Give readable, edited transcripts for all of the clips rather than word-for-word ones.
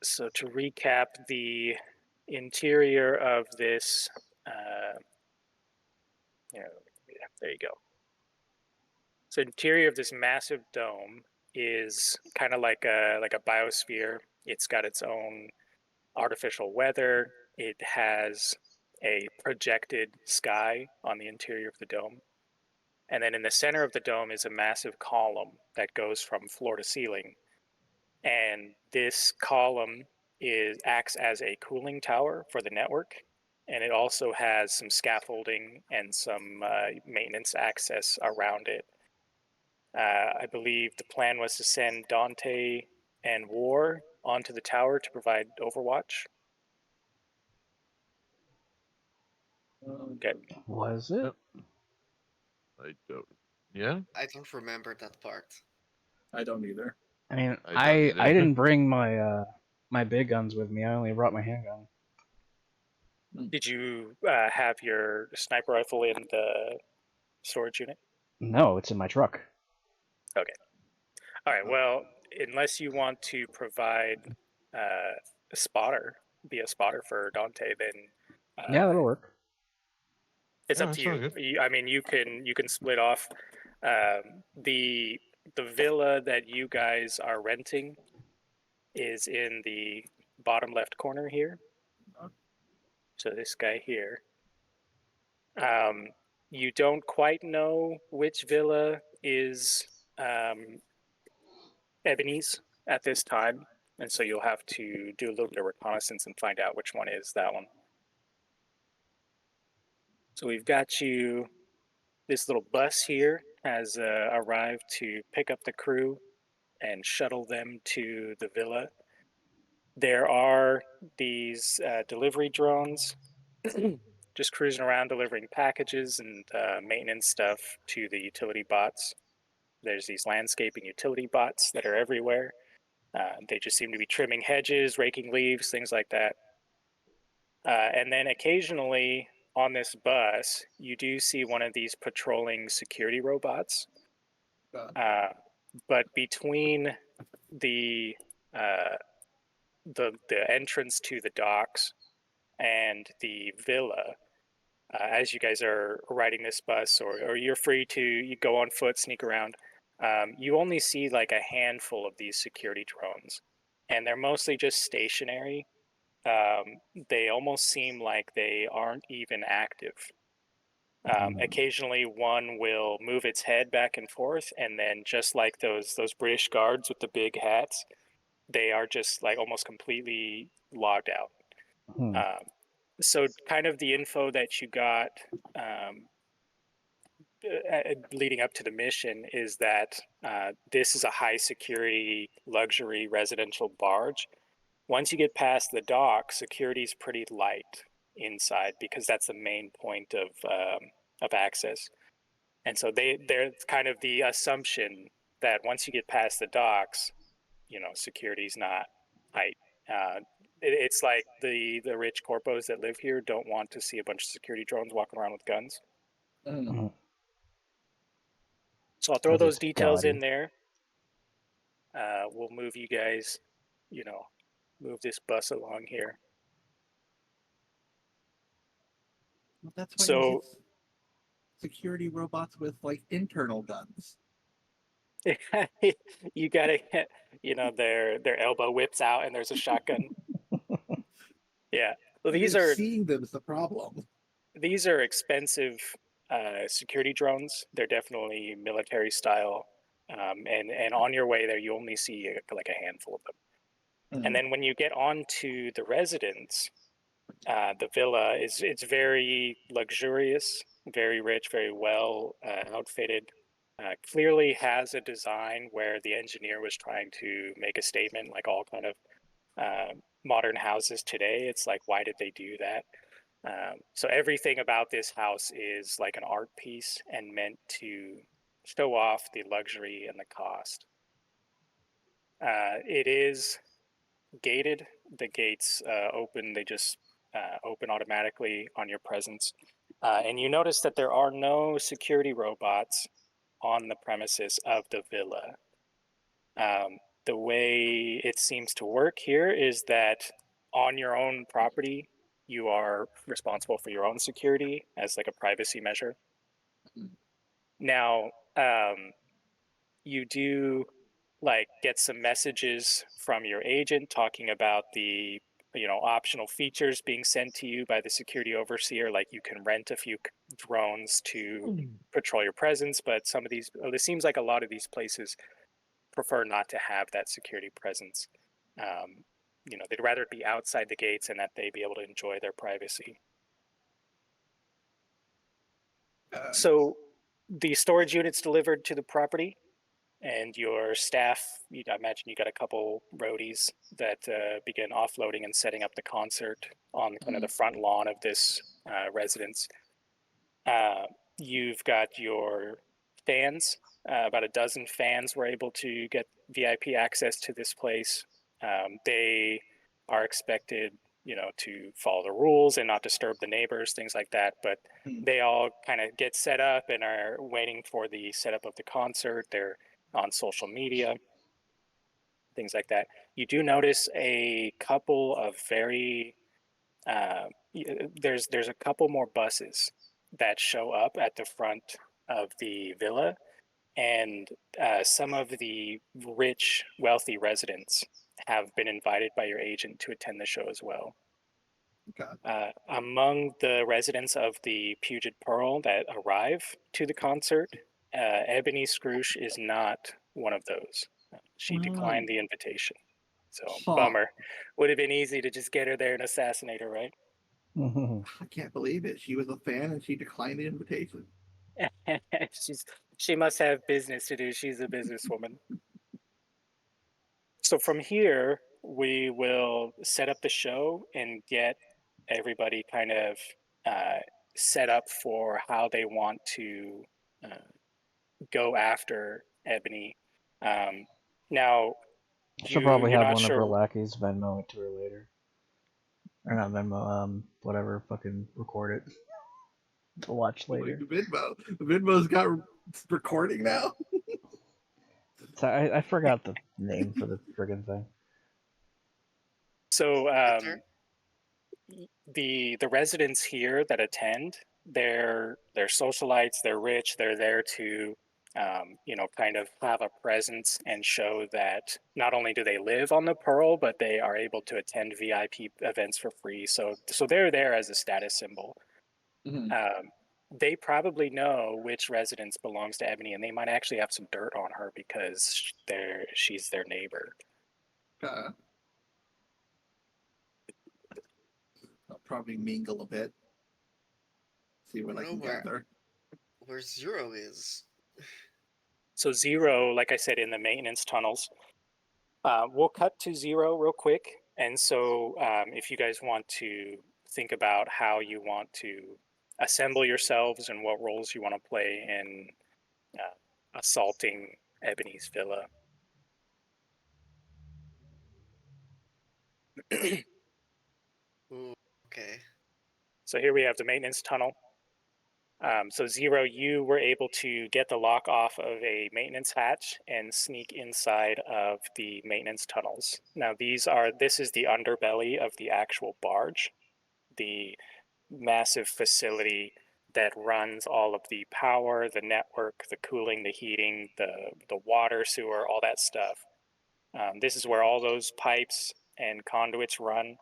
So to recap, the interior of this, you know, yeah, there you go. So interior of this massive dome is kind of like a biosphere. It's got its own artificial weather. It has a projected sky on the interior of the dome. And then in the center of the dome is a massive column that goes from floor to ceiling. And this column acts as a cooling tower for the network. And it also has some scaffolding and some maintenance access around it. I believe the plan was to send Dante and War onto the tower to provide overwatch. Okay. Was it? Yep. I don't. Yeah, I don't remember that part. I don't either. I mean, I don't I either. didn't bring my my big guns with me. I only brought my handgun. Did you have your sniper rifle in the storage unit? No, it's in my truck. Okay. All right. Well, unless you want to provide a spotter, be a spotter for Dante, then Yeah, that'll work. it's Yeah, up to that's all you. good. I mean, you can split off. The villa that you guys are renting is in the bottom left corner here. So this guy here. You don't quite know which villa is Ebony's at this time, and so you'll have to do a little bit of reconnaissance and find out which one is that one. So we've got you. This little bus here has arrived to pick up the crew and shuttle them to the villa. There are these delivery drones just cruising around delivering packages and maintenance stuff to the utility bots. There's these landscaping utility bots that are everywhere. They just seem to be trimming hedges, raking leaves, things like that. And then occasionally on this bus, you do see one of these patrolling security robots. But between the uh, the entrance to the docks and the villa, as you guys are riding this bus, or you're free to you go on foot, sneak around, you only see like a handful of these security drones, and they're mostly just stationary. They almost seem like they aren't even active. Occasionally, one will move its head back and forth, and then just like those British guards with the big hats, they are just like almost completely logged out. Hmm. So, kind of the info that you got leading up to the mission is that this is a high security luxury residential barge. Once you get past the dock, security is pretty light inside because that's the main point of access. And so they're kind of the assumption that once you get past the docks, you know, security's not tight. It's like the rich corpos that live here don't want to see a bunch of security drones walking around with guns. Hmm. So I'll throw As those it's details gaudy. in there. We'll move you guys, you know, move this bus along here. Well, that's why you So get security robots with like internal guns. you gotta get, you know, their elbow whips out and there's a shotgun. Yeah. Well, Even seeing them is the problem. these are expensive security drones. They're definitely military style. And on your way there, you only see like a handful of them. And then when you get onto the residence, the villa it's very luxurious, very rich, very well outfitted. Clearly has a design where the engineer was trying to make a statement, like all kind of modern houses today. It's like, why did they do that? So everything about this house is like an art piece and meant to show off the luxury and the cost. It is gated. The gates open. They just open automatically on your presence. And you notice that there are no security robots on the premises of the villa. the way it seems to work here is that on your own property, you are responsible for your own security as like a privacy measure. Now, you do like get some messages from your agent talking about the optional features being sent to you by the security overseer, like you can rent a few drones to patrol your presence, but some of these, it seems like a lot of these places prefer not to have that security presence. They'd rather it be outside the gates and that they be able to enjoy their privacy. So the storage units delivered to the property, and your staff, I imagine you got a couple roadies that begin offloading and setting up the concert on kind of the front lawn of this residence. You've got your fans. About a dozen fans were able to get VIP access to this place. They are expected, to follow the rules and not disturb the neighbors, things like that. But they all kind of get set up and are waiting for the setup of the concert. They're on social media, things like that. You do notice a couple of very there's a couple more buses that show up at the front of the villa, and some of the rich, wealthy residents have been invited by your agent to attend the show as well. Among the residents of the Puget Pearl that arrive to the concert, Ebony Scrooge is not one of those. She declined the invitation. So, bummer. Would have been easy to just get her there and assassinate her, right? I can't believe it. She was a fan and she declined the invitation. She must have business to do. She's a businesswoman. So from here, we will set up the show and get everybody kind of set up for how they want to go after Ebony. Now, I should probably you're have not one of her sure. lackeys Venmo it to her later. Or not Venmo, whatever, fucking record it. To watch later. Like Venmo. Venmo's got recording now? So I forgot the name for the friggin' thing. So Enter? the residents here that attend, they're socialites, they're rich, they're there to kind of have a presence and show that not only do they live on the Pearl, but they are able to attend VIP events for free. So they're there as a status symbol. They probably know which residence belongs to Ebony, and they might actually have some dirt on her because she's their neighbor. I'll probably mingle a bit. See what I can gather. Where Zero is. So Zero, like I said, in the maintenance tunnels. We'll cut to Zero real quick. And so if you guys want to think about how you want to assemble yourselves and what roles you want to play in assaulting Ebony's villa. Ooh, okay. So here we have the maintenance tunnel. So Zero, you were able to get the lock off of a maintenance hatch and sneak inside of the maintenance tunnels. Now this is the underbelly of the actual barge, the massive facility that runs all of the power, the network, the cooling, the heating, the water, sewer, all that stuff. This is where all those pipes and conduits run.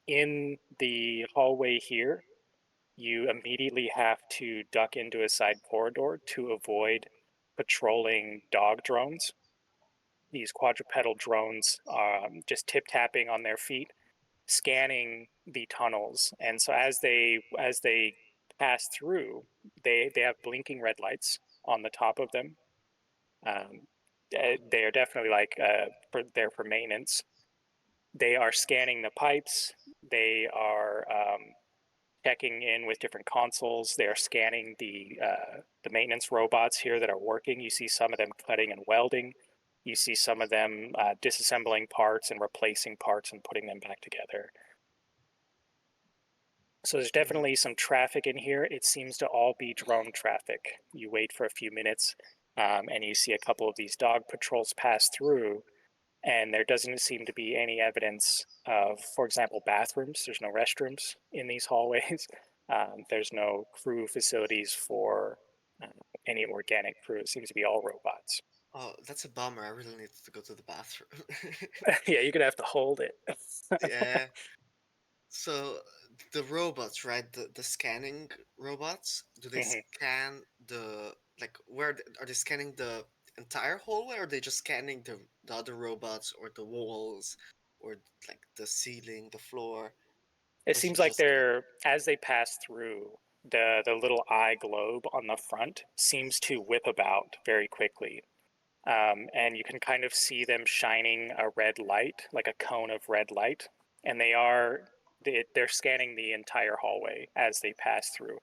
In the hallway here, you immediately have to duck into a side corridor to avoid patrolling dog drones. These quadrupedal drones just tip-tapping on their feet, scanning the tunnels. And so as they pass through, they have blinking red lights on the top of them. They are definitely there for maintenance. They are scanning the pipes. They are checking in with different consoles. They are scanning the maintenance robots here that are working. You see some of them cutting and welding. You see some of them disassembling parts and replacing parts and putting them back together. So there's definitely some traffic in here. It seems to all be drone traffic. You wait for a few minutes. and you see a couple of these dog patrols pass through, and there doesn't seem to be any evidence of, for example, bathrooms. There's no restrooms in these hallways. There's no crew facilities for uh, any organic crew. It seems to be all robots. Oh, that's a bummer. I really need to go to the bathroom. Yeah, you're gonna have to hold it. Yeah. So the robots, right? The scanning robots, do they Mhm. scan the like are they scanning the entire hallway, or are they just scanning the other robots or the walls or like the ceiling, the floor? It Or is it seems like just they're, as they pass through, the little eye globe on the front seems to whip about very quickly. And you can kind of see them shining a red light, like a cone of red light, and they're scanning the entire hallway as they pass through,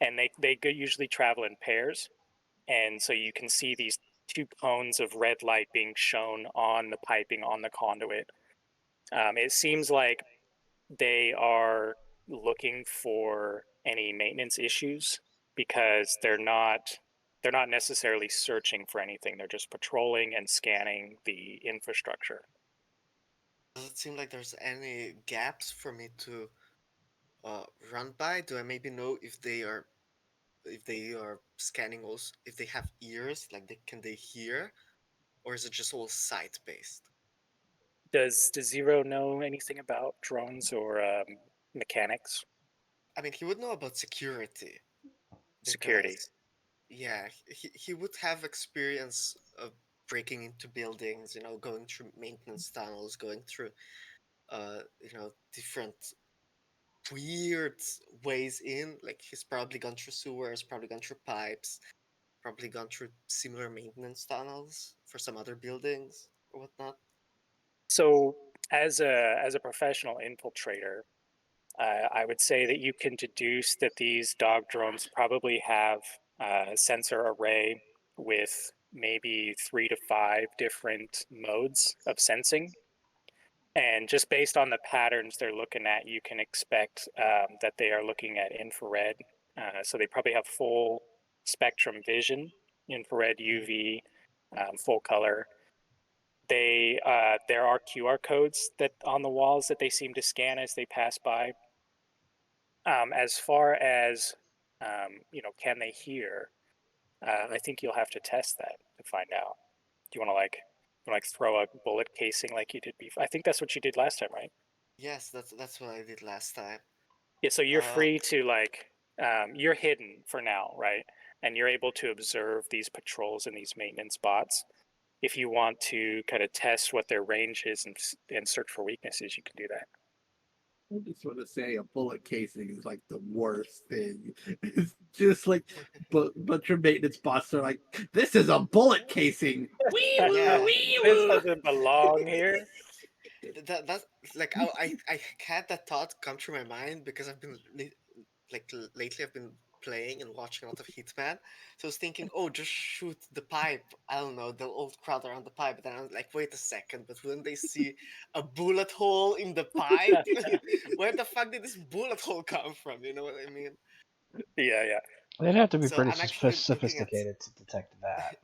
and they usually travel in pairs, and so you can see these two cones of red light being shown on the piping on the conduit. It seems like they are looking for any maintenance issues because they're not necessarily searching for anything. They're just patrolling and scanning the infrastructure. does it seem like there's any gaps for me to uh run by? Do I maybe know if they are scanning also if they have ears, like can they hear, or is it just all sight based? Does Zero know anything about drones or mechanics, I mean, he would know about security security? because, yeah, he would have experience of breaking into buildings, going through maintenance tunnels, going through, different weird ways in. Like, he's probably gone through sewers, probably gone through pipes, probably gone through similar maintenance tunnels for some other buildings or whatnot. So as a professional infiltrator, I would say that you can deduce that these dog drones probably have a sensor array with maybe 3 to 5 different modes of sensing. And just based on the patterns they're looking at, you can expect that they are looking at infrared. So they probably have full spectrum vision, infrared, UV, full color. There are QR codes that on the walls that they seem to scan as they pass by. As far as can they hear? I think you'll have to test that to find out. Do you want to like throw a bullet casing like you did before? I think that's what you did last time, right? Yes, that's what I did last time. Yeah. So you're Uh, free to you're hidden for now, right? And you're able to observe these patrols and these maintenance bots. If you want to kind of test what their range is and search for weaknesses, you can do that. I just want to say a bullet casing is like the worst thing. It's just like, but your maintenance bots are like, this is a bullet casing. Wee woo, yeah, wee This woo. doesn't belong here. that's like I had that thought come through my mind because lately I've been playing and watching a lot of Hitman. So I was thinking, oh, just shoot the pipe. I don't know, they'll all crowd around the pipe. But then I was like, wait a second, but wouldn't they see a bullet hole in the pipe? Where the fuck did this bullet hole come from? You know what I mean? Yeah, yeah. They'd have to be So pretty I'm actually looking at, sophisticated to detect that.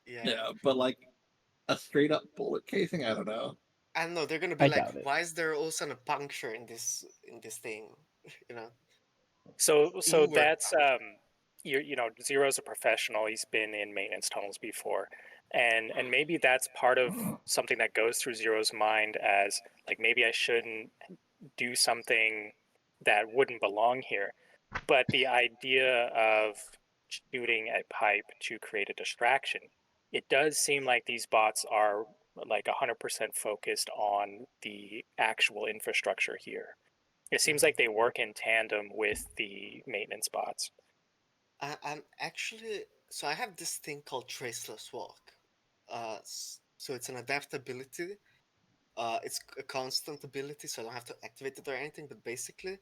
yeah. Yeah, but like a straight up bullet casing, I don't know. I don't know, they're gonna be I like, doubt it. why is there also a puncture in this thing? You know, So inward that's puncture. Zero's a professional. He's been in maintenance tunnels before, and maybe that's part of something that goes through Zero's mind as like maybe I shouldn't do something that wouldn't belong here. But the idea of shooting a pipe to create a distraction, it does seem like these bots are like 100% focused on the actual infrastructure here. It seems like they work in tandem with the maintenance bots. I'm actually so I have this thing called traceless walk. So it's an adaptability. It's a constant ability, so I don't have to activate it or anything. But basically,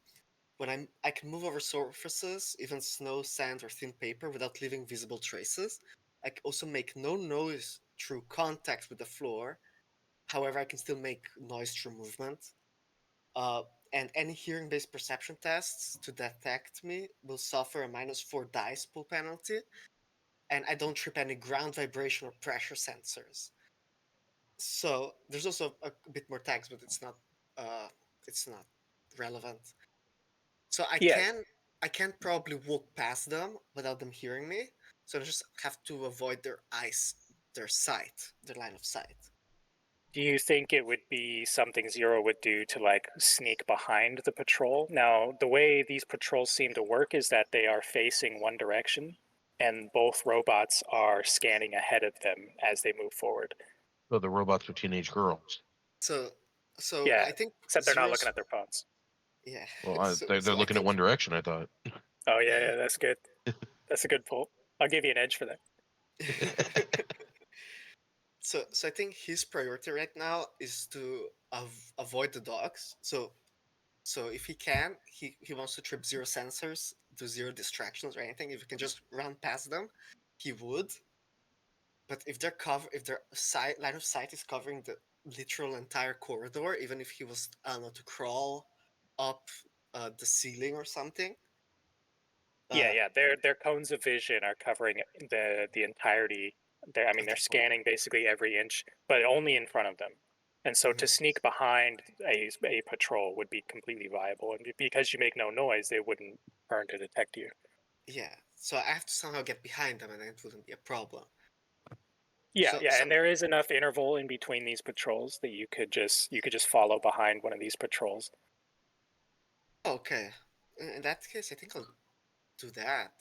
I can move over surfaces, even snow, sand, or thin paper, without leaving visible traces. I can also make no noise through contact with the floor. However, I can still make noise through movement. Uh, and any hearing-based perception tests to detect me will suffer a -4 dice pool penalty. and I don't trip any ground vibration or pressure sensors. So there's also a bit more tags, but it's not relevant. So Yeah. I can probably walk past them without them hearing me. So I just have to avoid their eyes, their sight, their line of sight. Do you think it would be something Zero would do to like sneak behind the patrol? Now, the way these patrols seem to work is that they are facing one direction, and both robots are scanning ahead of them as they move forward. So the robots are teenage girls. So Yeah, I think except they're not looking Zero's at their phones. yeah. Well, they're So I looking at think one direction, I thought. Oh yeah, that's good. That's a good pull. I'll give you an edge for that. so I think his priority right now is to avoid the dogs. So if he can, he wants to trip zero sensors, do zero distractions or anything. If he can just run past them, he would. But if their line of sight is covering the literal entire corridor, even if he was I don't know to crawl up the ceiling or something. Yeah, yeah. Their cones of vision are covering the entirety. I mean, Of they're the corridor. scanning basically every inch, but only in front of them. And so to Mhm. sneak behind a patrol would be completely viable, and because you make no noise, they wouldn't turn to detect you. Yeah, so I have to somehow get behind them, and then it wouldn't be a problem. Yeah, yeah, So and there is enough interval in between these patrols that you could just follow behind one of these patrols. okay, in that case, I think I'll do that.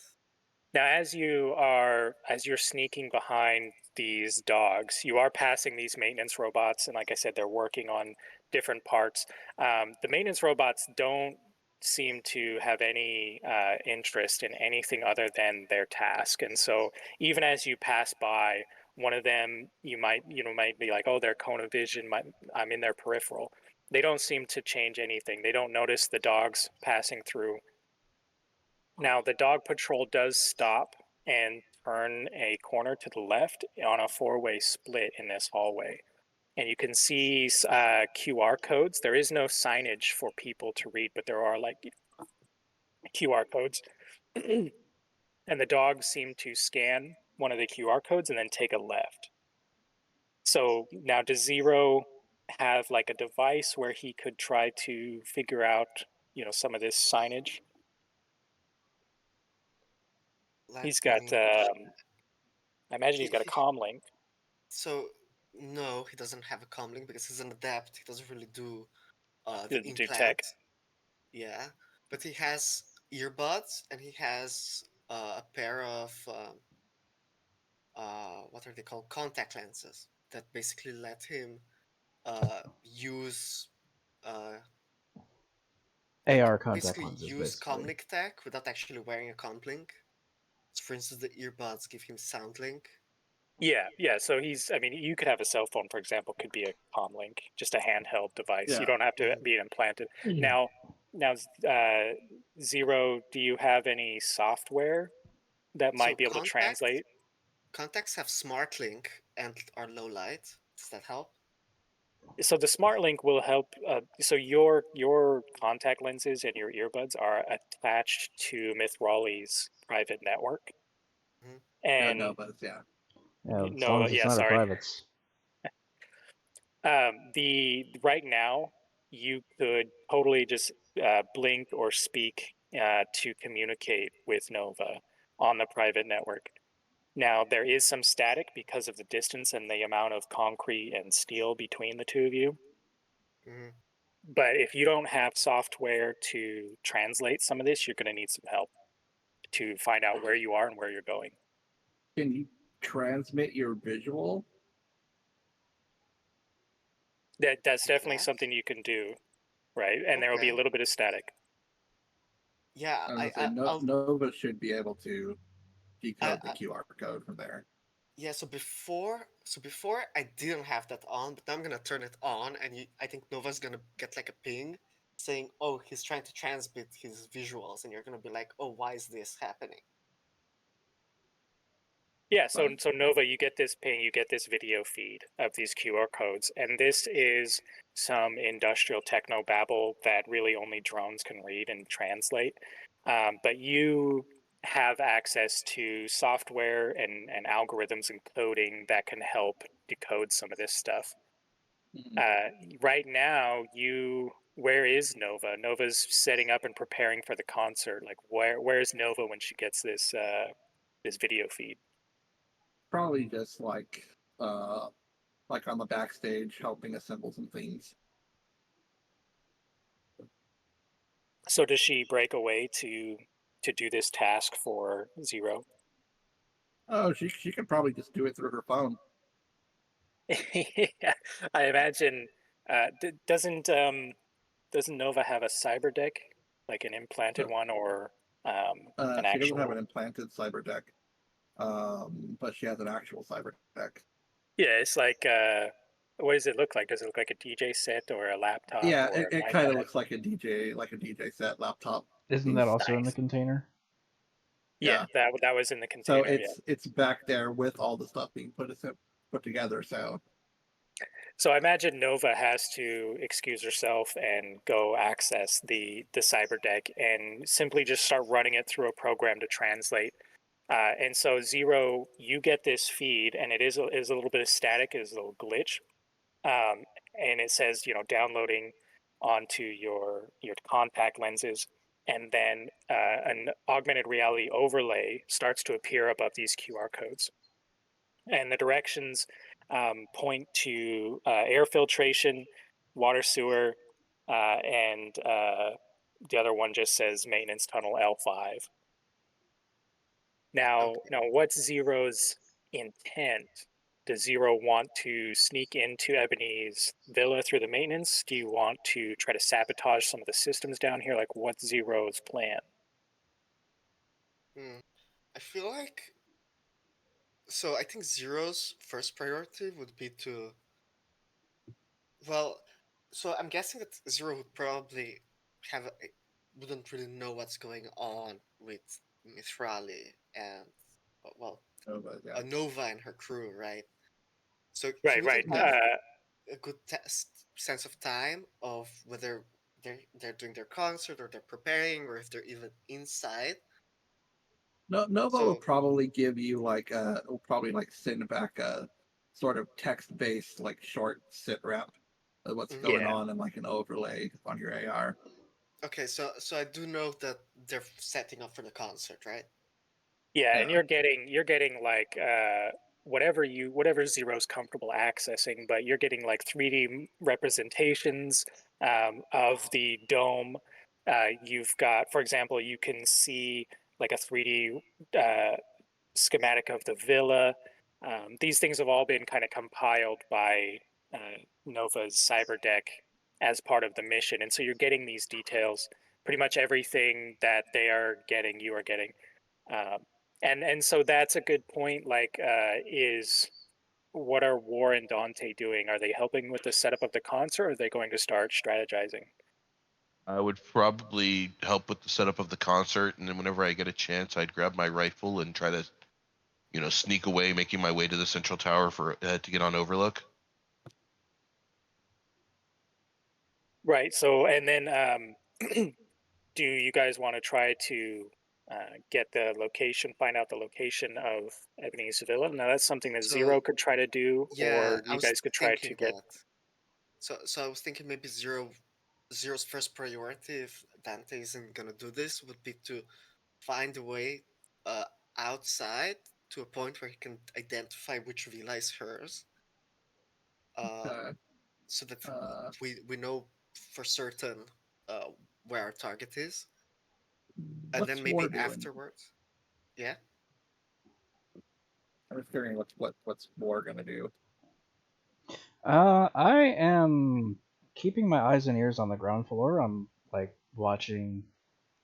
Now, as you're sneaking behind these dogs, you are passing these maintenance robots, and like I said, they're working on different parts. The maintenance robots don't seem to have any interest in anything other than their task, and so even as you pass by one of them, you might be like, oh, their cone of vision, I'm in their peripheral. They don't seem to change anything. They don't notice the dogs passing through. Now, the dog patrol does stop and turn a corner to the left on a four-way split in this hallway. And you can see QR codes. There is no signage for people to read, but there are like QR codes. And the dogs seem to scan one of the QR codes and then take a left. So now does Zero have like a device where he could try to figure out, some of this signage? Let He's got me. I imagine He, he's got a he, comm link. so no, he doesn't have a comlink because he's an adept. He doesn't really do He the doesn't do implant. tech. Yeah, but he has earbuds and he has a pair of what are they called? Contact lenses that basically let him use uh, AR contact basically lenses, use basically. comlink tech without actually wearing a comlink. So for instance, the earbuds give him sound link. Yeah, yeah. So I mean, you could have a cell phone, for example, could be a comm link, just a handheld device. You Yeah. don't have to be implanted. Now, Zero, do you have any software that So might be able to translate? contacts have smart link and are low light. Does that help? So the smart link will help. So your contact lenses and your earbuds are attached to Mythrali's private network, Mhm. No, and but yeah. Yeah, as long no, as it's yeah, not a sorry. privates. The right now you could totally just blink or speak to communicate with Nova on the private network. Now there is some static because of the distance and the amount of concrete and steel between the two of you. Mhm. But if you don't have software to translate some of this, you're going to need some help to find out where you are and where you're going. Can you transmit your visual? That's I definitely guess. something you can do, right? And there will be a Okay. little bit of static. Yeah, I was gonna say Nova should be able to decode the QR code from there. yeah. So before I didn't have that on, but now I'm gonna turn it on, and I think Nova's gonna get like a ping saying, "Oh, he's trying to transmit his visuals," and you're gonna be like, "Oh, why is this happening?" Yeah, so Right. so Nova, you get this ping, you get this video feed of these QR codes, and this is some industrial techno babble that really only drones can read and translate. But you have access to software and algorithms and coding that can help decode some of this stuff. Right now, where is Nova? Nova's setting up and preparing for the concert. Like, where is Nova when she gets this this video feed? Probably just like on the backstage helping assemble some things. So does she break away to do this task for Zero? Oh, she could probably just do it through her phone. Yeah, I imagine. Doesn't Nova have a cyber deck, like an implanted So, one or an she doesn't have an actual? implanted cyber deck, but she has an actual cyber deck. Yeah, it's like what does it look like? Does it look like a DJ set or a laptop Yeah, or an it kind of iPad? looks like a DJ set laptop. Isn't that Piece. also in the Nice. container? Yeah, Yeah. that was in the So container. Yeah. it's back there with all the stuff being put together. So So I imagine Nova has to excuse herself and go access the cyber deck and simply just start running it through a program to translate. And so Zero, you get this feed, and it is a little bit of static, it is a little glitch, and it says downloading onto your contact lenses, and then an augmented reality overlay starts to appear above these QR codes, and the directions point to air filtration, water sewer, and the other one just says maintenance tunnel L5. Now, Okay. what's Zero's intent? Does Zero want to sneak into Ebony's villa through the maintenance? Do you want to try to sabotage some of the systems down here? Like, what's Zero's plan? Hmm. I feel like so. I think Zero's first priority would be to well. So I'm guessing that Zero would probably wouldn't really know what's going on with Mithrali and well, but yeah. Nova and her crew, right? So he Right, right. wouldn't have a good sense of time of whether they're doing their concert or they're preparing or if they're even inside. No, Nova will So probably give you will probably like send back a sort of text based like short sit rep of what's mhm. going Yeah, on and like an overlay on your AR. Okay, so I do know that they're setting up for the concert, right? yeah, and Yeah. you're getting like whatever Zero's comfortable accessing, but you're getting like 3D representations of the dome. You've got, for example, you can see like a 3D schematic of the villa. These things have all been kind of compiled by Nova's cyber deck as part of the mission, and so you're getting these details. Pretty much everything that they are getting, you are getting. Um, and so that's a good point. Like, is what are War and Dante doing? Are they helping with the setup of the concert, or are they going to start strategizing? I would probably help with the setup of the concert, and then whenever I get a chance, I'd grab my rifle and try to, sneak away, making my way to the central tower for to get on Overlook. Right. So, and then, do you guys want to try to get the location, find out the location of Ebony's villa? Now, that's something that So Zero could try to do, yeah, or I you was guys could try to thinking get. that. So I was thinking maybe Zero's first priority if Dante isn't gonna do this would be to find a way uh outside to a point where he can identify which villa is hers. Uh Uh, so that uh, we know for certain uh where our target is. And then what's War maybe doing? afterwards. Yeah. I'm just figuring what's War gonna do. I am keeping my eyes and ears on the ground floor. I'm like watching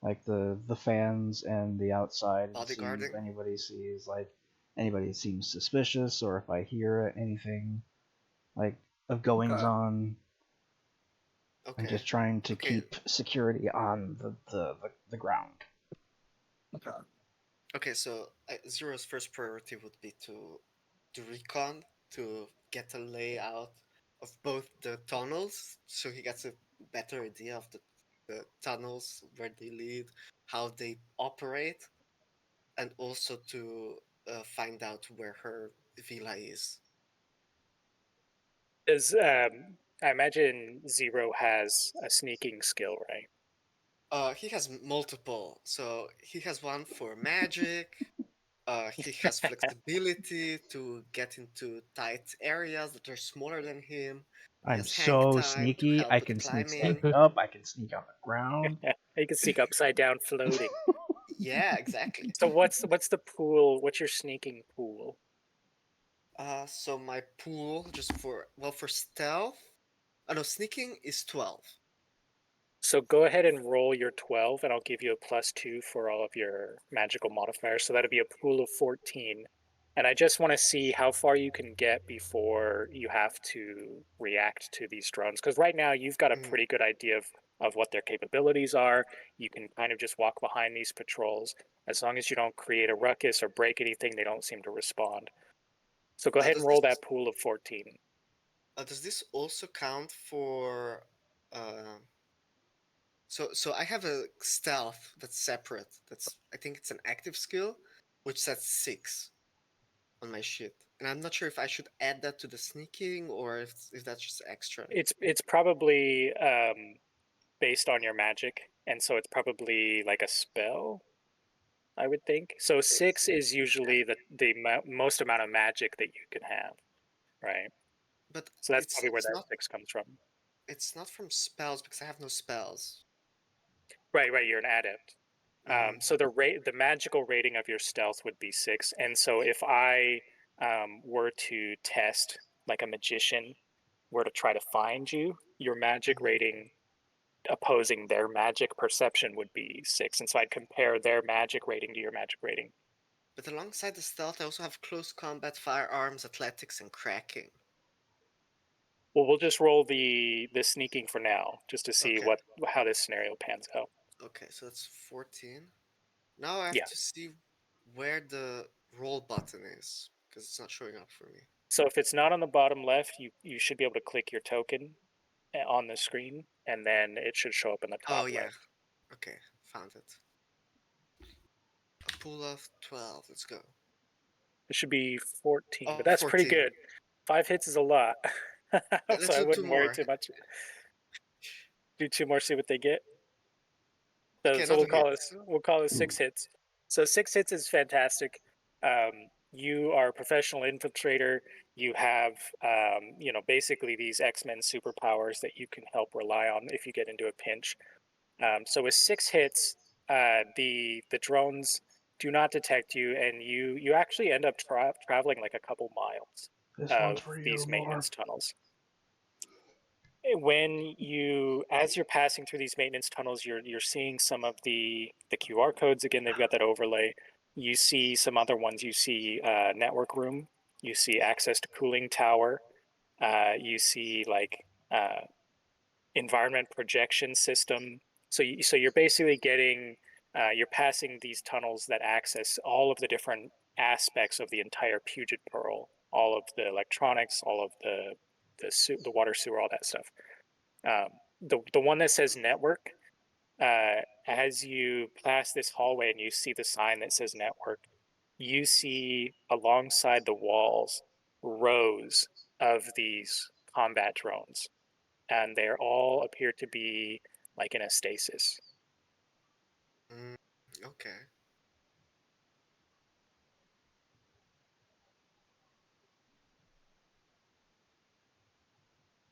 like the fans and the outside and seeing if Bodyguarding. anybody sees like anybody seems suspicious or if I hear anything like of goings Okay. on. I'm Okay. just trying to Okay. keep security on the ground. Okay. Okay, so Zero's first priority would be to recon to get a layout of both the tunnels, so he gets a better idea of the tunnels where they lead, how they operate, and also to find out where her villa is. Does I imagine Zero has a sneaking skill, right? He has multiple. So he has one for magic. He has flexibility to get into tight areas that are smaller than him. He I'm has hang so time to sneaky. help I with can sneak climbing. standing up. I can sneak on the ground. You can sneak upside down floating. Yeah, exactly. So what's the pool? What's your sneaking pool? So my pool just for stealth. Oh no, sneaking is 12. So go ahead and roll your 12, and I'll give you a +2 for all of your magical modifiers. So that'll be a pool of 14. And I just want to see how far you can get before you have to react to these drones. Because right now you've got a Mm. pretty good idea of what their capabilities are. You can kind of just walk behind these patrols. As long as you don't create a ruckus or break anything, they don't seem to respond. So go ahead and Does roll this that pool of 14. does this also count for uh, so I have a stealth that's separate. That's I think it's an active skill, which sets 6 on my sheet. And I'm not sure if I should add that to the sneaking or if that's just extra. It's probably based on your magic, and so it's probably like a spell, I would think. So 6 is usually the most amount of magic that you can have, right? But So that's probably where that 6 comes from. it's not from spells because I have no spells. Right, right. You're an adept. Mm. So the magical rating of your stealth would be 6, and so if I were to test like a magician were to try to find you, your magic Mhm. rating opposing their magic perception would be 6, and so I'd compare their magic rating to your magic rating. But alongside the stealth, I also have close combat, firearms, athletics, and cracking. Well, we'll just roll the sneaking for now, just to see Okay. how this scenario pans out. Okay, so that's 14. Now I have Yeah. to see where the roll button is because it's not showing up for me. So if it's not on the bottom left, you should be able to click your token on the screen, and then it should show up in the Oh top yeah. left. Okay, found it. A pool of 12. Let's go. It should be 14, Oh, but that's pretty 14. good. 5 hits is a lot, so Let's I do two wouldn't worry more. too much. Do 2 more, see what they get. Okay, So another hit. we'll call it 6 hits. So 6 hits is fantastic. You are a professional infiltrator. You have basically these X-Men superpowers that you can help rely on if you get into a pinch. So with 6 hits, the drones do not detect you, and you actually end up traveling like a couple miles This one's of for you, these more. maintenance tunnels. As you're passing through these maintenance tunnels, you're seeing some of the QR codes. Again, they've got that overlay. You see some other ones. You see network room. You see access to cooling tower. You see like environment projection system. So you're basically getting you're passing these tunnels that access all of the different aspects of the entire Puget Pearl, all of the electronics, all of the water, sewer, all that stuff. The one that says network, as you pass this hallway and you see the sign that says network, you see alongside the walls rows of these combat drones, and they all appear to be like in a stasis. Mm, okay.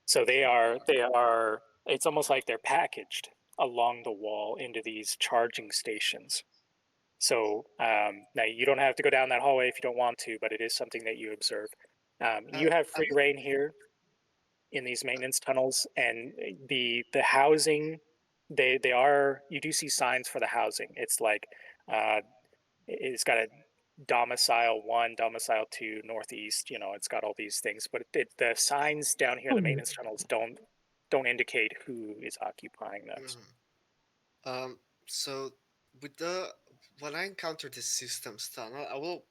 So they are it's almost like they're packaged along the wall into these charging stations. So now you don't have to go down that hallway if you don't want to, but it is something that you observe. You have I free would. reign here in these maintenance tunnels, and the housing, they are, you do see signs for the housing. It's like uh, it's got a domicile 1, domicile 2, northeast. It's got all these things, but the signs down here in the maintenance tunnels don't indicate who is occupying those. Mhm. So with the when I encounter this system tunnel, I will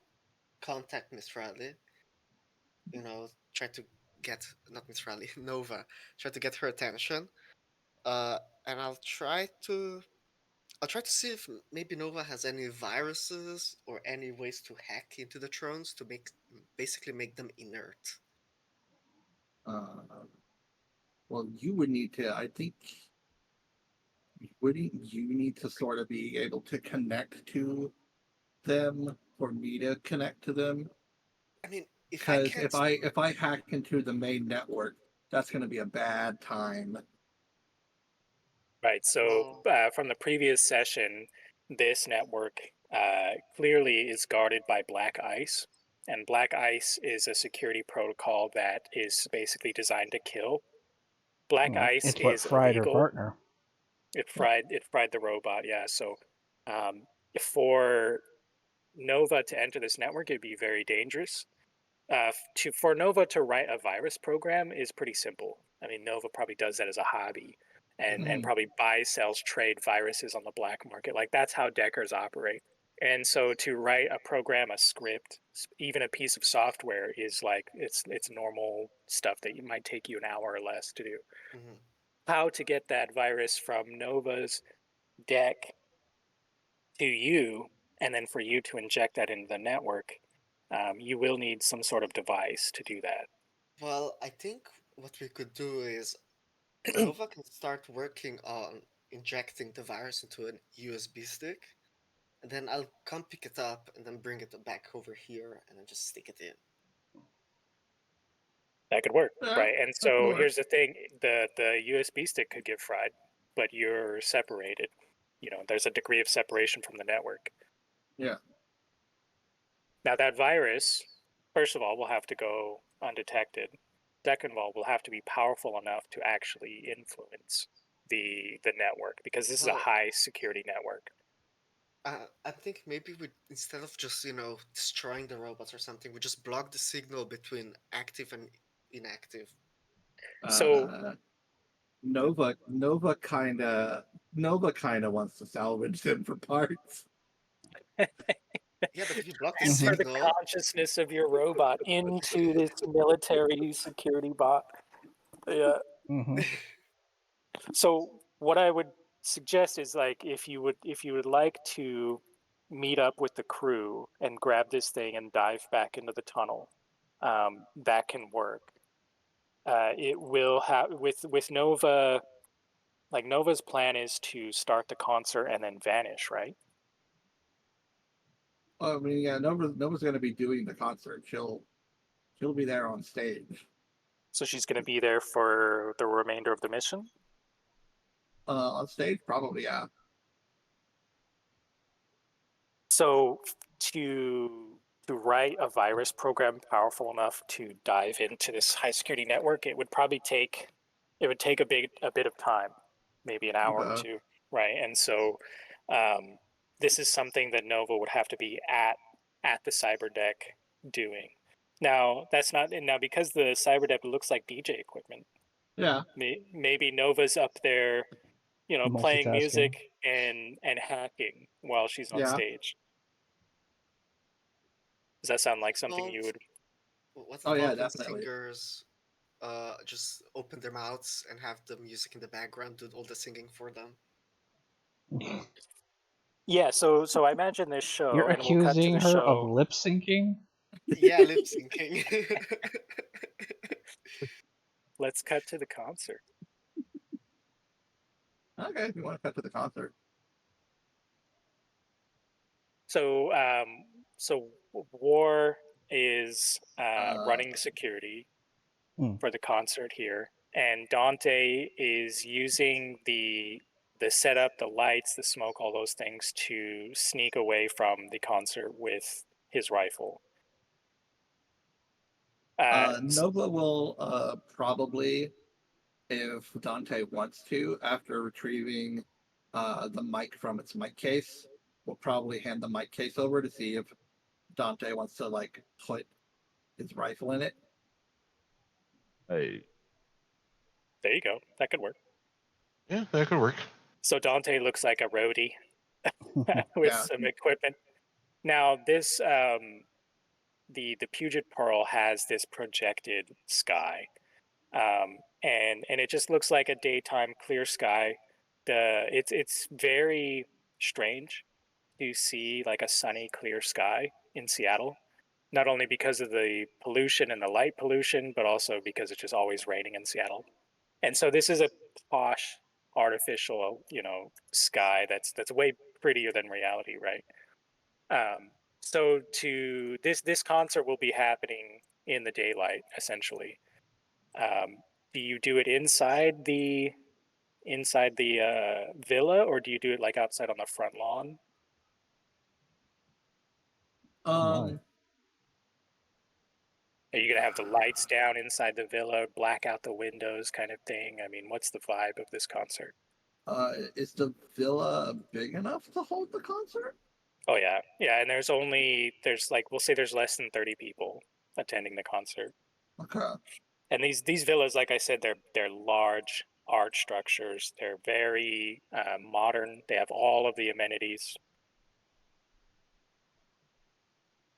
contact Miss Riley. Try to get not Miss Riley, Nova. Try to get her attention. And I'll try to I'll try to see if maybe Nova has any viruses or any ways to hack into the drones to basically make them inert. Well, you would need to. I think wouldn't you need to sort of be able to connect to them for me to connect to them? I mean, if I Because can't, if I hack into the main network, that's going to be a bad time. Right. So well, from the previous session, this network clearly is guarded by black ice. And black ice is a security protocol that is basically designed to kill. Black ice It's what is fried her illegal. partner. It fried the robot, yeah. So um, for Nova to enter this network, it'd be very dangerous. For Nova to write a virus program is pretty simple. I mean, Nova probably does that as a hobby, and Mhm. probably buys, sells, trade viruses on the black market. Like that's how Deckers operate. And so to write a program, a script, even a piece of software is like it's normal stuff that you might take you an hour or less to do. mhm. How to get that virus from Nova's deck to you, and then for you to inject that into the network, you will need some sort of device to do that. Well, I think what we could do is Nova can start working on injecting the virus into a USB stick, and then I'll come pick it up and then bring it back over here and then just stick it in. That could work, Yeah, right? And that could so work. here's the thing: the USB stick could get fried, but you're separated. You know, there's a degree of separation from the network. Yeah. Now that virus, first of all, will have to go undetected. Second of all, will have to be powerful enough to actually influence the network because this is a Well, high security network. I think maybe we instead of just destroying the robots or something, we just block the signal between active and inactive. So Uh, Nova kind of wants to salvage them for parts. Yeah, but if you block the Mhm. transfer the signal, consciousness of your robot into this military security bot. Yeah. Mhm. So what I would suggest is like if you would like to meet up with the crew and grab this thing and dive back into the tunnel, that can work. It will have with Nova. Like Nova's plan is to start the concert and then vanish, right? I mean, yeah, Nova's going to be doing the concert. She'll be there on stage. So she's going to be there for the remainder of the mission. On stage, probably, yeah. So to write a virus program powerful enough to dive into this high security network, it would take a bit of time, maybe an hour or Okay. two, right? And so this is something that Nova would have to be at the cyber deck doing. Now that's not now because the cyber deck looks like DJ equipment. Yeah, Maybe Nova's up there, you know, playing Multitasking. music and hacking while she's on yeah. stage. Does that sound like something you don't. would? What Oh yeah, about when definitely. singers just open their mouths and have the music in the background do all the singing for them? Yeah. So I imagine this You're show, and we'll cut to accusing the her of show. lip syncing? Yeah, lip syncing. Let's cut to the concert. Okay, if you want to cut to the concert. So so War is Uh, running the security Hmm. for the concert here, and Dante is using the setup, the lights, the smoke, all those things to sneak away from the concert with his rifle. Uh, Nova will probably, if Dante wants to, after retrieving the mic from its mic case, will probably hand the mic case over to see if Dante wants to like put his rifle in it. Hey, there you go. That could work. yeah, that could work. So Dante looks like a roadie with Yeah. some equipment. Now this the Puget Pearl has this projected sky, and it just looks like a daytime clear sky. It's very strange to see like a sunny, clear sky in Seattle. Not only because of the pollution and the light pollution, but also because it's just always raining in Seattle. And so this is a posh, artificial, sky that's way prettier than reality, right? So to this concert will be happening in the daylight, essentially. Do you do it inside the villa, or do you do it like outside on the front lawn? Um, Are you gonna have the lights down inside the villa, black out the windows, kind of thing? I mean, what's the vibe of this concert? is the villa big enough to hold the concert? Oh yeah, yeah. And there's like we'll say there's less than 30 people attending the concert. Okay. And these villas, like I said, they're large art structures. They're very modern. They have all of the amenities.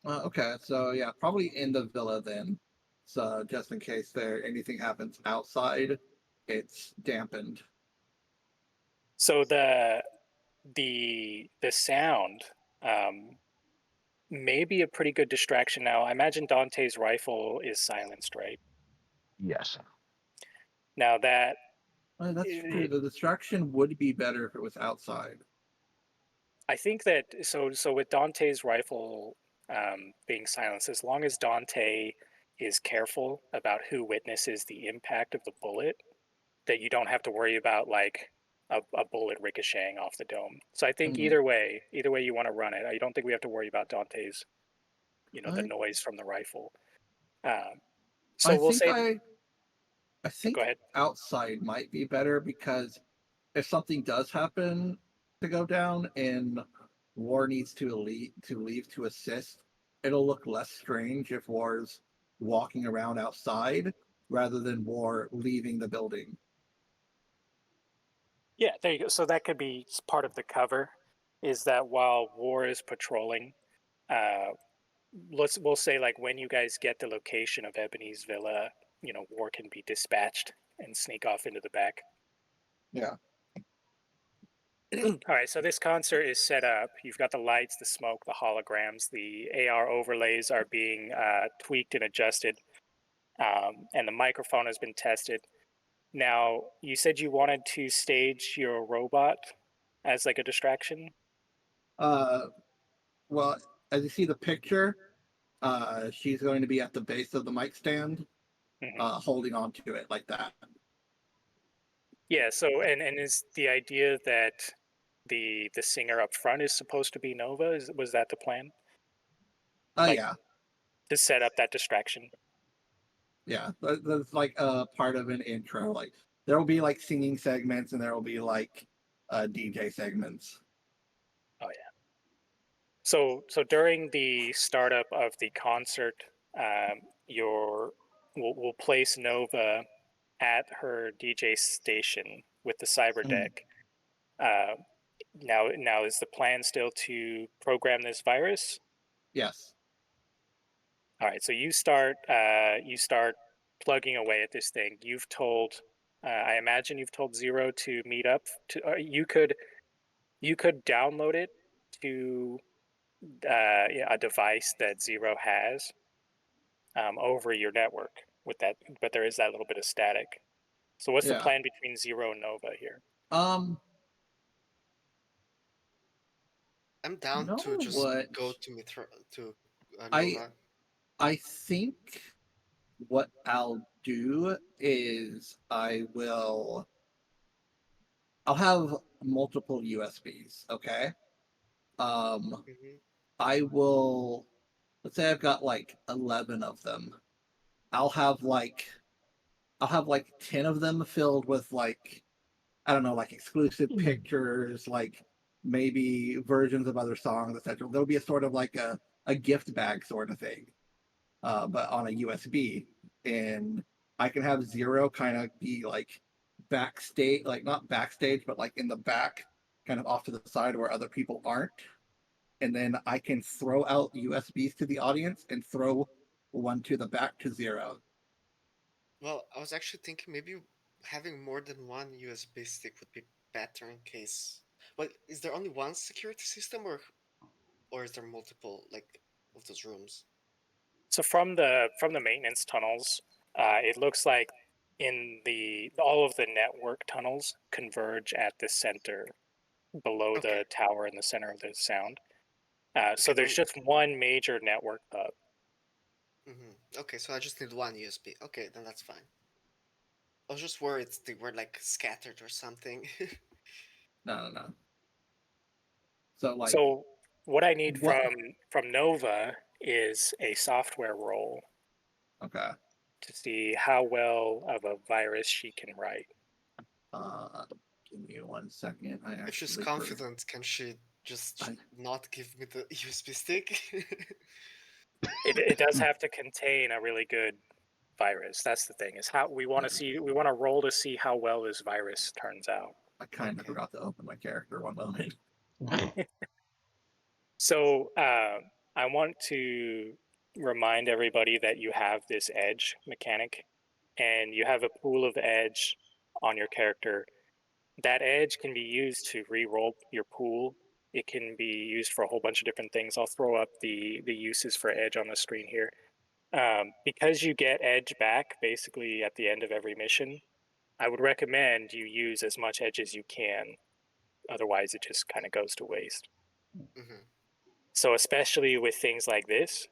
Okay, so yeah, probably in the villa then. So just in case anything happens outside, it's dampened. So the sound um, may be a pretty good distraction. Now, I imagine Dante's rifle is silenced, right? Yes. Now that That's true. The distraction would be better if it was outside. I think that so with Dante's rifle being silenced, as long as Dante is careful about who witnesses the impact of the bullet, that you don't have to worry about like a bullet ricocheting off the dome. So I think Mm. either way you want to run it, I don't think we have to worry about Dante's, the I noise from the rifle. Um, I so we'll think say, I go think ahead. outside might be better because if something does happen to go down and War needs to leave to assist, it'll look less strange if War's walking around outside rather than War leaving the building. Yeah, there you go. So that could be part of the cover, is that while War is patrolling, uh, we'll say like when you guys get the location of Ebony's villa, War can be dispatched and sneak off into the back. Yeah. All right, so this concert is set up. You've got the lights, the smoke, the holograms, the AR overlays are being tweaked and adjusted, and the microphone has been tested. Now, you said you wanted to stage your robot as like a distraction. Uh, well, as you see the picture, she's going to be at the base of the mic stand, Hmm. holding on to it like that. Yeah. So, and is the idea that the singer up front is supposed to be Nova? Was that the plan? Like Yeah, to set up that distraction? yeah. That's like part of an intro. Like there will be like singing segments and there will be like DJ segments. Oh yeah. So during the startup of the concert, your we'll place Nova at her DJ station with the cyber Mm, deck. Uh, now is the plan still to program this virus? yes. All right, so you start plugging away at this thing. You've told, I imagine you've told Zero to meet up. You could download it to yeah, a device that Zero has over your network with that, but there is that little bit of static. So what's the Yeah. plan between Zero and Nova here? Um. I'm You down know to just what? go to Mithra to I Nova. I think what I'll do is I'll have multiple USBs. Okay. Um. Hmm. I will. Let's say I've got like 11 of them. I'll have like I'll have like 10 of them filled with like I don't know, like exclusive pictures, like maybe versions of other songs, etc. There'll be a sort of like a gift bag sort of thing, but on a USB. And I can have Zero kind of be like backstage, like not backstage, but like in the back, kind of off to the side where other people aren't. And then I can throw out USBs to the audience and throw one to the back to Zero. Well, I was actually thinking maybe having more than one USB stick would be better in case. But is there only one security system, or is there multiple, like, of those rooms? So from the maintenance tunnels, it looks like all of the network tunnels converge at the center below Okay. the tower in the center of the sound. So Okay, there's just one major network hub. Okay, so I just need one USB. Okay, then that's fine. I was just worried they were like scattered or something. No. So like, So what I need what? from Nova is a software roll Okay. to see how well of a virus she can write. Give me 1 second. I If she's actually confident, can she just not give me the USB stick? It does have to contain a really good virus. That's the thing. Is how we want to roll to see how well this virus turns out. I kind of forgot to open my character 1 moment. So I want to remind everybody that you have this edge mechanic, and you have a pool of edge on your character. That edge can be used to re-roll your pool. It can be used for a whole bunch of different things. I'll throw up the uses for edge on the screen here. Because you get edge back basically at the end of every mission, I would recommend you use as much edge as you can. Otherwise, it just kind of goes to waste. So especially with things like this,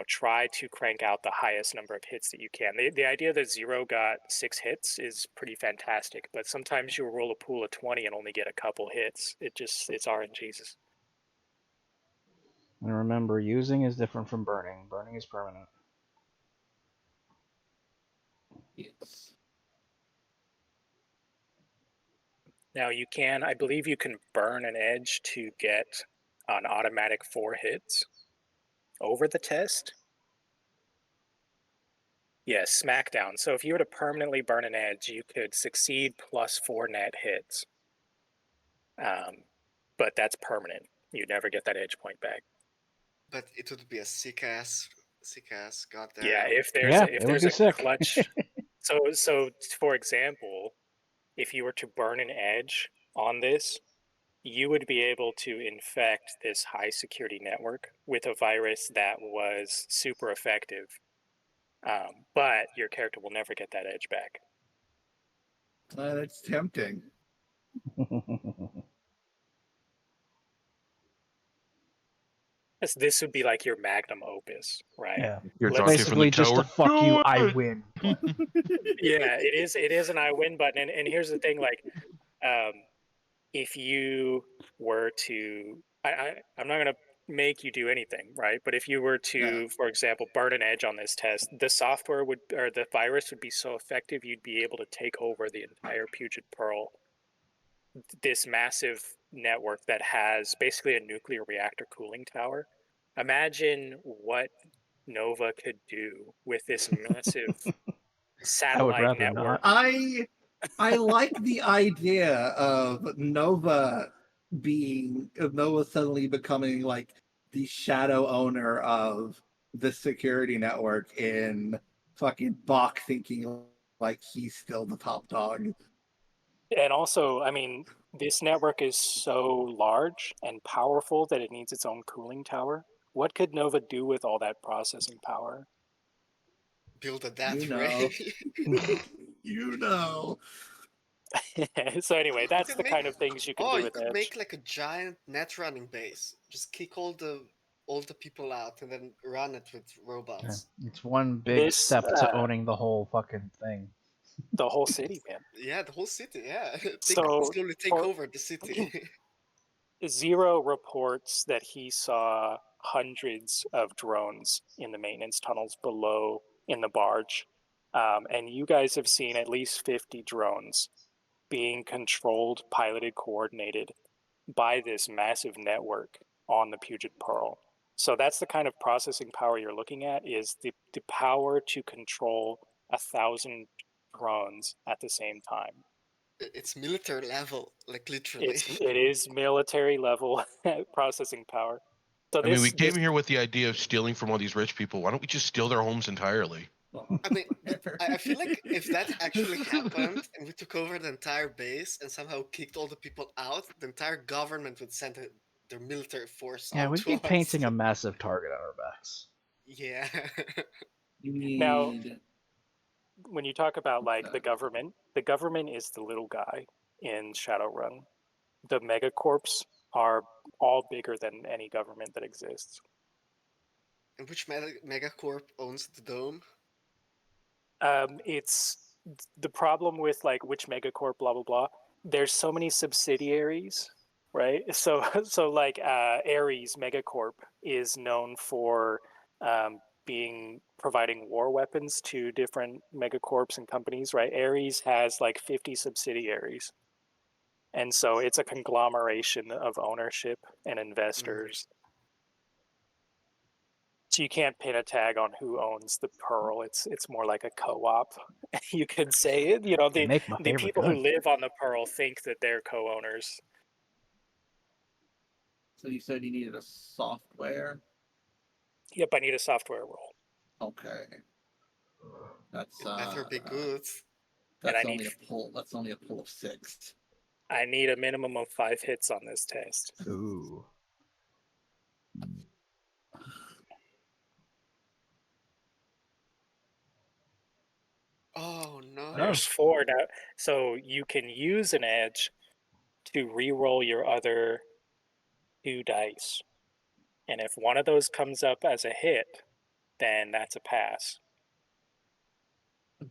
try to crank out the highest number of hits that you can. The idea that Zero got 6 hits is pretty fantastic, but sometimes you'll roll a pool of 20 and only get a couple hits. It's RNGesus. And remember, using is different from burning. Burning is permanent. Yes. Now I believe you can burn an edge to get an automatic 4 hits over the test. Yes, Smackdown. So if you were to permanently burn an edge, you could succeed plus 4 net hits. But that's permanent. You never get that edge point back. But it would be a sick ass, goddamn. Yeah, if it would there's be a sick. clutch. So for example, if you were to burn an edge on this, you would be able to infect this high security network with a virus that was super effective. But your character will never get that edge back. That's tempting. This would be like your magnum opus, right? Yeah. You're It's Dante from the basically just a tower. fuck you, Do I it! win button. Yeah, it is an I win button. And here's the thing, like, if you were to, I'm not gonna make you do anything, right? But if you were to, for example, burn an edge on this test, the software or the virus would be so effective, you'd be able to take over the entire Puget Pearl, this massive network that has basically a nuclear reactor cooling tower. Imagine what Nova could do with this massive I would satellite rather network. not. I like the idea of Nova suddenly becoming like the shadow owner of the security network in fucking Bach, thinking like he's still the top dog. And also, I mean, this network is so large and powerful that it needs its own cooling tower. What could Nova do with all that processing power? Build a death You know. ray. You know. So anyway, that's could the make- kind of things you can Oh, do you with could Edge. make like a giant net running base. Just kick all the people out and then run it with Yeah. robots. It's one big This, step to owning the whole fucking thing. the whole city, man. Yeah, the whole city. Yeah, So slowly take for- over the city. Zero reports that he saw hundreds of drones in the maintenance tunnels below in the barge. And you guys have seen at least 50 drones being controlled, piloted, coordinated by this massive network on the Puget Pearl. So that's the kind of processing power you're looking at, is the power to control 1,000 drones at the same time. It's military level, like literally. It is military level processing power. So I mean, we came here with the idea of stealing from all these rich people. Why don't we just steal their homes entirely? I mean, I feel like if that actually happened and we took over the entire base and somehow kicked all the people out, the entire government would send their military force Yeah, out we'd to be us. painting a massive target on our backs. Yeah. You Now, need. when you talk about like Okay. the government is the little guy in Shadowrun. The megacorps are all bigger than any government that exists. And which megacorp owns the dome? It's the problem with like which megacorp, blah blah blah. There's so many subsidiaries, right? So like Ares Megacorp is known for being providing war weapons to different megacorps and companies, right? Ares has like 50 subsidiaries, and so it's a conglomeration of ownership and investors. So you can't pin a tag on who owns the pearl. It's more like a co-op. You could say it. You know, They make my the favorite people who gun. live on the pearl think that they're co-owners. So you said you needed a software. Yep, I need a software role, Okay. That's It better be good. and I that's need only a pull. That's only a pull of 6. a minimum of 5 hits on this test. Ooh. Oh no. There's 4 now, so you can use an edge to re-roll your other 2 dice, and if one of those comes up as a hit, then that's a pass.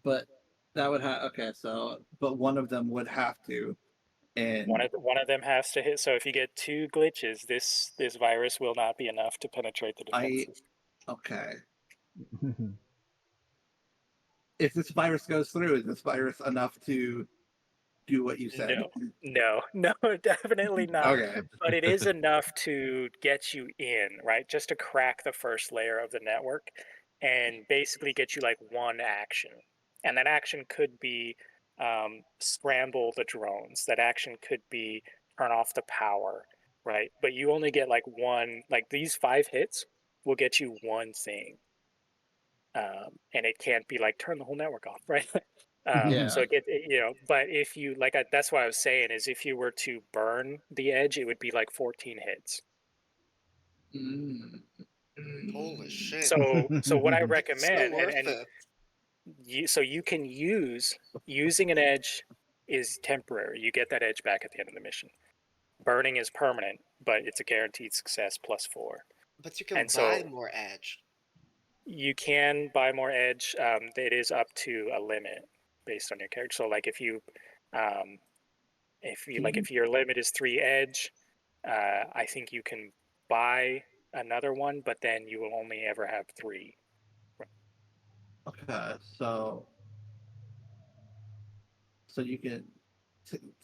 But that would have okay. So, but one of them would have to. And One of them has to hit. So if you get 2 glitches, this virus will not be enough to penetrate the defenses. okay. If this virus goes through, is this virus enough to do what you said? No, definitely not. Okay. But it is enough to get you in, right? Just to crack the first layer of the network and basically get you like one action. And that action could be scramble the drones. That action could be turn off the power, right? But you only get like one, like these 5 hits will get you one thing. And it can't be like turn the whole network off, right? Yeah. So it gets, but if you like, that's what I was saying is if you were to burn the edge, it would be like 14 hits. Mm. Holy shit. So what I So recommend, worth and it. so you can using an edge is temporary. You get that edge back at the end of the mission. Burning is permanent, but it's a guaranteed success +4. But you can And buy so more edge. you can buy more edge. It is up to a limit based on your character. So like um, if your limit is 3 edge, I think you can buy another one, but then you will only ever have 3. Okay. So you can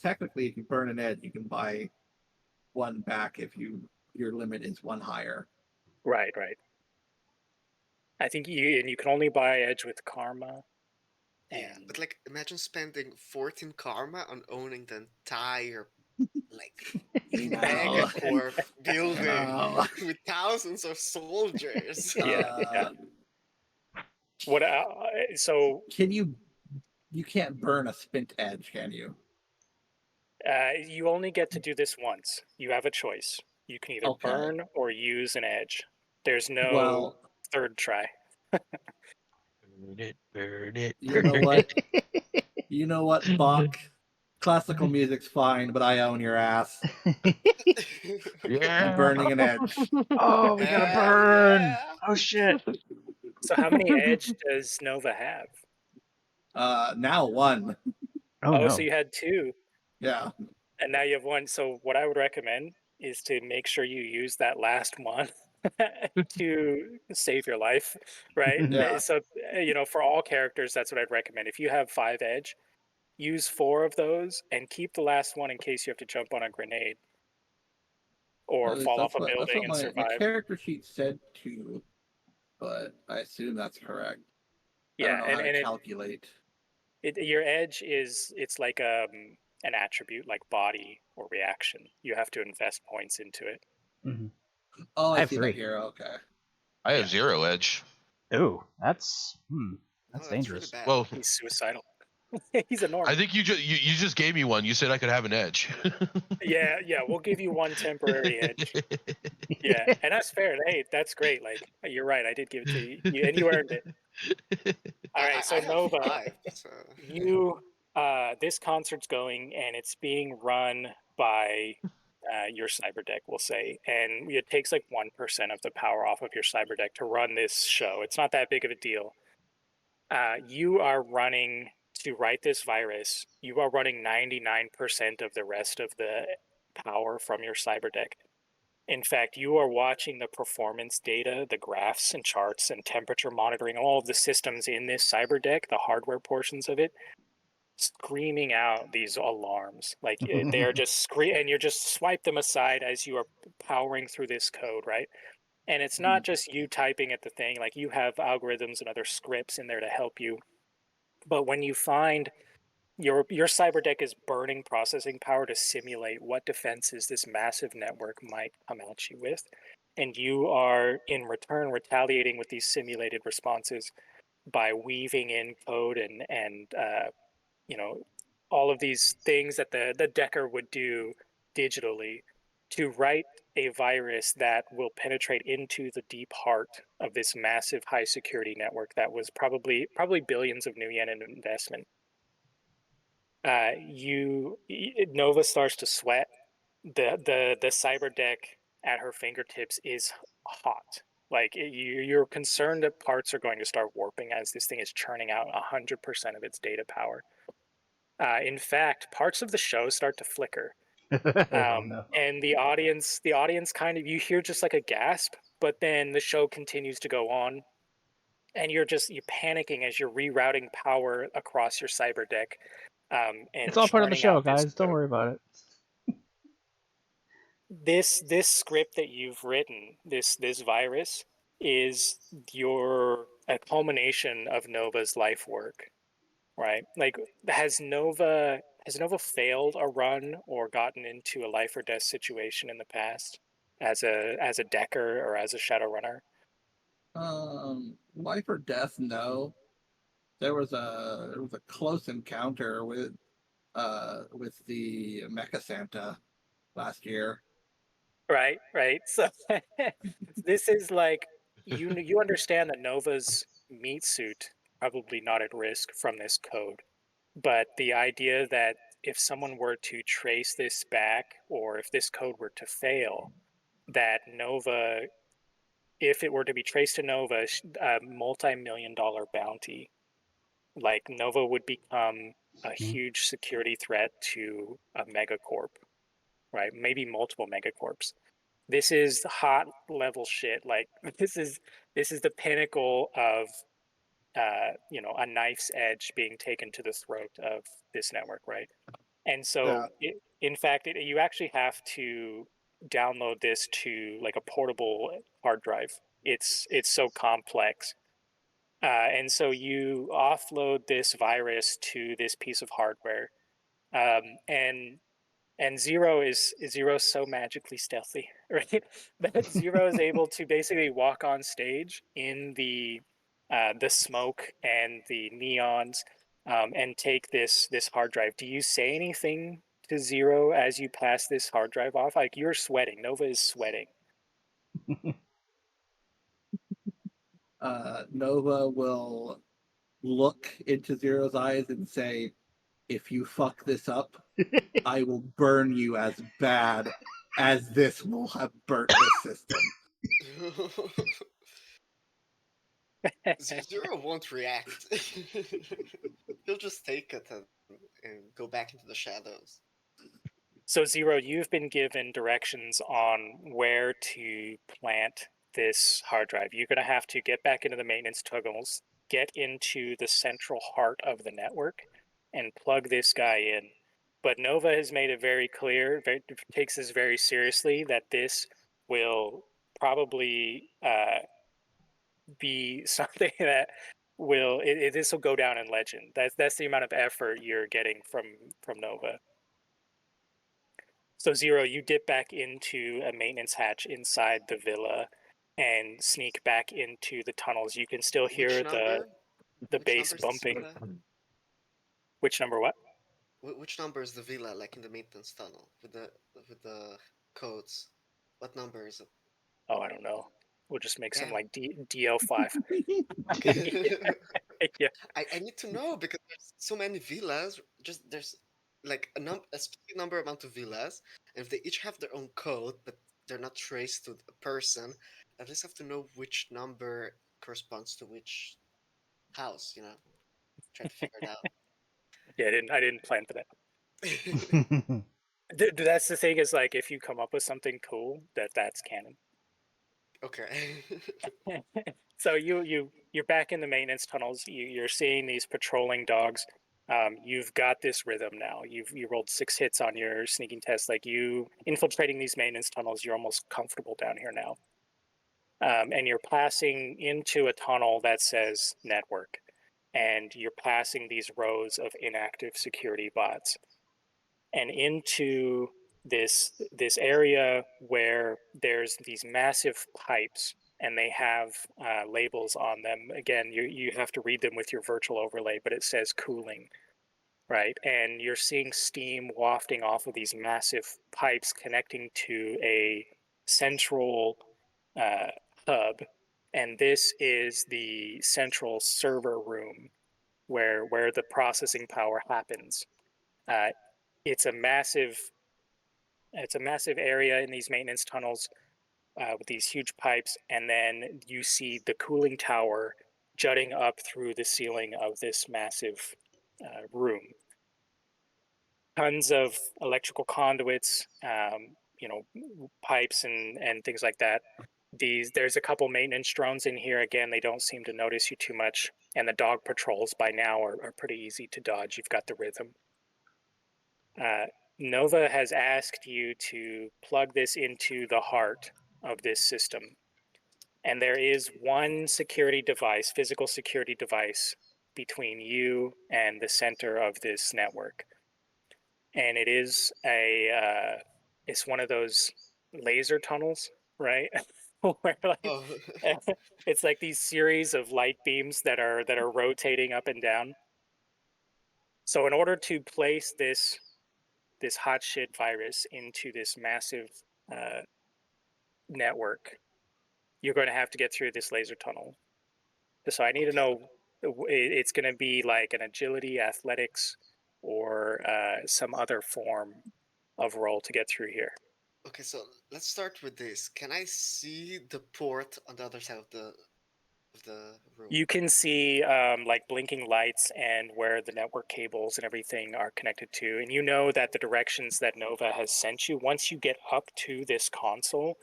technically, if you burn an edge, you can buy one back if your limit is 1 higher. Right. I think you can only buy edge with karma. Yeah, And but like imagine spending 14 karma on owning the entire like No. megacorp building No. with thousands of soldiers. yeah. What? So Can you can't burn a spent edge, can you? you only get to do this once. You have a choice. You can either Okay. burn or use an edge. There's no Well, third try. Burn it. you know what? You know what, Bach? Classical music's fine, but I own your ass. Yeah. I'm burning an edge. Oh, we gotta Hell burn! yeah. Oh shit! So how many edge does Nova have? Now 1. Oh Oh, so no! you had 2, Yeah. and now you have 1. So what I would recommend is to make sure you use that last one to save your life, right? Yeah. So for all characters, that's what I'd recommend. If you have 5 edge, use 4 of those and keep the last one in case you have to jump on a grenade or At least fall off a that's building what and my survive. character sheet said too, but I assume that's correct. I don't Yeah, know and how to and calculate. your edge it's like an attribute like body or reaction. You have to invest points into it. Mhm. Oh, I I have see 3. that here. Okay. I have Yeah. 0 edge. Ooh, that's That's That's really dangerous. bad. Well, He's suicidal. He's a normal. I think you just gave me one. You said I could have an edge. Yeah, we'll give you one temporary edge. Yeah, and that's fair. Hey, that's great. Like, you're right. I did give it to you, and you earned it. All right, so I have Nova, 5. So. you, this concert's going, and it's being run by your cyber deck, we'll say, and it takes like 1% of the power off of your cyber deck to run this show. It's not that big of a deal. You are running to write this virus. You are running 99% of the rest of the power from your cyber deck. In fact, you are watching the performance data, the graphs and charts and temperature monitoring, all of the systems in this cyber deck, the hardware portions of it, screaming out these alarms. Like they're just and you're just swipe them aside as you are powering through this code, right? And it's not just you typing at the thing, like you have algorithms and other scripts in there to help you. But when you find your cyber deck is burning processing power to simulate what defenses this massive network might come at you with, and you are in return retaliating with these simulated responses by weaving in code and you know all of these things that the decker would do digitally to write a virus that will penetrate into the deep heart of this massive high security network that was probably billions of new yen in investment. Nova starts to sweat. The cyber deck at her fingertips is hot. Like you're concerned that parts are going to start warping as this thing is churning out 100% of its data power. In fact, parts of the show start to flicker, Oh no. and the audience kind of, you hear just like a gasp, but then the show continues to go on, and you're panicking as you're rerouting power across your cyber deck, It's and all part of the churning show, out this guys. Don't code. worry about it. This script that you've written, this virus, is a culmination of Nova's life work, right? Like, has Nova failed a run or gotten into a life or death situation in the past as a decker or as a Shadowrunner? Life or death? No. There was a close encounter with the Mecha Santa last year. Right. So this is like, you understand that Nova's meat suit probably not at risk from this code, but the idea that if someone were to trace this back, or if this code were to fail, that Nova, if it were to be traced to Nova, a multi-million-dollar bounty, like Nova would become a huge security threat to a megacorp, right? Maybe multiple megacorps. This is hot level shit. Like this is the pinnacle of a knife's edge being taken to the throat of this network, right? And Yeah. so, in fact, you actually have to download this to like a portable hard drive. It's so complex, and so you offload this virus to this piece of hardware, and Zero's so magically stealthy, right? That Zero is able to basically walk on stage in the smoke and the neons, and take this hard drive. Do you say anything to Zero as you pass this hard drive off? Like, you're sweating. Nova is sweating. Nova will look into Zero's eyes and say, "If you fuck this up, I will burn you as bad as this will have burnt this system." Zero won't react. He'll just take it and go back into the shadows. So Zero, you've been given directions on where to plant this hard drive. You're going to have to get back into the maintenance tunnels, get into the central heart of the network, and plug this guy in. But Nova has made it very clear, takes this very seriously, that this will probably be something that this will go down in legend. That's the amount of effort you're getting from Nova. So Zero, you dip back into a maintenance hatch inside the villa and sneak back into the tunnels. You can still hear Which number? the Which bass number is this bumping. villa? Which number? What? Which number is the villa, like in the maintenance tunnel with the codes? What number is it? Oh, I don't know. We'll just make some Damn. like DL5. Yeah. I need to know because there's so many villas. Just there's like a specific number amount of villas, and if they each have their own code, but they're not traced to a person, at least have to know which number corresponds to which house. Try to figure it out. Yeah, I didn't plan for that. That's the thing is like if you come up with something cool, that's canon. Okay. So you're back in the maintenance tunnels. You're seeing these patrolling dogs. You've got this rhythm now. You rolled 6 hits on your sneaking test. Like you infiltrating these maintenance tunnels, you're almost comfortable down here now. And you're passing into a tunnel that says network, and you're passing these rows of inactive security bots, and into this area where there's these massive pipes and they have labels on them. Again, you have to read them with your virtual overlay, but it says cooling, right? And you're seeing steam wafting off of these massive pipes connecting to a central uh, hub. And this is the central server room where the processing power happens. Uh, it's a massive area in these maintenance tunnels with these huge pipes, and then you see the cooling tower jutting up through the ceiling of this massive room. Tons of electrical conduits, pipes and things like that. There's a couple maintenance drones in here. Again, they don't seem to notice you too much, and the dog patrols by now are pretty easy to dodge. You've got the rhythm. Nova has asked you to plug this into the heart of this system. And there is one security device, physical security device, between you and the center of this network. And it is it's one of those laser tunnels, right? Where like Oh. it's like these series of light beams that are rotating up and down. So in order to place this hot shit virus into this massive uh, network, you're going to have to get through this laser tunnel. So I need to Okay. know it's going to be like an agility, athletics, or some other form of roll to get through here. Okay, so let's start with this. Can I see the port on the other side of the room? You can see like blinking lights and where the network cables and everything are connected to, and you know that the directions that Nova has sent you. Once you get up to this console,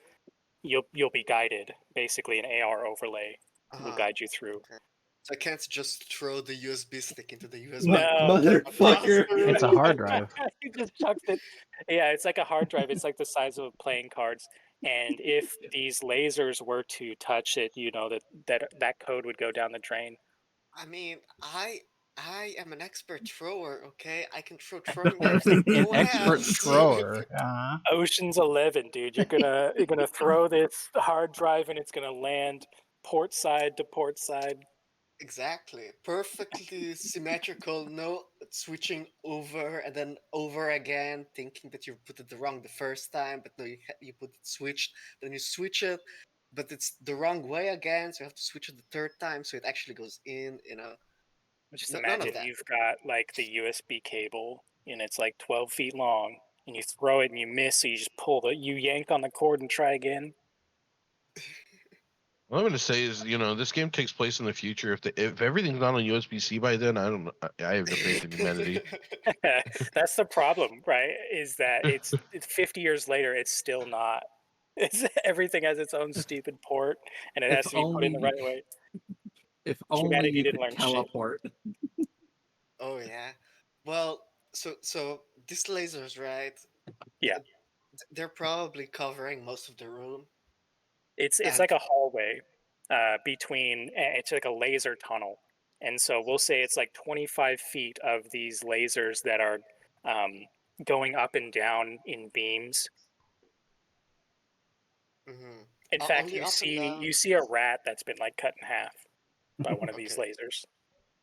you'll be guided. Basically, an AR overlay will guide you through. Okay. So I can't just throw the USB stick into the USB No. across Motherfucker. the room. It's a hard drive. You just chucked it. Yeah, it's like a hard drive. It's like the size of playing cards. And if these lasers were to touch it, you know that code would go down the drain. I mean, I am an expert thrower. Okay, I can throw throwing knives like An no one expert else. thrower. Ocean's 11, dude. You're gonna throw this hard drive and it's gonna land port side to port side. Exactly. Perfectly symmetrical, no switching over and then over again, thinking that you put it the wrong the first time, but no, you put it switched, then you switch it, but it's the wrong way again, so you have to switch it the third time, so it actually goes in. Just None of imagine that. you've got like the USB cable and it's like 12 feet long, and you throw it and you miss, so you just you yank on the cord and try again. What I'm going to say is, this game takes place in the future. If everything's not on USB-C by then, I don't know. I have no faith in humanity. That's the problem, right? Is that it's 50 years later, it's still not. Everything has its own stupid port, and it If has to be put in the only, right way. if only Humanity you didn't could learn shit. teleport. Oh yeah. Well, so these lasers, right? Yeah, They're probably covering most of the room. it's And like a hallway between. It's like a laser tunnel, and so we'll say it's like 25 feet of these lasers that are going up and down in beams. mhm. In fact, Only up and down. you see a rat that's been like cut in half by one of these Okay. lasers.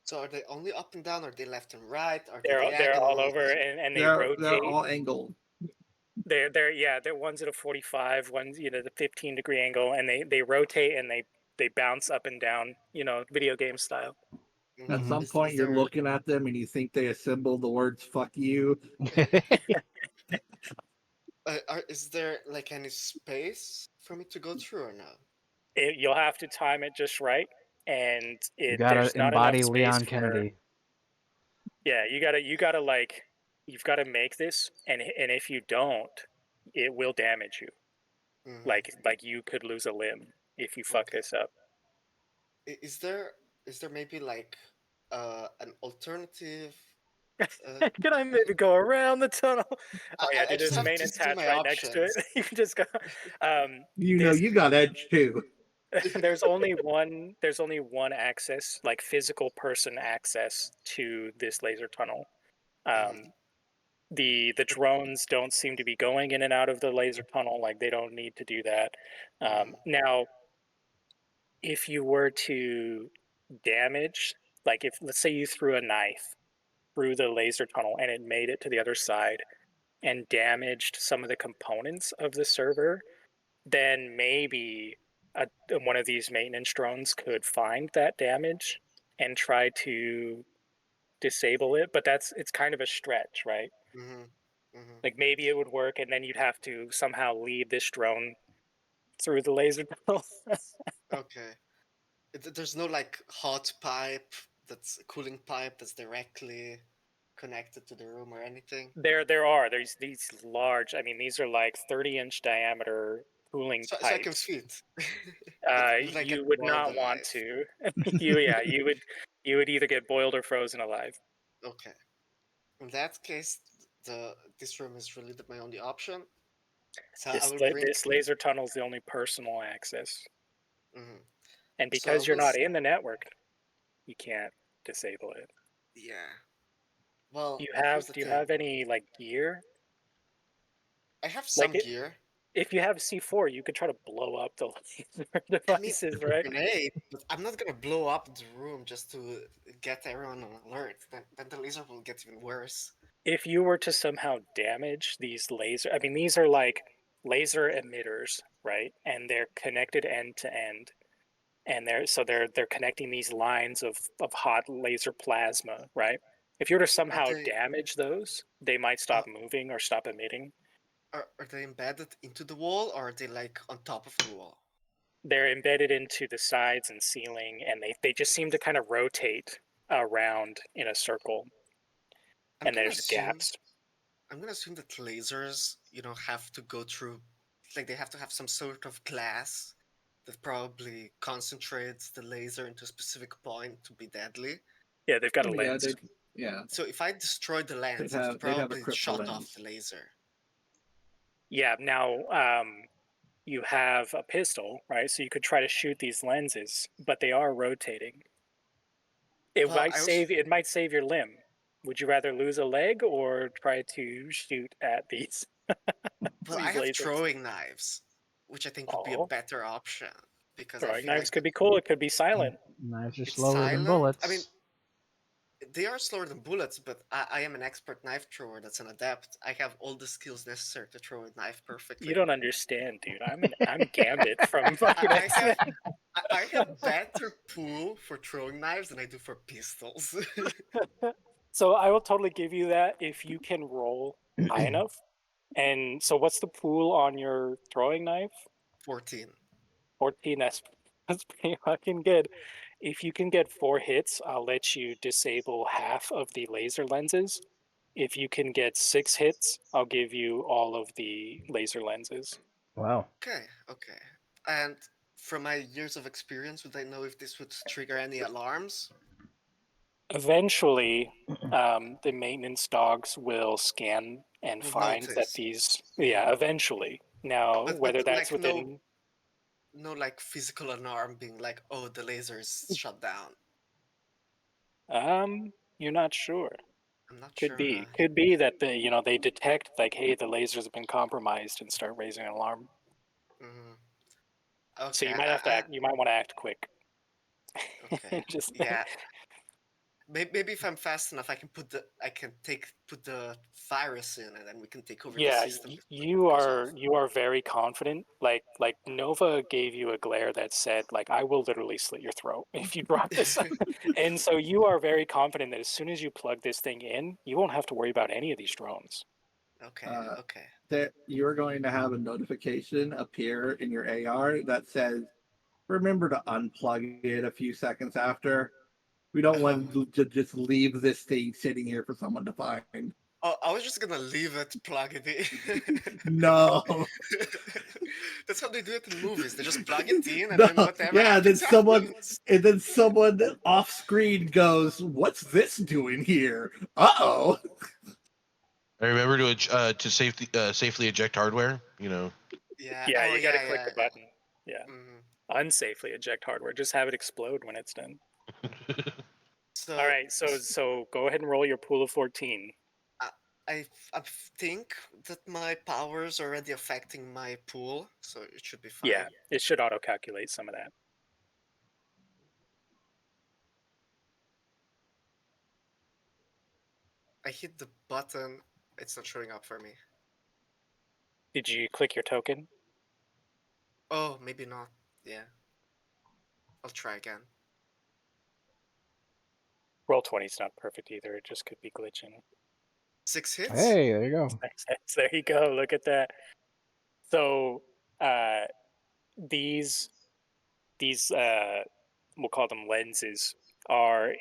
So are they only up and down? Are they left and right? Are they They're all diagonal? over, and they They're rotate. all angled. They're ones at a 45, ones the 15-degree angle, and they rotate and they bounce up and down, video game style. At some Is point, you're there looking at them and you think they assembled the words "fuck you." is there like any space for me to go through or no? You'll have to time it just right, and You gotta there's not enough embody space Leon for. Kennedy. Yeah, you've got to make this, and if you don't, it will damage you. Mhm. Like you could lose a limb if you fuck Okay. this up. Is there maybe like an alternative? Can I maybe go around the tunnel? Oh yeah, I dude, just there's a have to maintenance see hatch my right next to it. options. You can just go. This You got edge too. there's only one access, like physical person access to this laser tunnel. Mhm. The drones don't seem to be going in and out of the laser tunnel. Like they don't need to do that. Mhm. Now, if you were to damage, like if let's say you threw a knife through the laser tunnel and it made it to the other side and damaged some of the components of the server, then maybe one of these maintenance drones could find that damage and try to disable it. But it's kind of a stretch, right? Mhm. Mhm. Like maybe it would work, and then you'd have to somehow lead this drone through the laser tunnel. Okay. There's no like hot pipe that's a cooling pipe that's directly connected to the room or anything. There's these large. I mean, these are like 30-inch diameter cooling So I can pipes. fit. But would I get You would boiled not want alive? to. You would either get boiled or frozen alive. Okay. In that case, this room is really my only option. So I will bring. This laser tunnel is the only personal access, Mhm. and So I because you're will. not in the network, you can't disable it. Yeah. Well, here's the Do you thing. have any like gear? I have Like some gear. if you have C4, you could try to blow up the laser I mean, devices, right? grenade, but I'm not gonna blow up the room just to get everyone on alert. Then the laser will get even worse. If you were to somehow damage these I mean, these are like laser emitters, right? And they're connected end to end, and they're connecting these lines of hot laser plasma, right? If you were to Are somehow they damage those, they might uh, stop moving or stop emitting. are they embedded into the wall or are they like on top of the wall? They're embedded into the sides and ceiling, and they just seem to kind of rotate around in a circle, I'm and gonna there's assume gaps. I'm gonna assume that lasers, have to go through, like they have to have some sort of glass that probably concentrates the laser into a specific point to be deadly. Yeah, they've got a Oh yeah, lens. So if I destroy the lens, it they'd have a probably crystal shut off lens. the laser. Yeah, now you have a pistol, right? So you could try to shoot these lenses, but they are rotating. Well, I also It might save your limb. Would you rather lose a leg or try to shoot at these well I these have lasers? throwing knives, which I think would be a Oh, better option because I throwing feel knives like could be cool. It could be silent. Knives are it's slower than silent. I mean, bullets. they are slower than bullets, but I am an expert knife thrower that's an adept. I have all the skills necessary to throw a knife You perfectly. don't understand, dude. I'm Gambit from fucking I X Men. have I have better pool for throwing knives than I do for pistols. So I will totally give you that if you can roll high enough. And so, what's the pool on your throwing knife? 14. 14. That's pretty fucking good. If you can get 4 hits, I'll let you disable half of the laser lenses. If you can get 6 hits, I'll give you all of the laser lenses. Wow. Okay, okay. And from my years of experience, would I know if this would trigger any alarms? Eventually, the maintenance dogs will scan and Will find that notice. these, yeah, eventually. Now, But whether that's like within, no like physical alarm being like, oh, the laser is shut down. you're not sure. I'm not sure, huh? Could be that they detect like, hey, the lasers have been compromised and start raising an alarm. Hmm. So Okay, you might have to act. You might want to act quick. okay. Just Yeah, maybe if I'm fast enough, I can put the virus in, and then we can take over the Yeah, system. If it you goes are off. very confident. Like Nova gave you a glare that said, like, I will literally slit your throat if you drop this. And so you are very confident that as soon as you plug this thing in, you won't have to worry about any of these drones. Okay. Okay. That you're going to have a notification appear in your AR that says, remember to unplug it a few seconds after. We don't want to just leave this thing sitting here for someone to find. Oh, I was just gonna leave it plugged in. No. That's how they do it in movies. They just plug it in, and then No. whatever Yeah, happens, happens. and then someone off screen goes, "What's this doing here?" Uh-oh. I remember to safely eject hardware. Yeah. Yeah, Oh, you got to yeah, click yeah. the button. Yeah, Mhm. unsafely eject hardware. Just have it explode when it's done. So, All right, so go ahead and roll your pool of 14. I think that my power's already affecting my pool, so it should be fine. Yeah, it should auto calculate some of that. I hit the button. It's not showing up for me. Did you click your token? Oh, maybe not. Yeah. I'll try again. Roll 20 is not perfect either. It just could be glitching. 6 hits? Hey, there you go. There you go. Look at that. So these we'll call them lenses are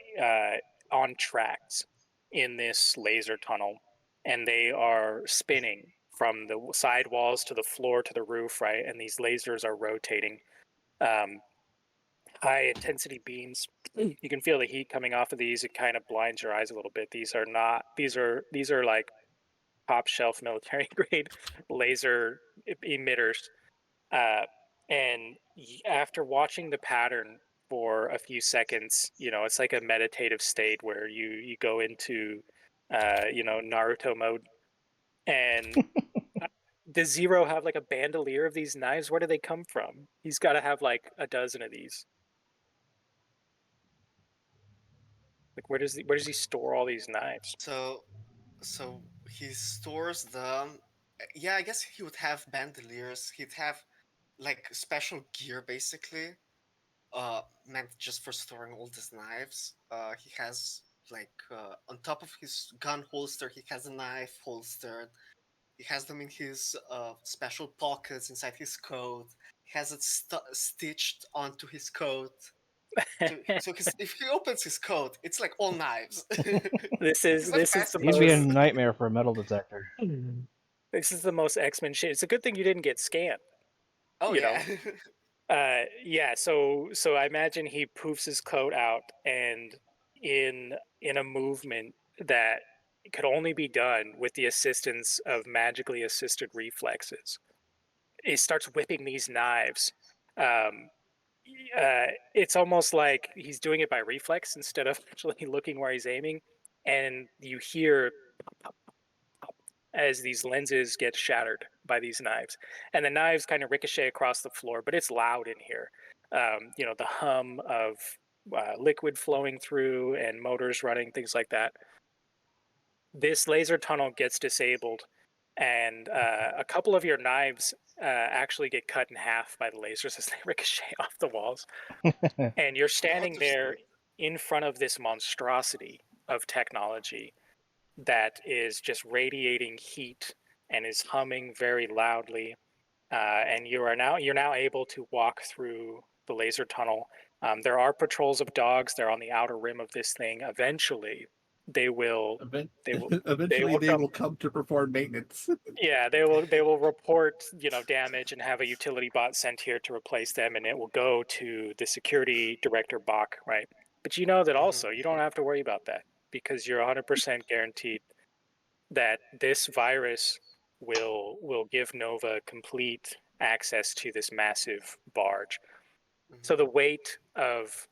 on tracks in this laser tunnel, and they are spinning from the side walls to the floor to the roof, right? And these lasers are rotating. High intensity beams. You can feel the heat coming off of these. It kind of blinds your eyes a little bit. These are not. These are like top shelf military grade laser emitters. Uh, and after watching the pattern for a few seconds, it's like a meditative state where you go into, Naruto mode. And does Zero have like a bandolier of these knives? Where do they come from? He's got to have like a dozen of these. Like, where does he store all these knives? So he stores them. Yeah, I guess he would have bandoliers. He'd have like special gear, basically, meant just for storing all these knives. He has like on top of his gun holster, he has a knife holstered. He has them in his special pockets inside his coat. He has it stitched onto his coat. So if he opens his coat, it's like all knives. This He's is not this is the passing He'd be a most just. nightmare for a metal detector. this is the most X-Men shit. It's a good thing you didn't get scanned. Oh You yeah. know, yeah. So I imagine he poofs his coat out, and in a movement that could only be done with the assistance of magically assisted reflexes, he starts whipping these knives. Um, it's almost like he's doing it by reflex instead of actually looking where he's aiming, and you hear as these lenses get shattered by these knives. And the knives kind of ricochet across the floor, but it's loud in here. The hum of liquid flowing through and motors running, things like that. This laser tunnel gets disabled, and a couple of your knives actually get cut in half by the lasers as they ricochet off the walls. And you're standing there Understood. in front of this monstrosity of technology that is just radiating heat and is humming very loudly. And you're now able to walk through the laser tunnel. There are patrols of dogs. They're on the outer rim of this thing. Eventually, they will they will they Eventually, will they come. will come to perform maintenance. Yeah, they will report damage and have a utility bot sent here to replace them, and it will go to the security director Bach, right? But you know that also you don't have to worry about that because you're 100% guaranteed that this virus will give Nova complete access to this massive barge. So the weight of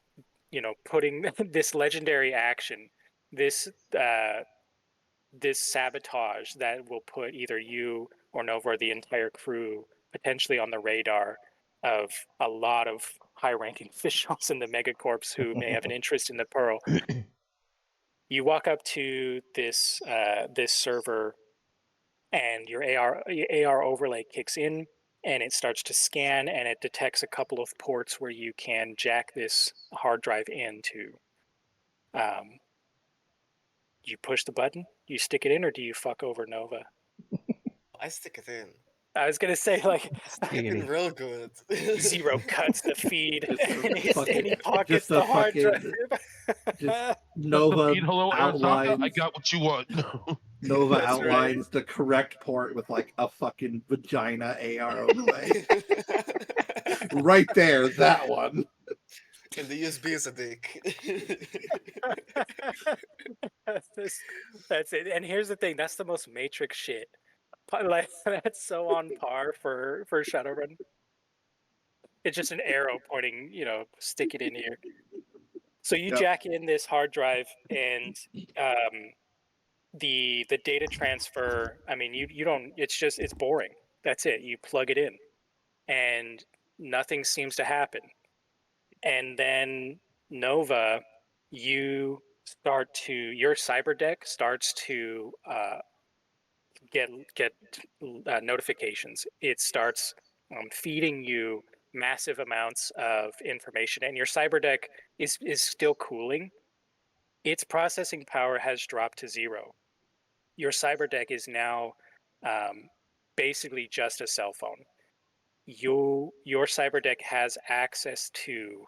putting this legendary action, this this sabotage that will put either you or Nova or the entire crew potentially on the radar of a lot of high-ranking officials in the megacorps who may have an interest in the Pearl. You walk up to this this server, and your AR overlay kicks in, and it starts to scan, and it detects a couple of ports where you can jack this hard drive into. You push the button, you stick it in, or do you fuck over Nova? I stick it in. I was gonna say, like, Stick it in Giggity. real good. Zero cuts the feed, Just and fucking, he pockets just a the hard drive. fucking, just Cut the Nova feed. Hello, Arasaka. I outlines. got what you want. Nova That's right. outlines the correct port with like a fucking vagina AR overlay. Right there, that one. And the USB is a dick. That's it. And here's the thing: that's the most Matrix shit. Like, that's so on par for Shadowrun. It's just an arrow pointing, stick it in here. So you Yep. jack in this hard drive, and the data transfer. I mean, you don't. It's boring. That's it. You plug it in, and nothing seems to happen. And then Nova, your cyber deck starts to get notifications. It starts feeding you massive amounts of information, and your cyber deck is still cooling. Its processing power has dropped to zero. Your cyber deck is now basically just a cell phone. Your cyber deck has access to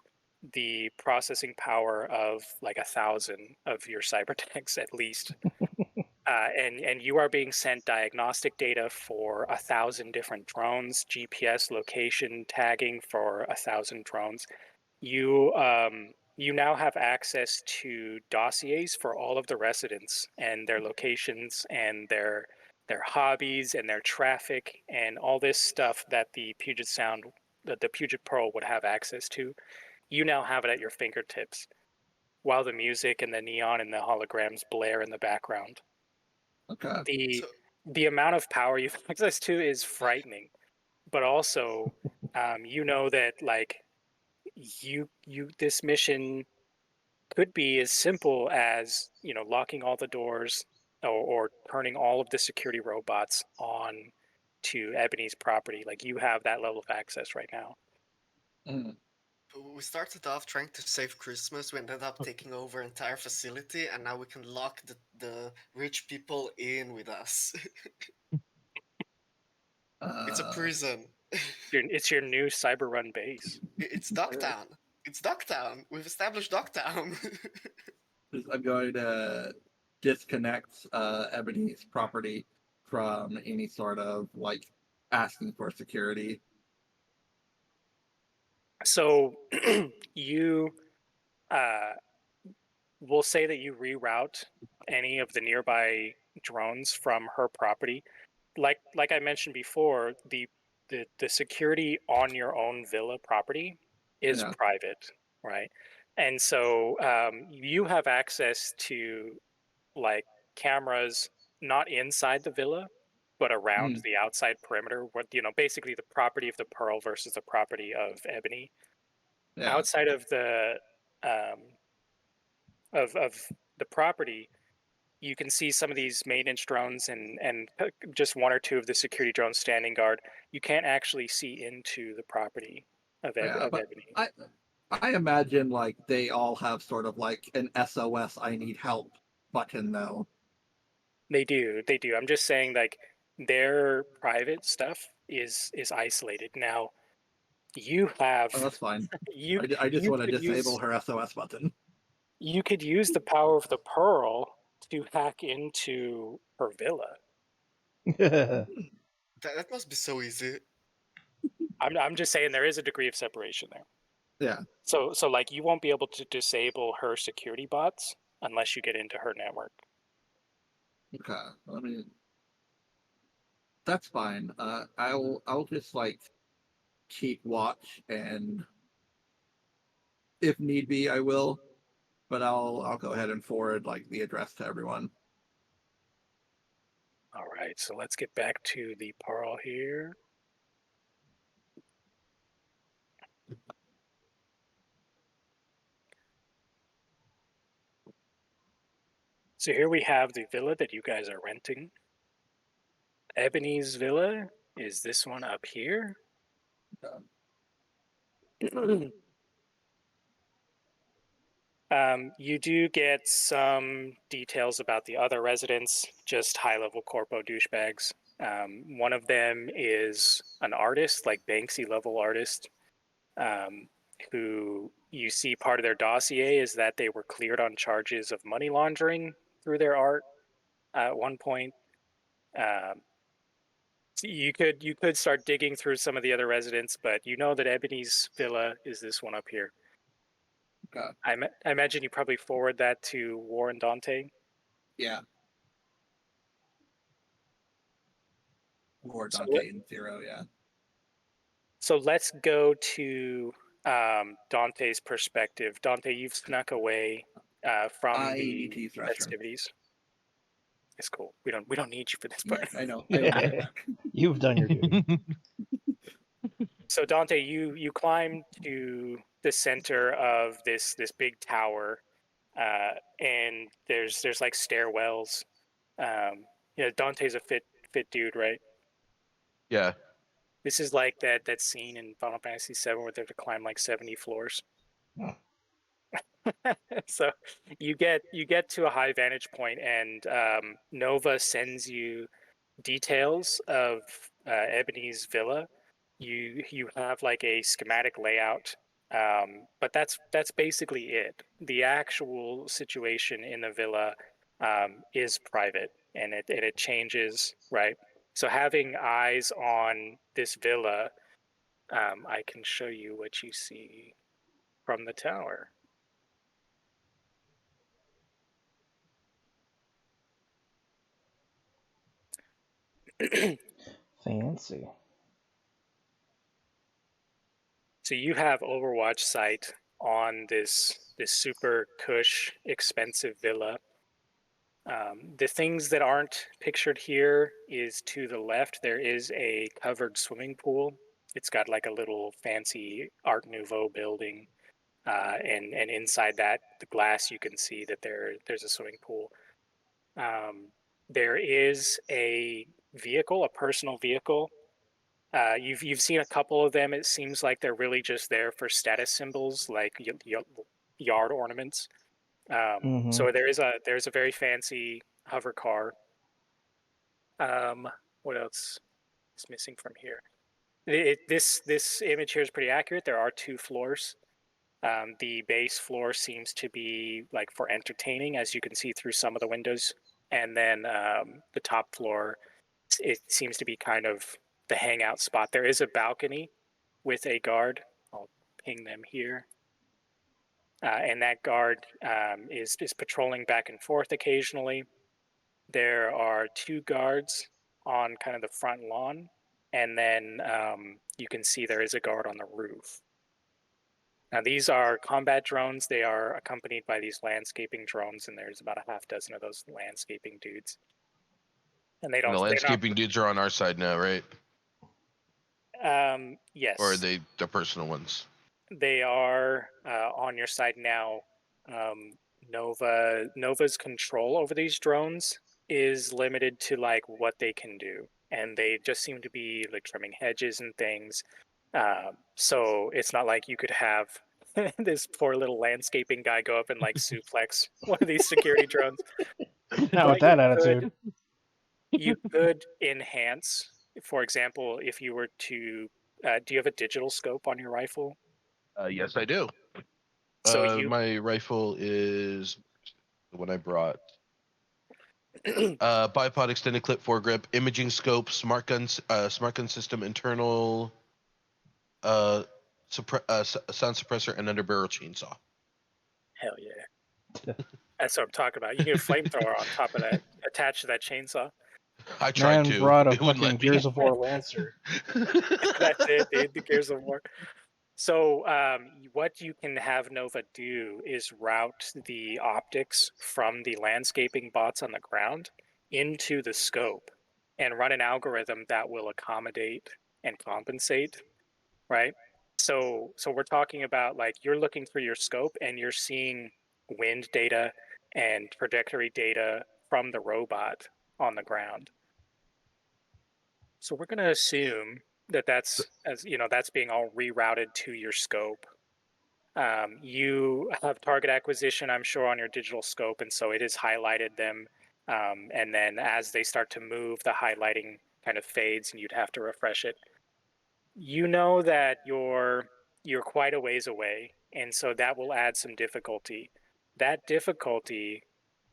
the processing power of like 1,000 of your cyber decks at least. And you are being sent diagnostic data for 1,000 different drones, GPS location tagging for 1,000 drones. You now have access to dossiers for all of the residents and their locations and their hobbies and their traffic and all this stuff that the Puget Pearl would have access to. You now have it at your fingertips, while the music and the neon and the holograms blare in the background. Okay. the So, the amount of power you have access to is frightening, but also you know that like you this mission could be as simple as locking all the doors, or turning all of the security robots on to Ebony's property. Like, you have that level of access right now. Mm. we started off trying to save Christmas. We ended up taking over entire facility, and now we can lock the rich people in with us. It's a prison. It's your new cyber run base. It's Dogtown. It's Dogtown. We've established Dogtown. I'm going to disconnect Ebony's property from any sort of like asking for security. So you will say that you reroute any of the nearby drones from her property. Like I mentioned before, the security on your own villa property is Yeah. private, right? And so you have access to like cameras not inside the villa, but around Mm. the outside perimeter. What basically the property of the Pearl versus the property of Ebony. Yeah. Outside of um, of the property, you can see some of these maintenance drones and just one or two of the security drones standing guard. You can't actually see into the property Yeah. of But Ebony. I imagine like they all have sort of like an SOS I need help button though. They do. I'm just saying, like, their private stuff is isolated. Now, you have Oh, that's fine. you I just you want to could disable use her SOS button. you could use the power of the Pearl to hack into her villa. That must be so easy. I'm just saying there is a degree of separation there. Yeah. So like, you won't be able to disable her security bots unless you get into her network. Okay. I mean, that's fine. I'll just like keep watch, and if need be, I will. But I'll go ahead and forward like the address to everyone. All right, so let's get back to the Pearl here. So here we have the villa that you guys are renting. Ebony's villa is this one up here. You do get some details about the other residents, just high-level corpo douchebags. One of them is an artist, like Banksy-level artist, who you see part of their dossier is that they were cleared on charges of money laundering through their art at one point. So you could start digging through some of the other residents, but you know that Ebony's villa is this one up here. Okay. I imagine you probably forward that to Warren Dante. Yeah. Or So Dante in Zero, yeah. So let's go to Dante's perspective. Dante, you've snuck away from I the need to use the restroom. festivities. It's cool. We don't need you for this part. I know. I will be right back. You've done your duty. So Dante, you climb to the center of this big tower, and there's like stairwells. Dante's a fit dude, right? Yeah. This is like that scene in Final Fantasy VII where they have to climb like 70 floors. So you get to a high vantage point, and Nova sends you details of Ebony's villa. You have like a schematic layout, but that's basically it. The actual situation in the villa is private, and it changes, right? So having eyes on this villa, I can show you what you see from the tower. Fancy. So you have Overwatch sight on this super cush expensive villa. The things that aren't pictured here is to the left there is a covered swimming pool. It's got like a little fancy Art Nouveau building, and inside that the glass you can see that there's a swimming pool. There is a vehicle, a personal vehicle. You've seen a couple of them. It seems like they're really just there for status symbols, like yard ornaments. Mm-hmm. So there's a very fancy hover car. What else is missing from here? This image here is pretty accurate. There are two floors. The base floor seems to be like for entertaining, as you can see through some of the windows, and then the top floor, it seems to be kind of the hangout spot. There is a balcony with a guard. I'll ping them here. And that guard is patrolling back and forth occasionally. There are two guards on kind of the front lawn, and then you can see there is a guard on the roof. Now these are combat drones. They are accompanied by these landscaping drones, and there's about a half dozen of those landscaping dudes. And And the landscaping dudes are on our side now, right? Yes. Or are they the personal ones? They are on your side now. Nova's control over these drones is limited to like what they can do, and they just seem to be like trimming hedges and things. So it's not like you could have this poor little landscaping guy go up and like suplex one of these security drones. Not with that attitude. You could enhance, for example, if you were to. Do you have a digital scope on your rifle? Yes, I do. So my rifle is the one I brought. Bipod extended clip foregrip, imaging scope, smart gun system, internal sound suppressor, and underbarrel chainsaw. Hell yeah. That's what I'm talking about. You can get a flamethrower on top of that, attached to that chainsaw. I tried Man to. brought a It wouldn't fucking let me. Gears of War Lancer. That's it, dude. The Gears of War. So what you can have Nova do is route the optics from the landscaping bots on the ground into the scope and run an algorithm that will accommodate and compensate, right? So we're talking about like you're looking through your scope and you're seeing wind data, and trajectory data from the robot on the ground. So we're going to assume that that's, as you know, that's being all rerouted to your scope. You have target acquisition, I'm sure, on your digital scope, and so it has highlighted them. And then as they start to move, the highlighting kind of fades, and you'd have to refresh it. You know that you're quite a ways away, and so that will add some difficulty. That difficulty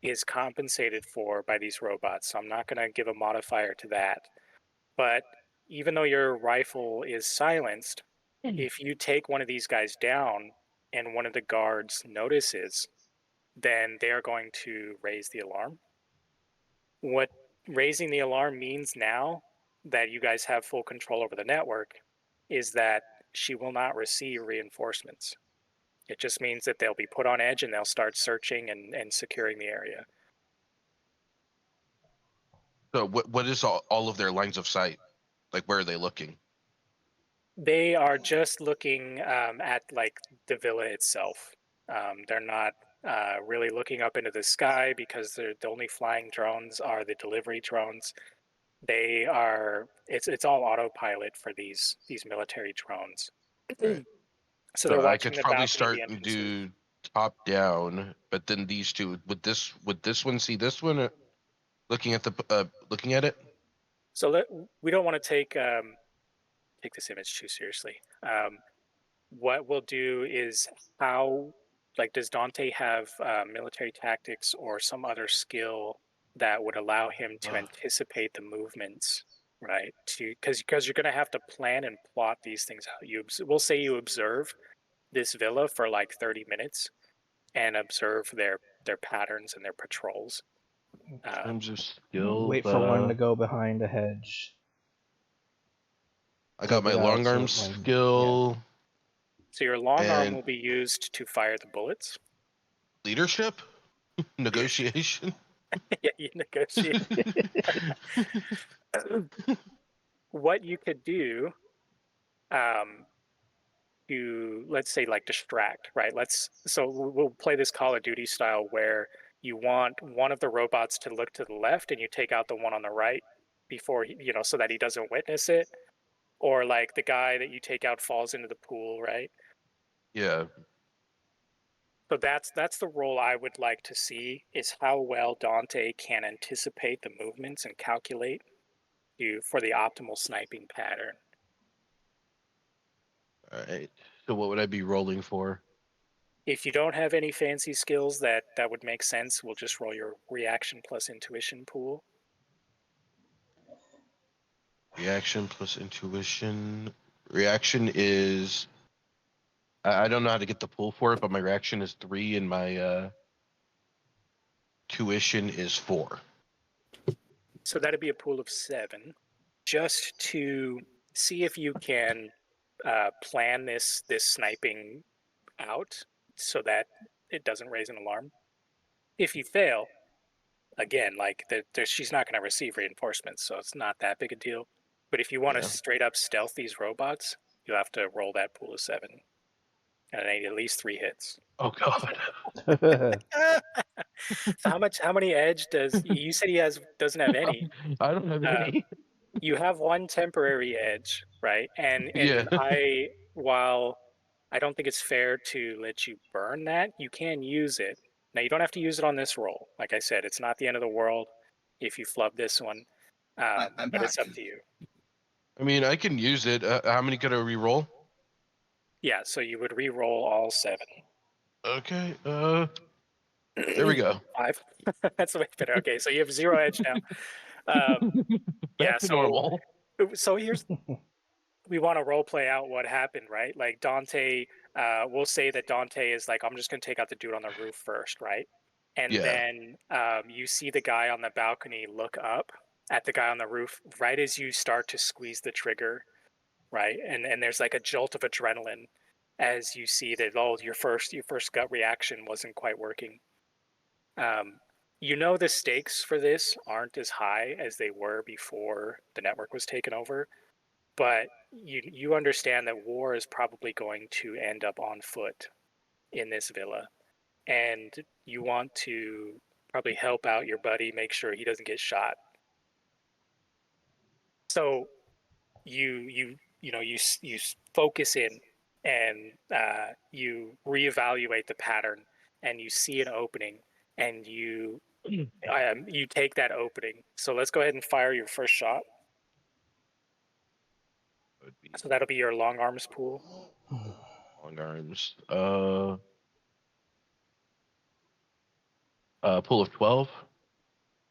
is compensated for by these robots, so I'm not going to give a modifier to that. But even though your rifle is silenced, if you take one of these guys down and one of the guards notices, then they are going to raise the alarm. What raising the alarm means now that you guys have full control over the network is that she will not receive reinforcements. It just means that they'll be put on edge and they'll start searching and securing the area. So what is all of their lines of sight? Like, where are they looking? They are just looking at like the villa itself. They're not really looking up into the sky because the only flying drones are the delivery drones. They are it's all autopilot for these military drones. Right. So they're So I watching could the probably balcony, start the and entrances. do top down, but then these two would this one see this one looking at the looking at it? So we don't want to take this image too seriously. What we'll do is how, like, does Dante have military tactics or some other skill that would allow him to anticipate the movements, right? Because you're going to have to plan and plot these things out. We'll say you observe this villa for like 30 minutes and observe their patterns and their patrols. In terms of skills, Wait for one to go behind a hedge. I got Take my it out. long So arm like, skill So your long arm and will be used to fire the bullets. leadership, negotiation. Yeah, you negotiate. What you could do um, to, let's say, like distract, right? We'll play this Call of Duty style where you want one of the robots to look to the left and you take out the one on the right before so that he doesn't witness it, or like the guy that you take out falls into the pool, right? Yeah. So that's the role I would like to see, is how well Dante can anticipate the movements and calculate for the optimal sniping pattern. All right. So what would I be rolling for? If you don't have any fancy skills that would make sense, we'll just roll your reaction plus intuition pool. Reaction plus intuition. Reaction is I don't know how to get the pool for it, but my reaction is 3 and my tuition is 4. So that'd be a pool of 7, just to see if you can plan this sniping out so that it doesn't raise an alarm. If you fail, again, like she's not going to receive reinforcements, so it's not that big a deal. But if you want to Yeah. straight up stealth these robots, you'll have to roll that pool of 7, and I need at least 3 hits. Oh god. So how many edge does you said he doesn't have any? I don't have Uh, any. you have one temporary edge, right? And Yeah. while I don't think it's fair to let you burn that, you can use it. Now you don't have to use it on this roll. Like I said, it's not the end of the world if you flub this one, I'm but it's back. up to you. I mean, I can use it. How many could I re-roll? Yeah, so you would re-roll all 7. Okay. There we go. 5. That's way better. Okay, so you have 0 edge now. Um, yeah, Back to normal. so we want to role play out what happened, right? Like Dante, we'll say that Dante is like, I'm just going to take out the dude on the roof first, right? And Yeah. then you see the guy on the balcony look up at the guy on the roof right as you start to squeeze the trigger, right? And there's like a jolt of adrenaline as you see that, oh, your first gut reaction wasn't quite working. The stakes for this aren't as high as they were before the network was taken over, but you understand that war is probably going to end up on foot in this villa. and you want to probably help out your buddy, make sure he doesn't get shot. So you focus in, and you reevaluate the pattern, and you see an opening, and you take that opening. So let's go ahead and fire your first shot. Would be So that'll be your long arms pool. long arms. Pool of 12.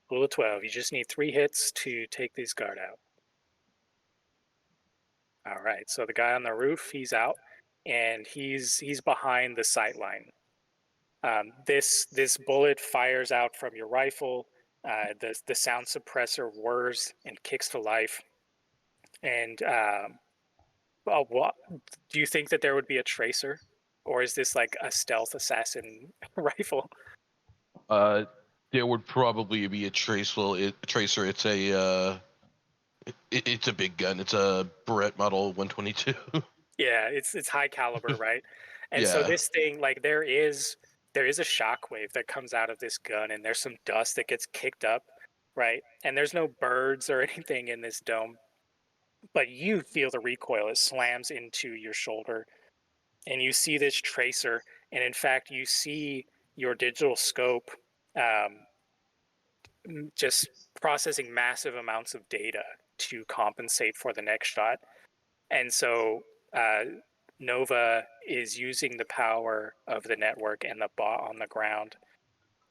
Pool of 12. You just need 3 hits to take this guard out. All right. So the guy on the roof, he's out, and he's behind the sight line. This bullet fires out from your rifle. The sound suppressor whirs and kicks to life. And what do you think that there would be a tracer, or is this like a stealth assassin rifle? There would probably be a tracer. It's a it's a big gun. It's a Barrett Model 122. Yeah, it's high caliber, right? And so Yeah. this thing, like there is a shockwave that comes out of this gun, and there's some dust that gets kicked up, right? And there's no birds or anything in this dome, but you feel the recoil. It slams into your shoulder, and you see this tracer, and in fact, you see your digital scope just processing massive amounts of data to compensate for the next shot. And so Nova is using the power of the network and the bot on the ground,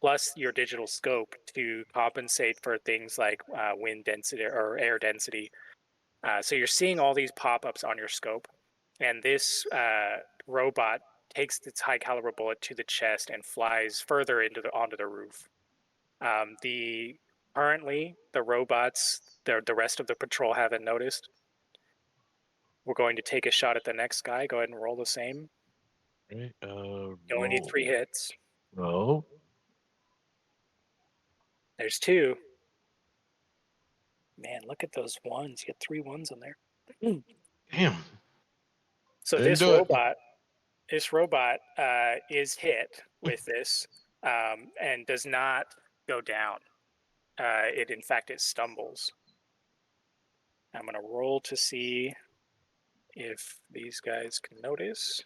plus your digital scope, to compensate for things like wind density or air density. So you're seeing all these pop-ups on your scope, and this robot takes its high caliber bullet to the chest and flies further onto the roof. Currently the robots, the rest of the patrol haven't noticed. We're going to take a shot at the next guy. Go ahead and roll the same. Right. You only need 3 hits. Roll. There's 2. Man, look at those ones. You get 3 ones in there. Damn. So Didn't this do it. robot is hit with this and does not go down. In fact, it stumbles. I'm going to roll to see if these guys can notice.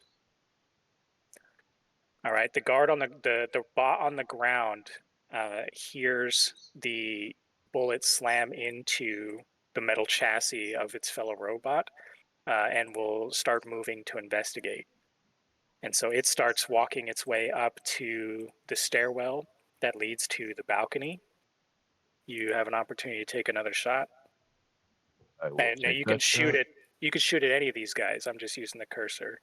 All right, the guard on the bot on the ground hears the bullet slam into the metal chassis of its fellow robot and will start moving to investigate. And so it starts walking its way up to the stairwell that leads to the balcony. You have an opportunity to take another shot. I will And now take you can that shoot shot. it. You can shoot at any of these guys. I'm just using the cursor.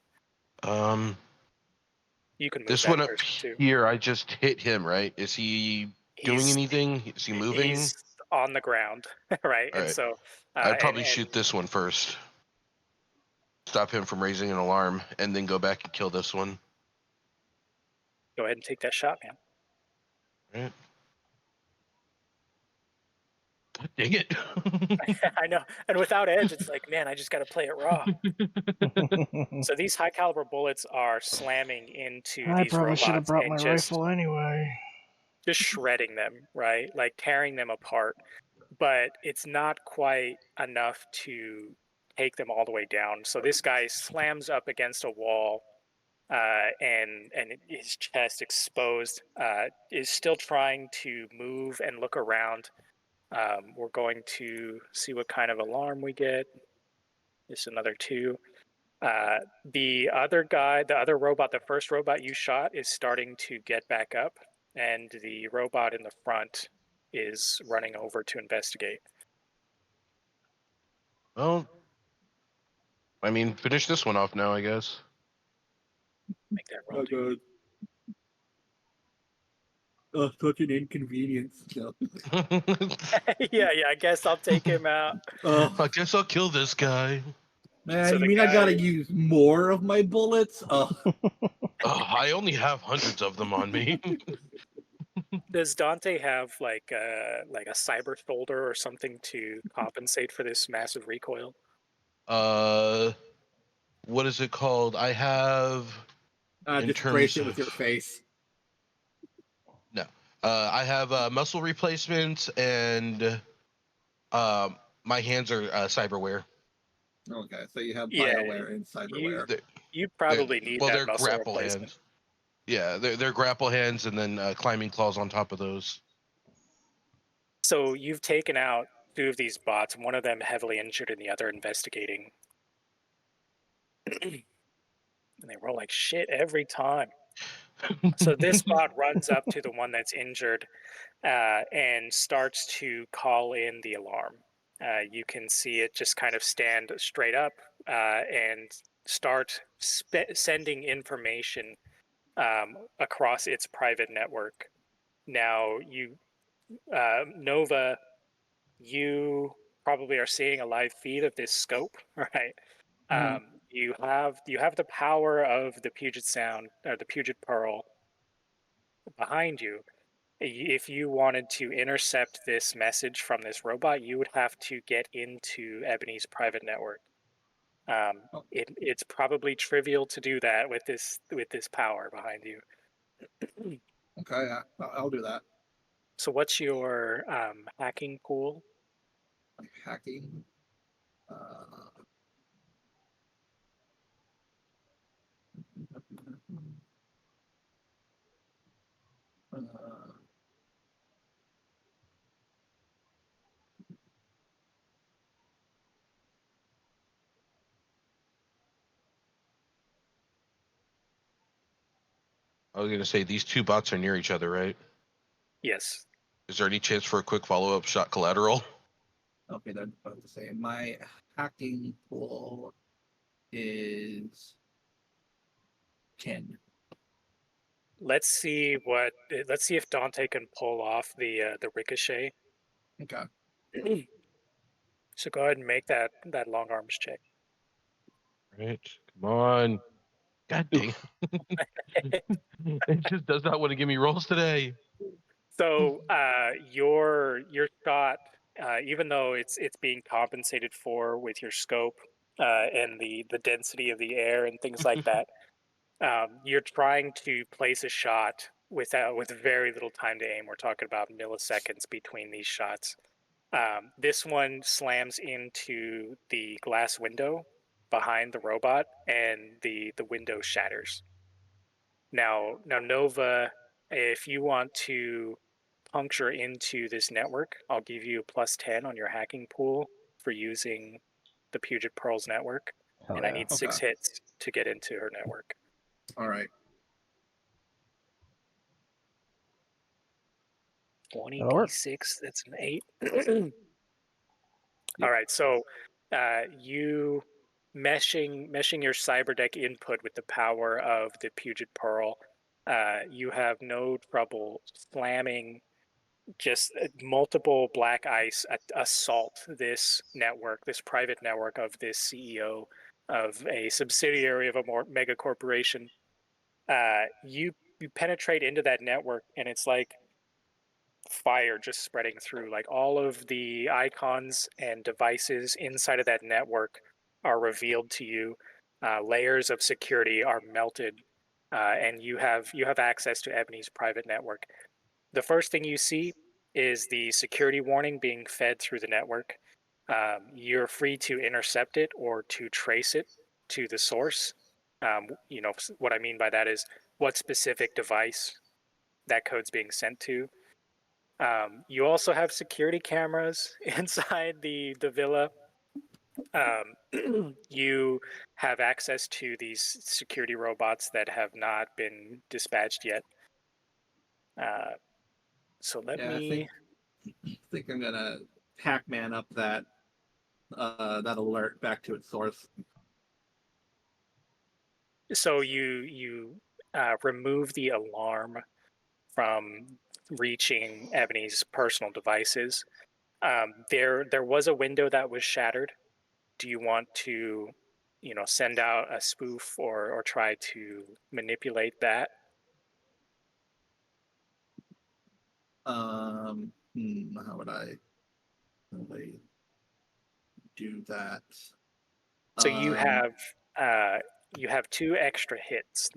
You can move This that one up cursor too. here, I just hit him, right? Is he doing He's anything? Is he moving? he's on the ground, right? All And right. so I'd probably and shoot this one first. Stop him from raising an alarm, and then go back and kill this one. go ahead and take that shot, man. Right. God dang it. I know. And without edge, it's like, man, I just got to play it raw. So these high caliber bullets are slamming into I these probably should have robots brought and my just rifle anyway. shredding them, right? Like tearing them apart. But it's not quite enough to take them all the way down. So this guy slams up against a wall and his chest exposed, is still trying to move and look around. We're going to see what kind of alarm we get. Just another 2. The other guy, the other robot, the first robot you shot is starting to get back up, and the robot in the front is running over to investigate. Well, I mean, finish this one off now, I guess. Make that roll. Oh god. Such an inconvenience. No. yeah, I guess I'll take him out. I guess I'll kill this guy. Man, So you the mean I guy- gotta use more of my bullets? I only have hundreds of them on me. Does Dante have like a cyber shoulder or something to compensate for this massive recoil? What is it called? I have. In just brace terms it with your of- face. I have muscle replacements and my hands are cyberware. Okay, so you have Yeah, BioWare and you Cyberware. They're, you they're probably need well, that they're muscle grapple replacement. hands. Yeah, they're grapple hands and then climbing claws on top of those. So you've taken out two of these bots, one of them heavily injured and the other investigating. And they roll like shit every time. So this bot runs up to the one that's injured and starts to call in the alarm. You can see it just kind of stand straight up and start sending information across its private network. Now, Nova, you probably are seeing a live feed of this scope, right? Mhm. You have the power of the Puget Sound or the Puget Pearl behind you. If you wanted to intercept this message from this robot, you would have to get into Ebony's private network. Oh, It's probably trivial to do that with this power behind you. okay, yeah, I'll do that. So, what's your hacking pool? Hacking. Uh, uh, I was gonna say these two bots are near each other, right? Yes. Is there any chance for a quick follow-up shot collateral? okay, they're both the same. My hacking pool is 10. Let's see if Dante can pull off the ricochet. Okay. So go ahead and make that long arms check. Right. Come on. God dang. It just does not want to give me rolls today. So your shot, even though it's being compensated for with your scope and the density of the air and things like that, you're trying to place a shot with very little time to aim. We're talking about milliseconds between these shots. This one slams into the glass window behind the robot, and the window shatters. Now Nova, if you want to puncture into this network, I'll give you a +10 on your hacking pool for using the Puget Pearl's network, Hell and I yeah. need Okay. 6 hits to get into her network. All right. That'll work. 20d6, that's an 8. Yep. All right, so you meshing your cyberdeck input with the power of the Puget Pearl, you have no trouble slamming just multiple black ice assault this network, this private network of this CEO of a subsidiary of a more mega corporation. You penetrate into that network, and it's like fire just spreading through. Like all of the icons and devices inside of that network are revealed to you. Layers of security are melted, and you have access to Ebony's private network. The first thing you see is the security warning being fed through the network. You're free to intercept it or to trace it to the source. What I mean by that is what specific device that code's being sent to. You also have security cameras inside the villa. You have access to these security robots that have not been dispatched yet. So let Yeah, I me. think I'm gonna Pac-Man up that alert back to its source. So you remove the alarm from reaching Ebony's personal devices. There was a window that was shattered. Do you want to, send out a spoof or try to manipulate that? How would I really do that? So Um, you have 2 extra hits.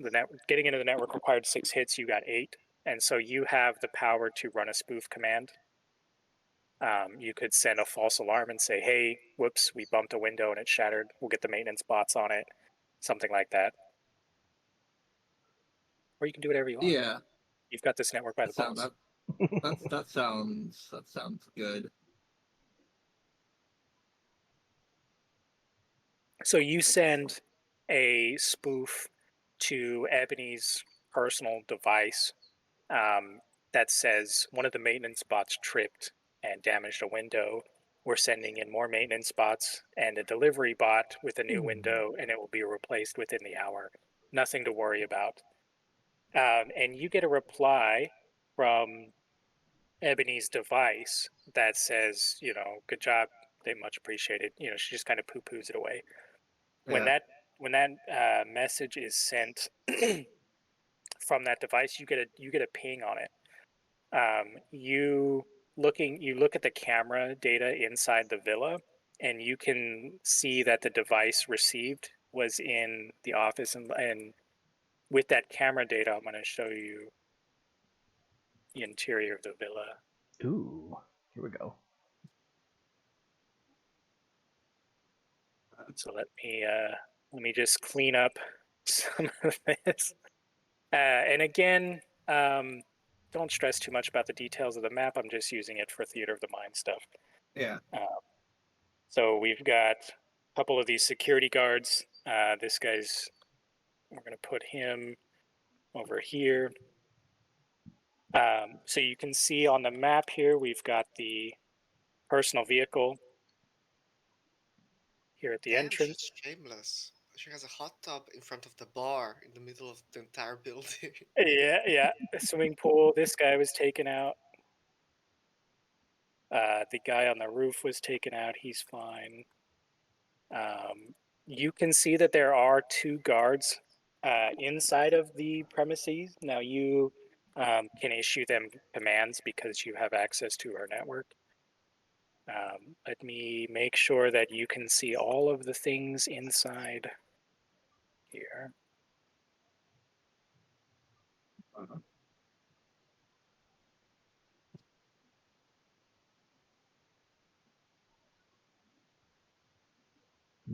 Getting into the network required 6 hits. You got 8, and so you have the power to run a spoof command. You could send a false alarm and say, hey, whoops, we bumped a window and it shattered. We'll get the maintenance bots on it, something like that. Or you can do whatever you want. Yeah, You've got this network by the sound balls. that sounds good. So you send a spoof to Ebony's personal device that says one of the maintenance bots tripped and damaged a window. We're sending in more maintenance bots and a delivery bot with a new window, and it will be replaced within the hour. Nothing to worry about. And you get a reply from Ebony's device that says, good job, they much appreciated. She just kind of poo-poos it away. When Yeah. that message is sent from that device, you get a ping on it. You look at the camera data inside the villa, and you can see that the device received was in the office, and with that camera data, I'm going to show you the interior of the villa. Ooh, here we go. So let me just clean up some of this. And again, don't stress too much about the details of the map. I'm just using it for theater of the mind stuff. Yeah. So we've got a couple of these security guards. This guy's, we're going to put him over here. So you can see on the map here, we've got the personal vehicle here at the Damn, entrance. she's shameless. She has a hot tub in front of the bar in the middle of the entire building. Yeah, a swimming pool. This guy was taken out. The guy on the roof was taken out. He's fine. You can see that there are 2 guards inside of the premises. Now you can issue them commands because you have access to our network. Let me make sure that you can see all of the things inside here. Uh-huh.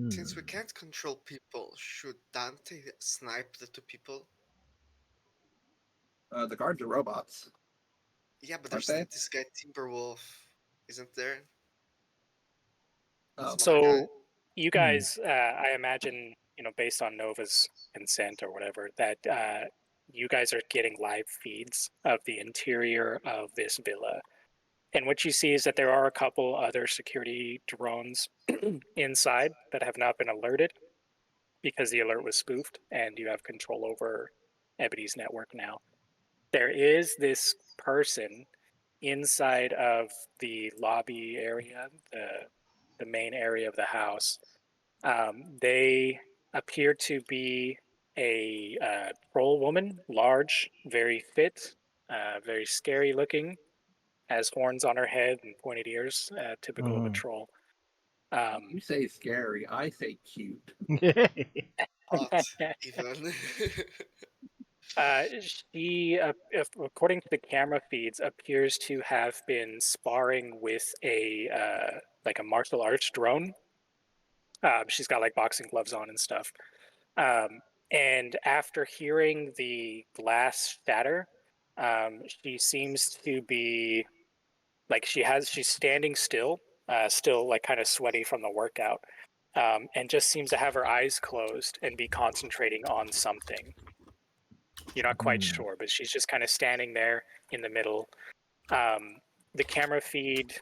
Since we can't control people, should Dante snipe the 2 people? The guards are robots, Yeah, but aren't there's they? this guy Timberwolf, isn't there? Oh. Some other guy. So you guys, I imagine, based on Nova's consent or whatever, that you guys are getting live feeds of the interior of this villa. And what you see is that there are a couple other security drones inside that have not been alerted because the alert was spoofed, and you have control over Ebony's network now. There is this person inside of the lobby area, the main area of the house. They appear to be a troll woman, large, very fit, very scary looking, has horns on her head and pointed ears, typical of a troll. You say scary, I say cute. Hot, even. She, according to the camera feeds, appears to have been sparring with a like a martial arts drone. She's got like boxing gloves on and stuff. And after hearing the glass shatter, she seems to be like she's standing still, still like kind of sweaty from the workout, and just seems to have her eyes closed and be concentrating on something. You're not quite sure, but she's just kind of standing there in the middle. The camera feed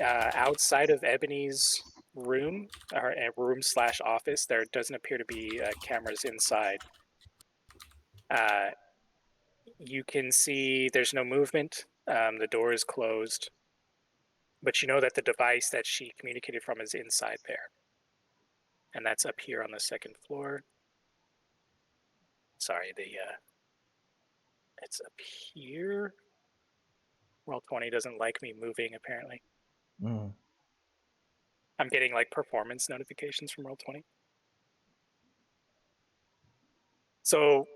outside of Ebony's room, or room/office, there doesn't appear to be cameras inside. You can see there's no movement. The door is closed, but you know that the device that she communicated from is inside there, and that's up here on the 2nd floor. Sorry, it's up here. Roll20 doesn't like me moving, apparently. I'm getting like performance notifications from Roll20. So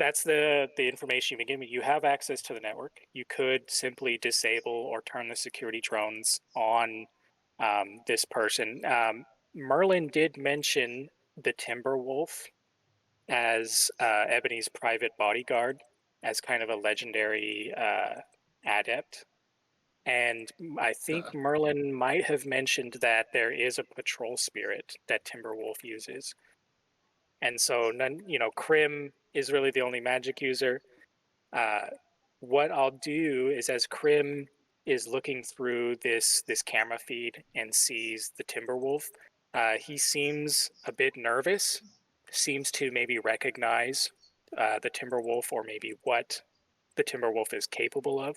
that's the information you've been given. You have access to the network. You could simply disable or turn the security drones on this person. Merlin did mention the Timberwolf as Ebony's private bodyguard, as kind of a legendary adept. And I think Merlin might have mentioned that there is a patrol spirit that Timberwolf uses. And so, Krim is really the only magic user. What I'll do is, as Krim is looking through this camera feed and sees the Timberwolf, he seems a bit nervous. Seems to maybe recognize the Timberwolf, or maybe what the Timberwolf is capable of.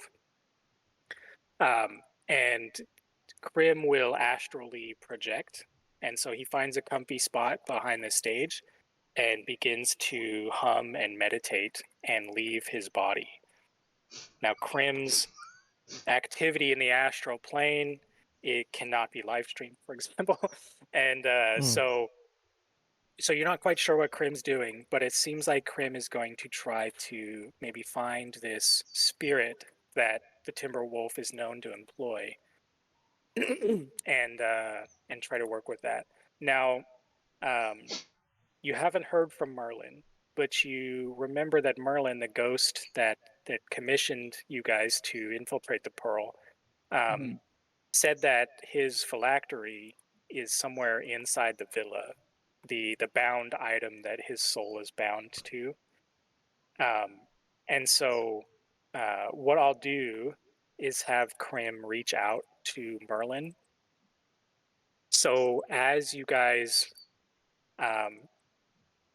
And Krim will astrally project, and so he finds a comfy spot behind the stage and begins to hum and meditate and leave his body. Now, Krim's activity in the astral plane, it cannot be live streamed, for example, and so you're not quite sure what Krim's doing, but it seems like Krim is going to try to maybe find this spirit that the Timberwolf is known to employ, and try to work with that. Now, you haven't heard from Merlin, but you remember that Merlin, the ghost that commissioned you guys to infiltrate the Pearl, said that his phylactery is somewhere inside the villa, the bound item that his soul is bound to. And so, what I'll do is have Krim reach out to Merlin. So as you guys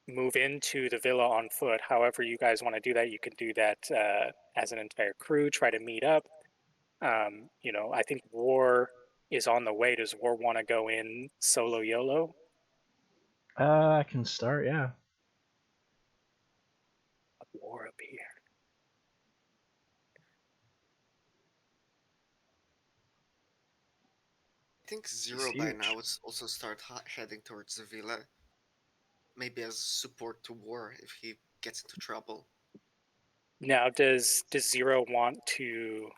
move into the villa on foot, however you guys want to do that, you can do that as an entire crew, try to meet up. I think War is on the way. Does War want to go in solo YOLO? I can start, yeah. War up here. I think Zero by now would also start heading towards the villa. Maybe as support to War if he gets into trouble. Now, does Zero want to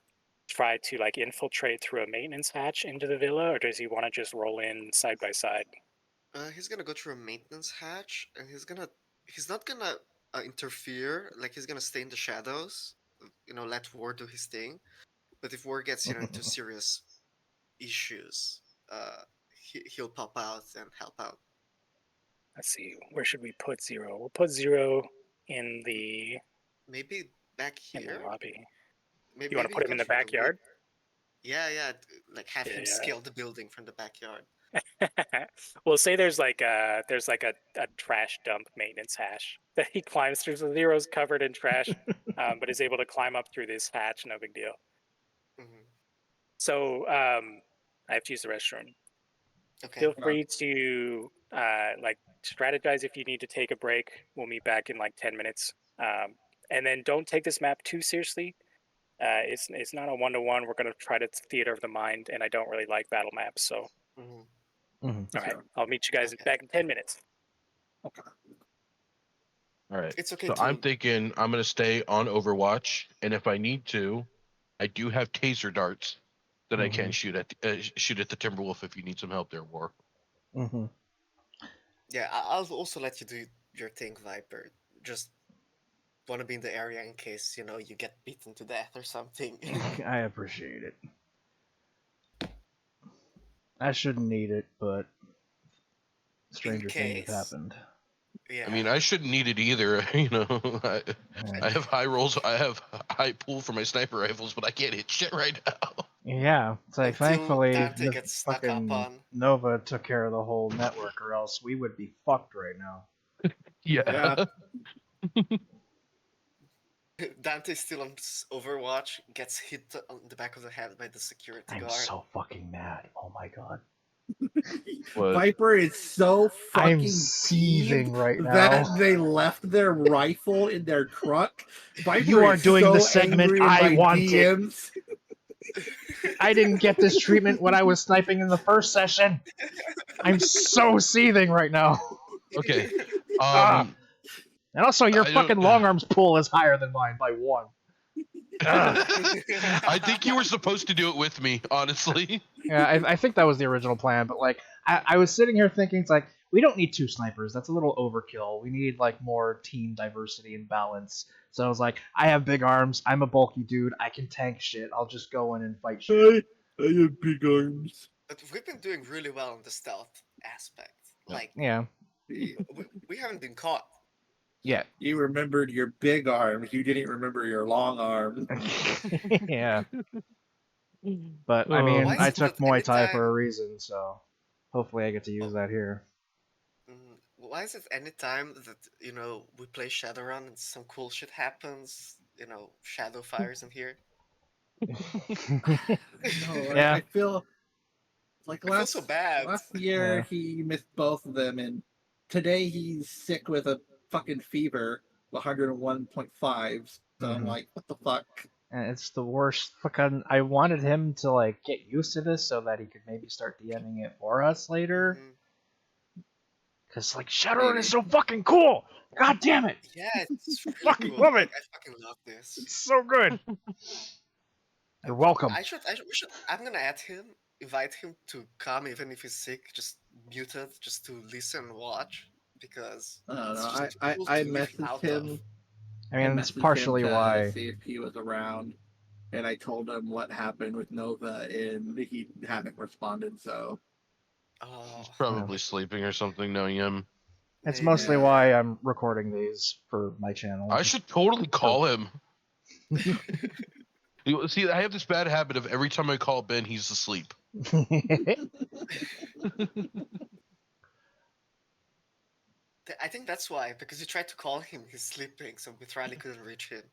try to infiltrate through a maintenance hatch into the villa, or does he want to just roll in side by side? He's gonna go through a maintenance hatch, and he's not gonna interfere. Like, he's gonna stay in the shadows. Let War do his thing. But if War gets into serious issues, he'll pop out and help out. Let's see, where should we put Zero? We'll put Zero in the maybe back here. In the lobby. Maybe you want to put him in the backyard? Yeah, like have him scale the building from the backyard. Well, say there's like a trash dump maintenance hatch that he climbs through. So Zero's covered in trash, but is able to climb up through this hatch. No big deal. Mm-hmm. So I have to use the restroom. Okay. Feel free to strategize if you need to take a break. We'll meet back in 10 minutes. And then don't take this map too seriously. It's not a 1-to-1. We're going to try to theater of the mind, and I don't really like battle maps. So, all right, I'll meet you guys back in 10 minutes. Okay. All right. It's okay. So I'm thinking I'm going to stay on Overwatch, and if I need to, I do have taser darts that I can shoot at the Timberwolf if you need some help there, War. Yeah, I'll also let you do your thing, Viper. Just want to be in the area in case you get beaten to death or something. I appreciate it. I shouldn't need it, but stranger things have happened. Yeah. I mean, I shouldn't need it either. I have high rolls. I have high pull for my sniper rifles, but I can't hit shit right now. Yeah, it's like Until thankfully Dante the gets stuck fucking up on. Nova took care of the whole network, or else we would be fucked right now. Yeah. Dante's still on Overwatch, gets hit on the back of the head by the security guard. I'm so fucking mad. Oh my god. Viper is so fucking seething right now that they left their rifle in their truck. Viper you are is doing so the segment angry in I my wanted. DMs. I didn't get this treatment when I was sniping in the first session. I'm so seething right now. Okay. And also, your I fucking don't- long arms pull is higher than mine by 1. I think you were supposed to do it with me, honestly. Yeah, I think that was the original plan, but like I was sitting here thinking, it's like we don't need 2 snipers. That's a little overkill. We need like more team diversity and balance. So I was like, I have big arms. I'm a bulky dude. I can tank shit. I'll just go in and fight shit. I have big arms. But we've been doing really well in the stealth aspect. Like, Yeah. we haven't been caught. Yeah. You remembered your big arms. You didn't remember your long arms. Yeah. But I Oh. mean, Why is I it took that Muay Thai for anytime- a reason, so hopefully I get to use that here. Why is it any time that, we play Shadowrun and some cool shit happens, shadow fires in here? No, Yeah. I feel like I feel so bad. last year Yeah. he missed both of them, and today he's sick with a fucking fever, 101.5. So I'm Mhm. like, what the fuck? And it's the worst. Fucking, I wanted him to like get used to this so that he could maybe start DMing it for us later. Mhm. Cause like Shadowrun Maybe. is so fucking cool. God damn it! Yeah, it's really Fucking cool. love Like, it. I fucking love this. It's so good. You're welcome. I'm gonna add him, invite him to come even if he's sick, just muted, just to listen and watch, because I don't it's know. just I cool I to live messaged out him. of. I mean, it's messaged him partially to why. see if he was around, and I told him what happened with Nova, and he hadn't responded. So Oh, He's probably sleeping or something, knowing him. It's maybe. mostly Yeah. why I'm recording these for my channel. I should totally call him. See, I have this bad habit of every time I call Ben, he's asleep. I think that's why, because you tried to call him, he's sleeping, so Mithrali couldn't reach him.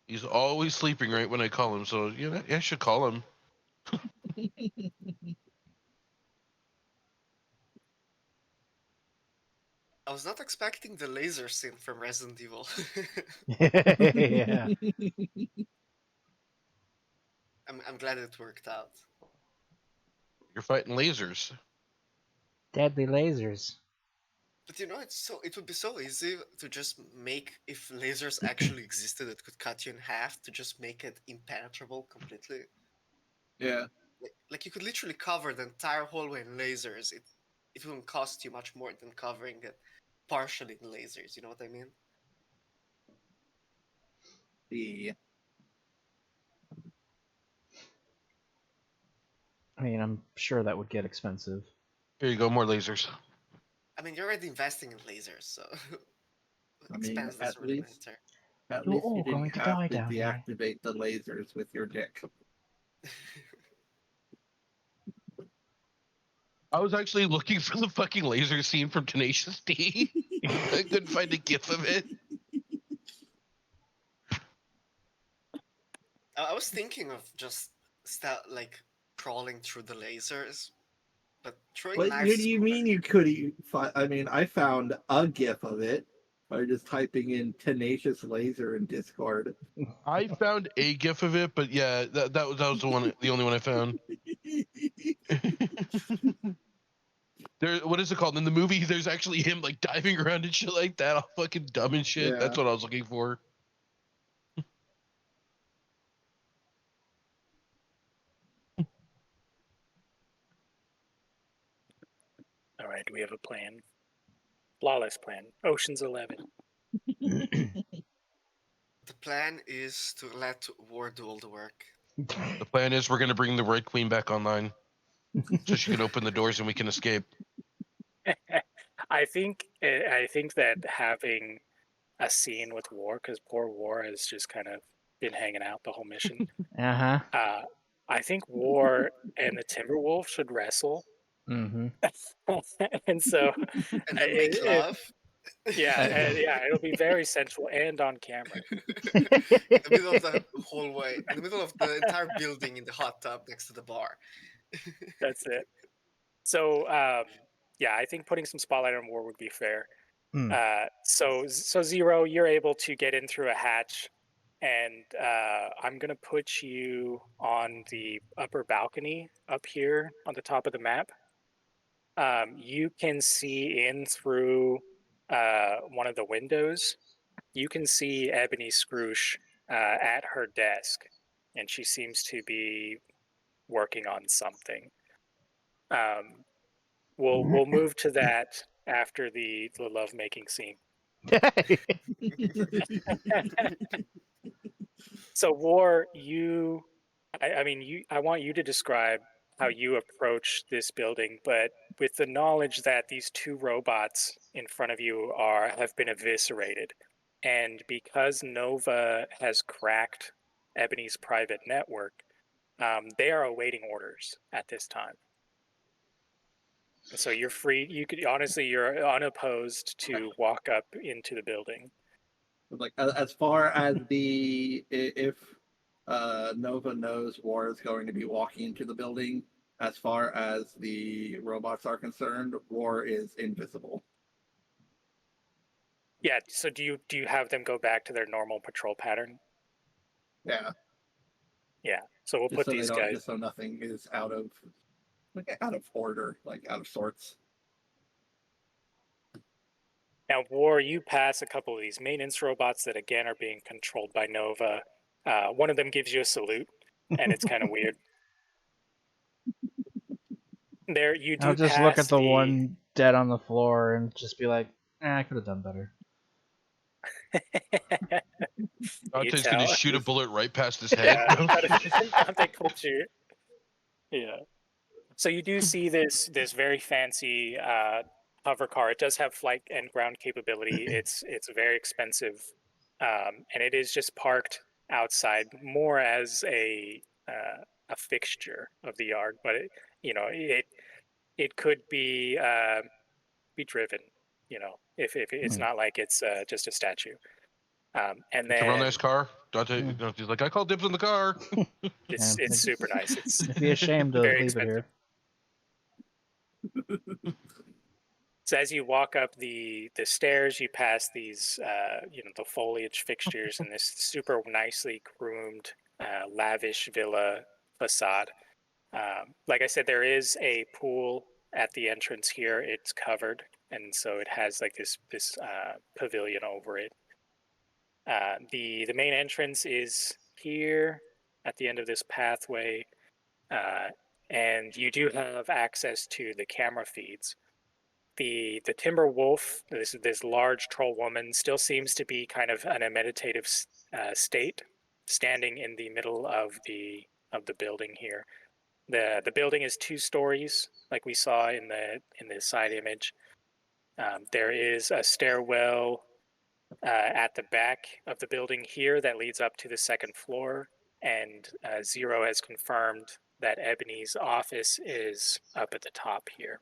He's always sleeping right when I call him, so I should call him. I was not expecting the laser scene from Resident Evil. Yeah. I'm glad it worked out. You're fighting lasers. Deadly lasers. But it would be so easy to just make, if lasers actually existed that could cut you in half, to just make it impenetrable completely. yeah, Like you could literally cover the entire hallway in lasers. It wouldn't cost you much more than covering it partially in lasers. You know what I mean? the I mean, I'm sure that would get expensive. Here you go, more lasers. I mean, you're already investing in lasers, so I mean, expense doesn't really matter. at You're least all you going didn't to have die to down here. deactivate the lasers with your dick. I was actually looking for the fucking laser scene from Tenacious D. I couldn't find a gif of it. I was thinking of just like crawling through the lasers, but throwing What knives. do you mean you couldn't find? I mean, I found a gif of it by just typing in tenacious laser in Discord. I found a gif of it, but yeah, that was the only one I found. What is it called in the movie? There's actually him like diving around and shit like that, all fucking dumb and shit. Yeah. That's what I was looking for. All right, we have a plan. Flawless plan. Ocean's 11. The plan is to let War do all the work. The plan is we're gonna bring the Red Queen back online, so she can open the doors and we can escape. I think that having a scene with War, because poor War has just kind of been hanging out the whole mission. Uh-huh. I think War and the Timberwolf should wrestle, Mm-hmm. and so And then make love yeah, it'll be very sensual and on camera. in the middle of the hallway, in the middle of the entire building, in the hot tub next to the bar. That's it. So yeah, I think putting some spotlight on War would be fair. So Zero, you're able to get in through a hatch, and I'm gonna put you on the upper balcony up here on the top of the map. You can see in through one of the windows. You can see Ebony Scrooge at her desk, and she seems to be working on something. We'll move to that after the lovemaking scene. So, War, I mean, I want you to describe how you approach this building, but with the knowledge that these two robots in front of you have been eviscerated, and because Nova has cracked Ebony's private network, they are awaiting orders at this time. And so you're free. You could honestly, you're unopposed to walk up into the building. Like as far as if Nova knows War is going to be walking into the building, as far as the robots are concerned, War is invisible. Yeah. So do you have them go back to their normal patrol pattern? Yeah. Yeah. So we'll put these guys. Just so nothing is out of order, like out of sorts. Now, War, you pass a couple of these maintenance robots that again are being controlled by Nova. One of them gives you a salute, and it's kind of weird. There, you I'll do just look pass at the one dead on the floor and just be like, I could have done better. Dante's gonna shoot a bullet right past his head. Yeah, Dante could shoot. Yeah. So you do see this very fancy hover car. It does have flight and ground capability. It's very expensive, and it is just parked outside more as a fixture of the yard. But it could be driven. If it's not like it's just a statue. And It's then a real nice car. Dante's like, I call dibs on the car. it's super nice. It's It'd be a shame to very leave expensive. it here. So as you walk up the stairs, you pass these, the foliage fixtures and this super nicely groomed, lavish villa facade. Like I said, there is a pool at the entrance here. It's covered, and so it has like this pavilion over it. The main entrance is here at the end of this pathway, and you do have access to the camera feeds. The timber wolf, this large troll woman, still seems to be kind of in a meditative state, standing in the middle of the building here. The building is 2 stories, like we saw in the side image. There is a stairwell at the back of the building here that leads up to the 2nd floor, and Zero has confirmed that Ebony's office is up at the top here.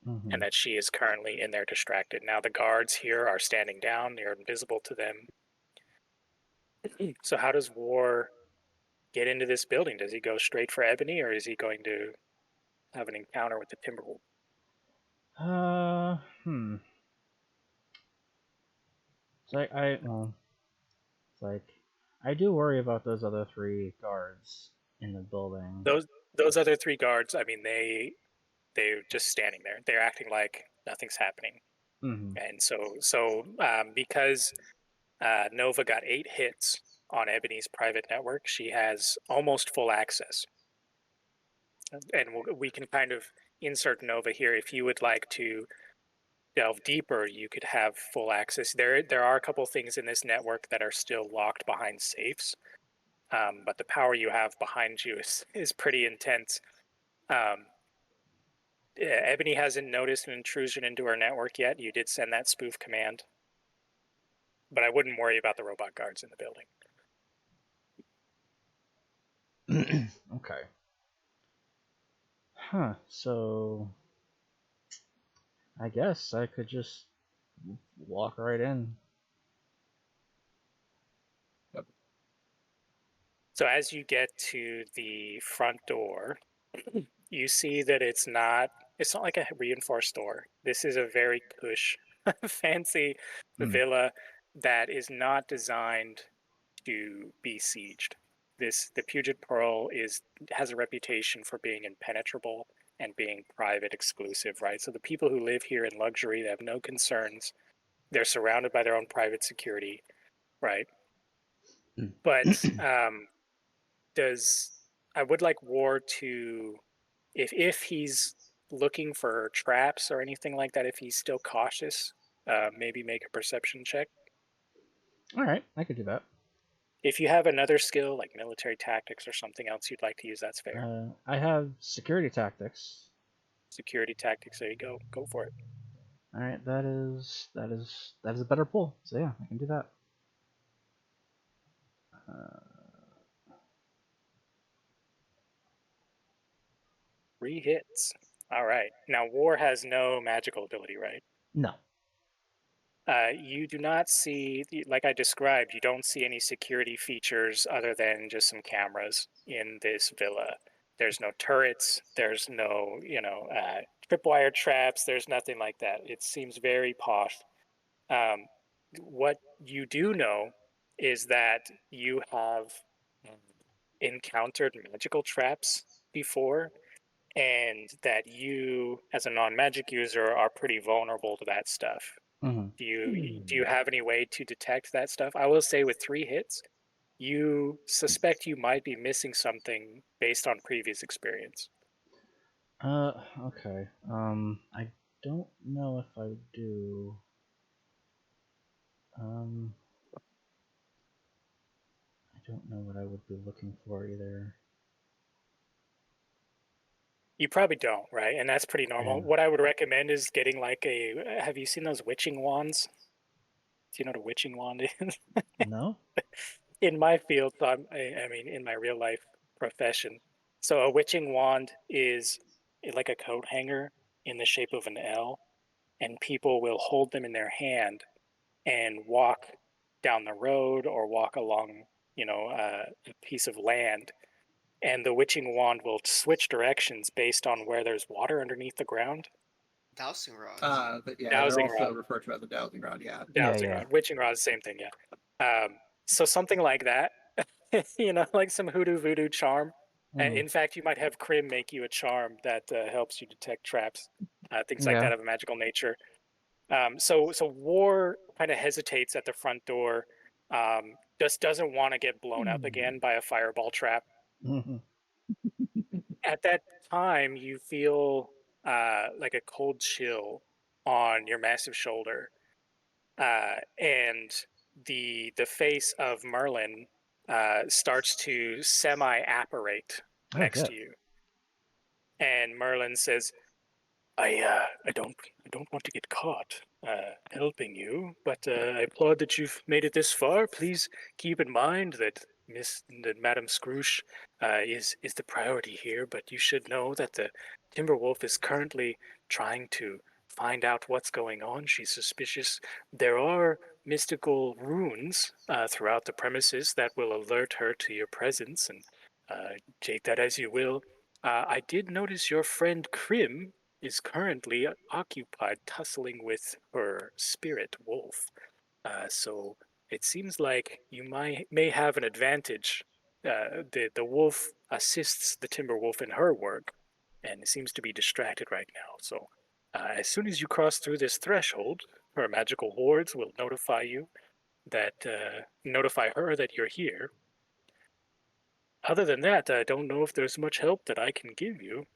Mm-hmm. And that she is currently in there distracted. Now the guards here are standing down, they're invisible to them. So how does War get into this building? Does he go straight for Ebony, or is he going to have an encounter with the Timberwolf? It's like I do worry about those other 3 guards in the building. Those other 3 guards, I mean, they're just standing there. They're acting like nothing's happening. Mm-hmm. And so because Nova got 8 hits on Ebony's private network, she has almost full access. And we can kind of insert Nova here. If you would like to delve deeper, you could have full access. There are a couple things in this network that are still locked behind safes, but the power you have behind you is pretty intense. Ebony hasn't noticed an intrusion into her network yet. You did send that spoof command, but I wouldn't worry about the robot guards in the building. Okay. Huh. So I guess I could just walk right in. Yep. So as you get to the front door, you see that it's not like a reinforced door. This is a very cush, fancy villa that is not designed to be sieged. The Puget Pearl has a reputation for being impenetrable and being private, exclusive, right? So the people who live here in luxury, they have no concerns. They're surrounded by their own private security, right? But I would like War to, if he's looking for traps or anything like that, if he's still cautious, maybe make a perception check. All right, I could do that. If you have another skill like military tactics or something else you'd like to use, that's fair. I have security tactics. Security tactics, there you go. Go for it. All right, that is a better pull. So yeah, I can do that. 3 hits. All right. Now, War has no magical ability, right? No. You do not see, like I described, you don't see any security features other than just some cameras in this villa. There's no turrets. There's no, tripwire traps. There's nothing like that. It seems very posh. What you do know is that you have encountered magical traps before, and that you, as a non-magic user, are pretty vulnerable to that stuff. Mm-hmm. Do you have any way to detect that stuff? I will say with 3 hits, you suspect you might be missing something based on previous experience. Okay. I don't know if I do. I don't know what I would be looking for either. You probably don't, right? And that's pretty normal. Yeah. What I would recommend is getting have you seen those witching wands? Do you know what a witching wand is? No? In my field, so I mean, in my real life profession. So a witching wand is like a coat hanger in the shape of an L, and people will hold them in their hand and walk down the road or walk along, a piece of land. And the witching wand will switch directions based on where there's water underneath the ground. Dowsing rods. But yeah, they're Dowsing also rod. referred to as the dowsing rod. Yeah. Dowsing Yeah. rod. Witching rod is the same thing, yeah. So something like that, like some hoodoo voodoo charm. Mm. In fact, you might have Crim make you a charm that helps you detect traps, things like Yeah. that of a magical nature. So War kind of hesitates at the front door, just doesn't want to get blown up again by a fireball trap. Mm-hmm. At that time, you feel like a cold chill on your massive shoulder, and the face of Merlin starts to semi-apparate Oh, next good. to you, and Merlin says, I don't want to get caught helping you, but I applaud that you've made it this far. Please keep in mind that Madame Scrooge is the priority here, but you should know that the Timberwolf is currently trying to find out what's going on. She's suspicious. There are mystical runes throughout the premises that will alert her to your presence, and take that as you will. I did notice your friend Krim is currently occupied tussling with her spirit wolf. So it seems like you may have an advantage. The wolf assists the timber wolf in her work, and seems to be distracted right now. So as soon as you cross through this threshold, her magical wards will notify her that you're here. Other than that, I don't know if there's much help that I can give you.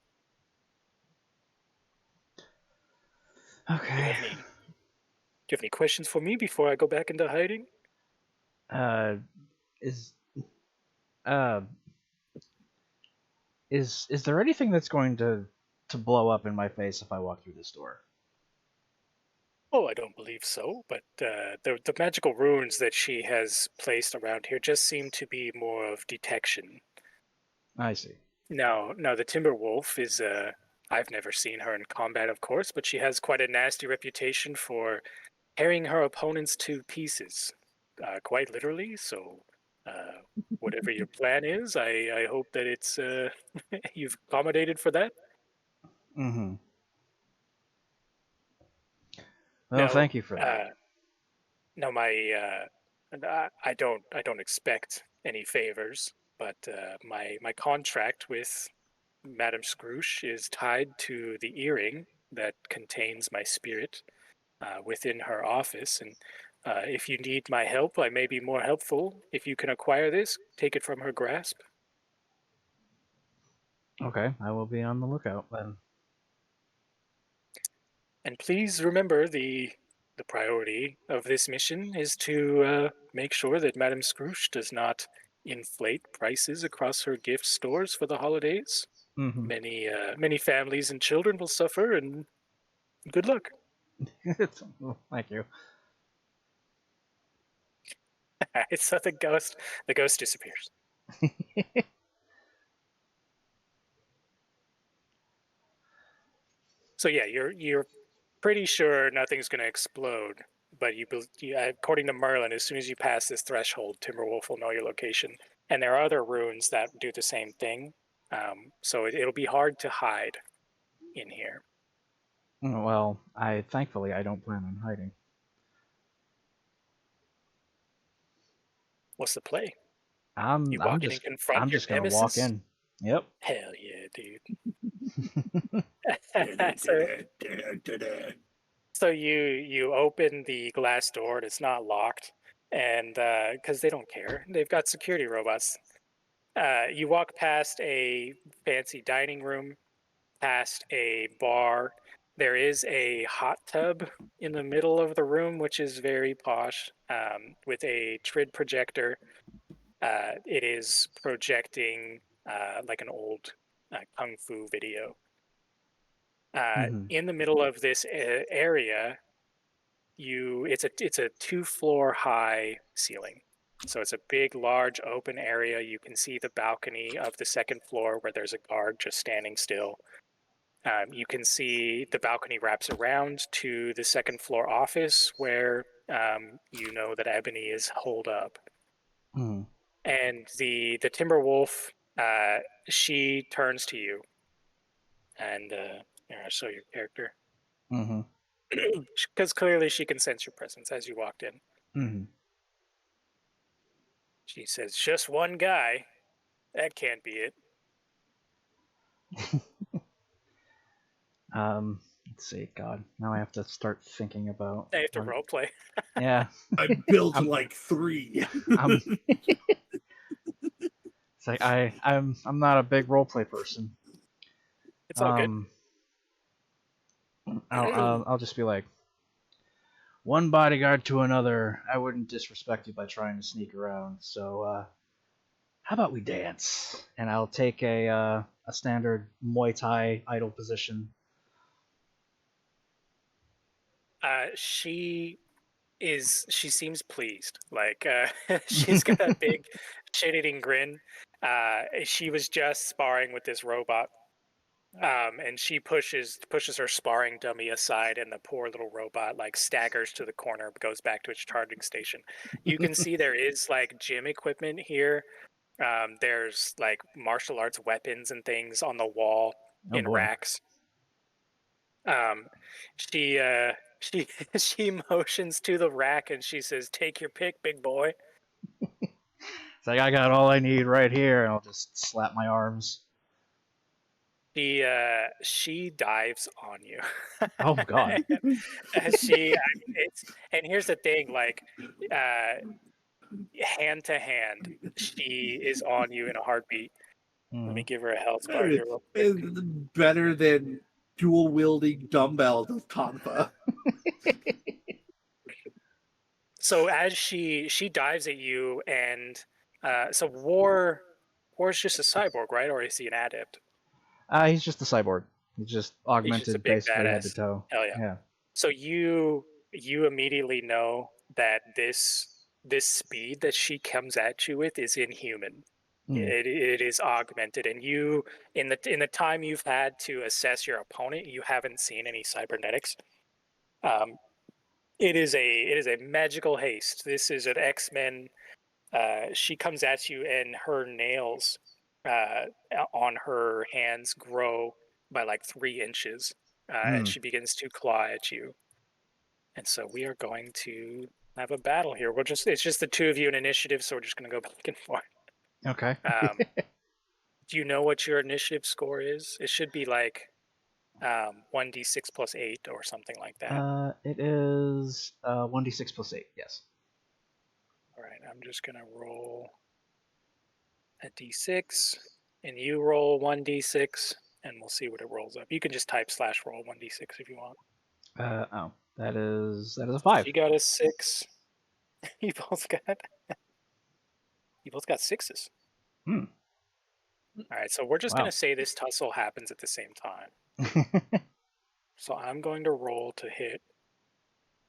Okay. Do you have any questions for me before I go back into hiding? Is uh is there anything that's going to blow up in my face if I walk through this door? Oh, I don't believe so, but the magical runes that she has placed around here just seem to be more of detection. I see. Now the Timber Wolf is I've never seen her in combat, of course, but she has quite a nasty reputation for tearing her opponents to pieces, quite literally. So, whatever your plan is, I hope that it's you've accommodated for that. Mm-hmm. Well, Now, thank you for that. now I don't expect any favors, but my contract with Madame Scrooge is tied to the earring that contains my spirit within her office. And if you need my help, I may be more helpful. If you can acquire this, take it from her grasp. Okay, I will be on the lookout then. And please remember the priority of this mission is to make sure that Madame Scrooge does not inflate prices across her gift stores for the holidays. Mm-hmm. Many families and children will suffer, and good luck. Thank you. So the ghost disappears. So yeah, you're pretty sure nothing's going to explode, but according to Merlin, as soon as you pass this threshold, Timberwolf will know your location. And there are other runes that do the same thing, so it'll be hard to hide in here. Well, thankfully I don't plan on hiding. What's the play? I'm You I'm walk in and just confront I'm your just gonna walk nemesis? in. Yep. Hell yeah, dude. So you open the glass door and it's not locked, and because they don't care, they've got security robots. You walk past a fancy dining room, past a bar. There is a hot tub in the middle of the room, which is very posh, with a TRID projector. It is projecting like an old kung fu video. Mm-hmm. In the middle of this area, it's a 2 floor high ceiling. So it's a big, large, open area. You can see the balcony of the second floor where there's a guard just standing still. You can see the balcony wraps around to the second floor office where you know that Ebony is holed up. Mm-hmm. And the timber wolf, she turns to you, and here, I'll show your character, Mm-hmm. because clearly she can sense your presence as you walked in. Mm-hmm. She says, "Just one guy. That can't be it." Let's see. God, now I have to start thinking about. I have to role play. Yeah. I built I'm- like 3. I'm. It's like I'm not a big roleplay person. It's all good. I'll just be like, one bodyguard to another. I wouldn't disrespect you by trying to sneak around. So how about we dance? And I'll take a standard Muay Thai idle position. She seems pleased. Like she's got a big shit-eating grin. She was just sparring with this robot. And she pushes her sparring dummy aside, and the poor little robot like staggers to the corner, goes back to its charging station. You can see there is like gym equipment here. There's like martial arts weapons and things on the wall Oh in boy. racks. Um, she she motions to the rack and she says, "Take your pick, big boy." It's like I got all I need right here, and I'll just slap my arms. She dives on you. Oh God. And here's the thing, like hand to hand, she is on you in a heartbeat. Let me give her a health bar here real quick. It's better than dual wielding dumbbells of Tonfa. So as she dives at you, and so War's just a cyborg, right? Or is he an adept? He's just a cyborg. He's just He's just a augmented big basically head to badass. toe. Hell yeah. Yeah. So you immediately know that this speed that she comes at you with is inhuman. Mm. It is augmented, and you in the time you've had to assess your opponent, you haven't seen any cybernetics. It is a magical haste. This is an X-Men. She comes at you, and her nails uh, on her hands grow by like 3 inches, and Mm. she begins to claw at you. And so we are going to have a battle here. It's just the two of you in initiative, so we're just going to go back and forth. Okay. Um, Do you know what your initiative score is? It should be like 1d6 plus 8 or something like that. It is 1d6 plus 8. Yes. All right, I'm just gonna roll a d6, and you roll 1d6, and we'll see what it rolls up. You can just type /roll 1d6 if you want. That is a 5. She got a 6. You both got 6s. Hmm. All right, so we're just Wow. gonna say this tussle happens at the same time. So I'm going to roll to hit.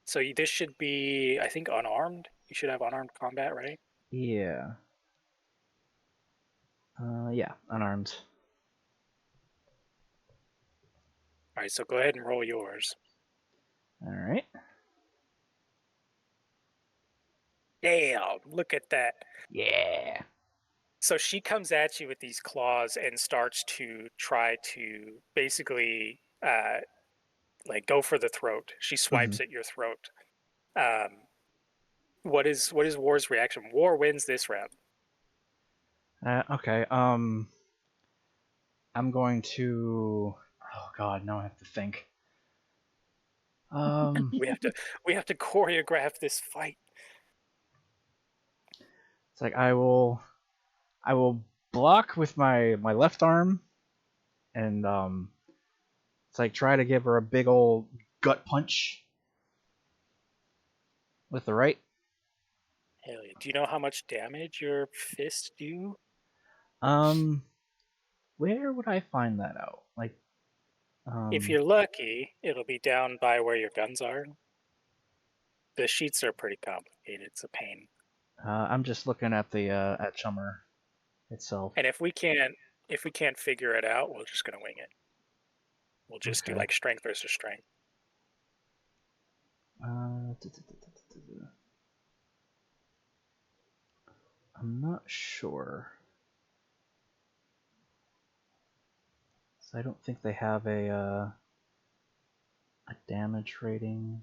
So this should be, I think, unarmed. You should have unarmed combat, right? Yeah. Yeah, unarmed. All right, so go ahead and roll yours. All right. Damn, look at that. Yeah. So she comes at you with these claws and starts to try to basically like go for the throat. She swipes at your throat. What is War's reaction? War wins this round. Okay. I'm going to. Oh God, now I have to think. We have to choreograph this fight. It's like I will block with my left arm, and it's like try to give her a big old gut punch with the right. Hell yeah. Do you know how much damage your fists do? Where would I find that out? Like, If you're lucky, it'll be down by where your guns are. The sheets are pretty complicated. It's a pain. I'm just looking at the at Chummer itself. And if we can't figure it out, we're just gonna wing it. We'll just do Okay. like strength versus strength. I'm not sure. So I don't think they have a damage rating.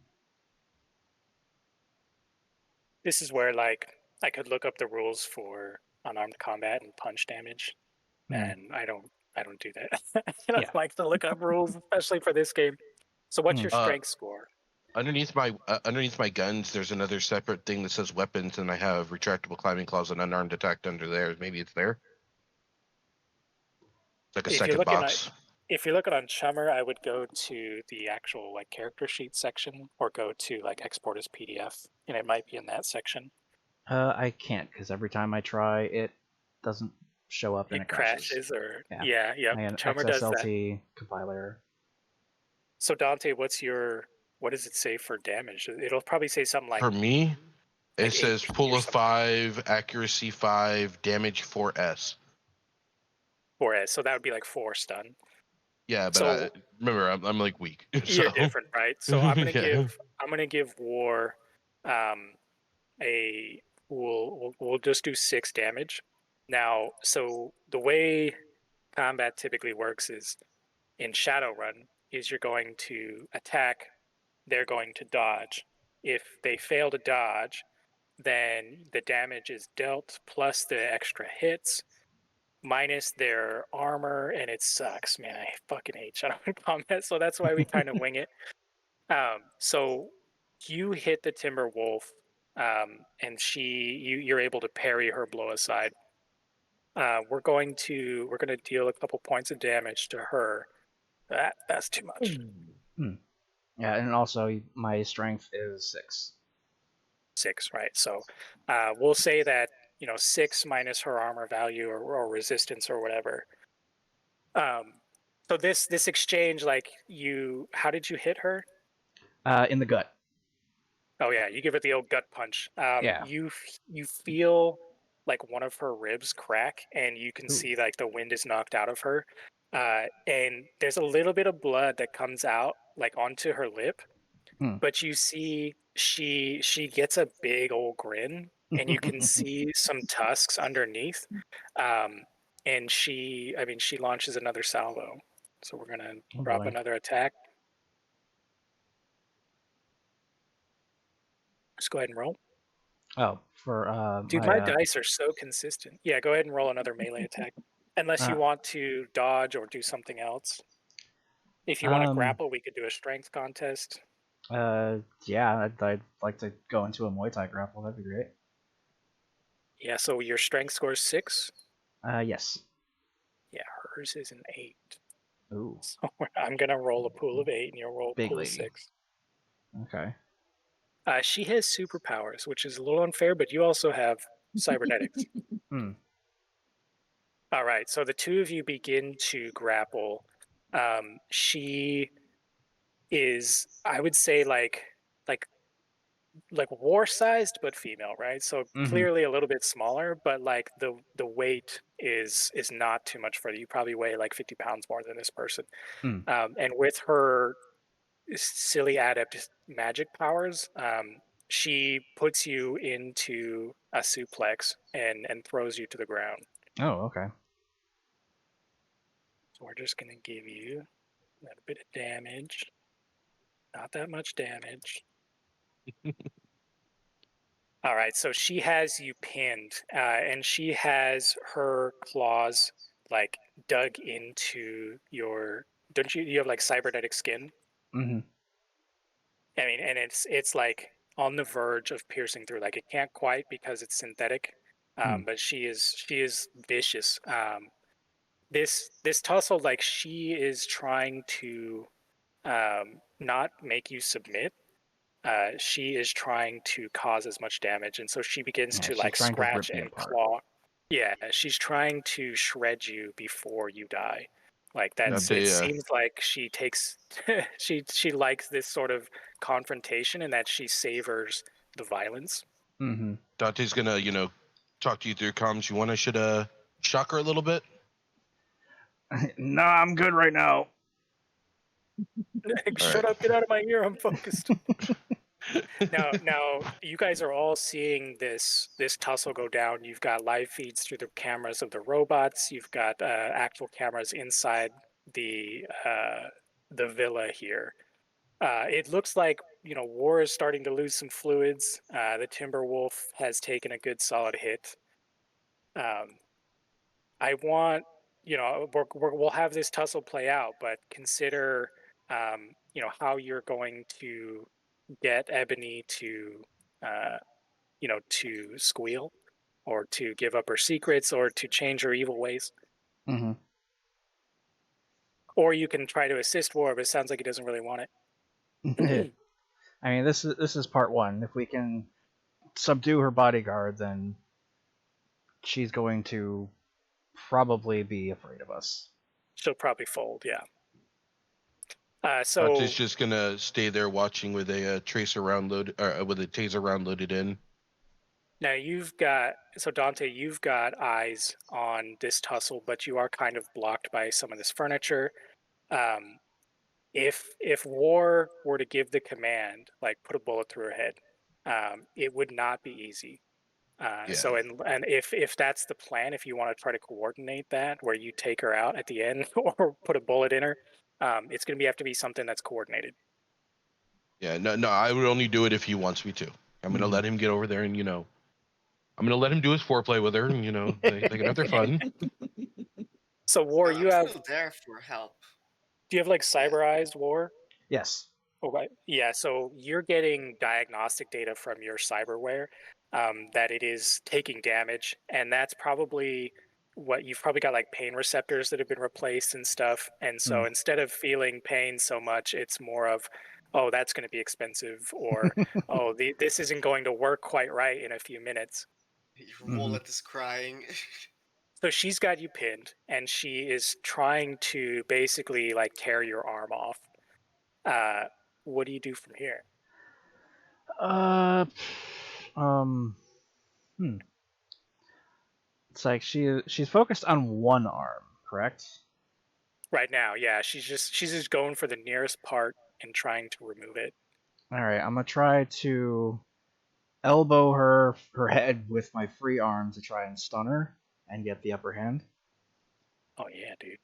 This is where like I could look up the rules for unarmed combat and punch damage, and I don't do that. I don't Yeah. like to look up rules, especially for this game. So what's your Uh, strength score? Underneath my guns, there's another separate thing that says weapons, and I have retractable climbing claws and unarmed attack under there. Maybe it's there. It's like a If you're second looking box. if you're looking on Chummer, I would go to the actual like character sheet section, or go to like export as PDF, and it might be in that section. I can't because every time I try, it doesn't show up and It it crashes. crashes, or Yeah. yeah. Chummer does that. XSLT compiler. So Dante, what does it say for damage? It'll probably say something like For me, it like says 8 pull or of something. 5, accuracy 5, damage 4S. 4S, so that would be like 4 stun. Yeah, but So remember, I'm like weak. you're So different, right? So I'm gonna yeah. give War a we'll just do 6 damage. Now, so the way combat typically works is in Shadowrun is you're going to attack, they're going to dodge. If they fail to dodge, then the damage is dealt plus the extra hits minus their armor, and it sucks, man. I fucking hate Shadowrun combat, so that's why we kind of wing it. So you hit the Timber Wolf, and you're able to parry her blow aside. We're gonna deal a couple points of damage to her. That's too much. Yeah, and also my strength is 6. 6, right? So we'll say that 6 minus her armor value, or resistance or whatever. So this exchange, like how did you hit her? In the gut. Oh yeah, you give it the old gut punch. Yeah. You feel like one of her ribs crack, and you can Ooh. see like the wind is knocked out of her, and there's a little bit of blood that comes out like onto her lip, but you see she gets a big old grin, and you can see some tusks underneath, and she launches another salvo. So we're gonna drop boy. another attack. Just go ahead and roll. Oh, for Dude, my dice are so consistent. Yeah, go ahead and roll another melee attack. Unless you want to dodge or do something else. If you want to grapple, we could do a strength contest. Yeah, I'd like to go into a Muay Thai grapple. That'd be great. Yeah, so your strength score is 6? Yes. Yeah, hers is an 8. Ooh. So I'm going to roll a pool of 8 and you'll roll a Big pool lady. of 6. Okay. She has superpowers, which is a little unfair, but you also have cybernetics. All right, so the two of you begin to grapple. She is, I would say, like war-sized, but female, right? So clearly a little bit smaller, but like the weight is not too much for you. You probably weigh like 50 pounds more than this person. And with her silly adept magic powers, she puts you into a suplex and throws you to the ground. Oh, okay. So we're just gonna give you a little bit of damage. Not that much damage. All right, so she has you pinned, and she has her claws like dug into your. Don't you? You have like cybernetic skin. I mean, and it's like on the verge of piercing through. Like it can't quite because it's synthetic, but she is vicious. This tussle, like she is trying to not make you submit. She is trying to cause as much damage, and so she begins Yeah, to she's like trying to scratch rip me and apart. claw. Yeah, she's trying to shred you before you die. Like that's it Dante, seems like she takes she likes this sort of confrontation and that she savors the violence. Dante's gonna, talk to you through comms. You want I should shock her a little bit? Nah, I'm good right now. Shut up, get out of my ear, I'm focused. Now, you guys are all seeing this tussle go down. You've got live feeds through the cameras of the robots. You've got actual cameras inside the villa here. It looks like war is starting to lose some fluids. The Timberwolf has taken a good solid hit. I want we'll have this tussle play out, but consider how you're going to get Ebony to to squeal or to give up her secrets or to change her evil ways. Or you can try to assist War, but it sounds like he doesn't really want it. I mean, this is part one. If we can subdue her bodyguard, then she's going to probably be afraid of us. She'll probably fold, yeah. Dante's So just gonna stay there watching with a tracer round load, or with a taser round loaded in. now Dante, you've got eyes on this tussle, but you are kind of blocked by some of this furniture. If War were to give the command, like put a bullet through her head, it would not be easy. Yeah. So and if that's the plan, if you want to try to coordinate that, where you take her out at the end or put a bullet in her, it's going to have to be something that's coordinated. Yeah, no, I would only do it if he wants me to. I'm gonna let him get over there, and I'm gonna let him do his foreplay with her, and they can have their fun. So War, I'm still there for help. do you have like cyber eyes, War? Yes. Oh, right. Yeah, so you're getting diagnostic data from your cyberware that it is taking damage, and that's probably what you've probably got like pain receptors that have been replaced and stuff. And so instead of feeling pain so much, it's more of, oh, that's going to be expensive, or oh, this isn't going to work quite right in a few minutes. Your wallet is crying. So she's got you pinned, and she is trying to basically like tear your arm off. What do you do from here? It's like she's focused on one arm, correct? Right now, yeah, she's just going for the nearest part and trying to remove it. All right, I'm gonna try to elbow her head with my free arm to try and stun her and get the upper hand. Oh yeah, dude.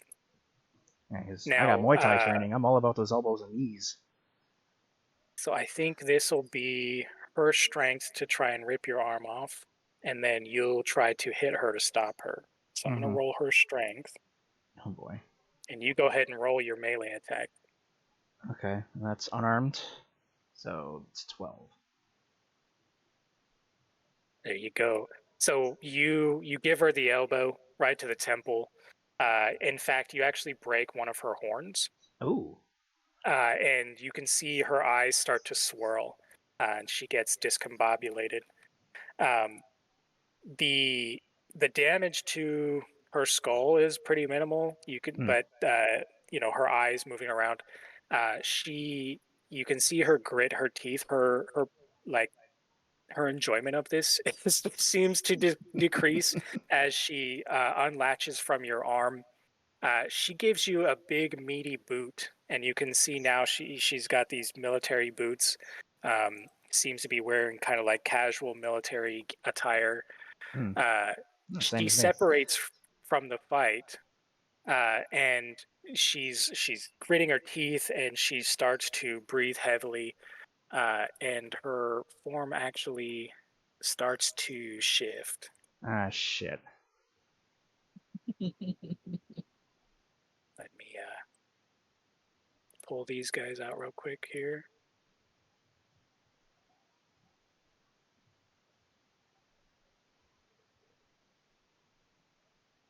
Yeah, 'cause I got Now, Muay Thai training. I'm all about those elbows and knees. so I think this will be her strength to try and rip your arm off, and then you'll try to hit her to stop her. So I'm going to roll her strength. Oh boy. And you go ahead and roll your melee attack. Okay, and that's unarmed. So it's 12. There you go. So you give her the elbow right to the temple. In fact, you actually break one of her horns. Ooh. And you can see her eyes start to swirl, and she gets discombobulated. Um, the damage to her skull is pretty minimal. But her eyes moving around. You can see her grit her teeth. Her like her enjoyment of this seems to decrease as she unlatches from your arm. She gives you a big meaty boot, and you can see now she's got these military boots. Seems to be wearing kind of like casual military attire. Same She as me. separates from the fight, and she's gritting her teeth, and she starts to breathe heavily, and her form actually starts to shift. Ah, shit. Let me pull these guys out real quick here.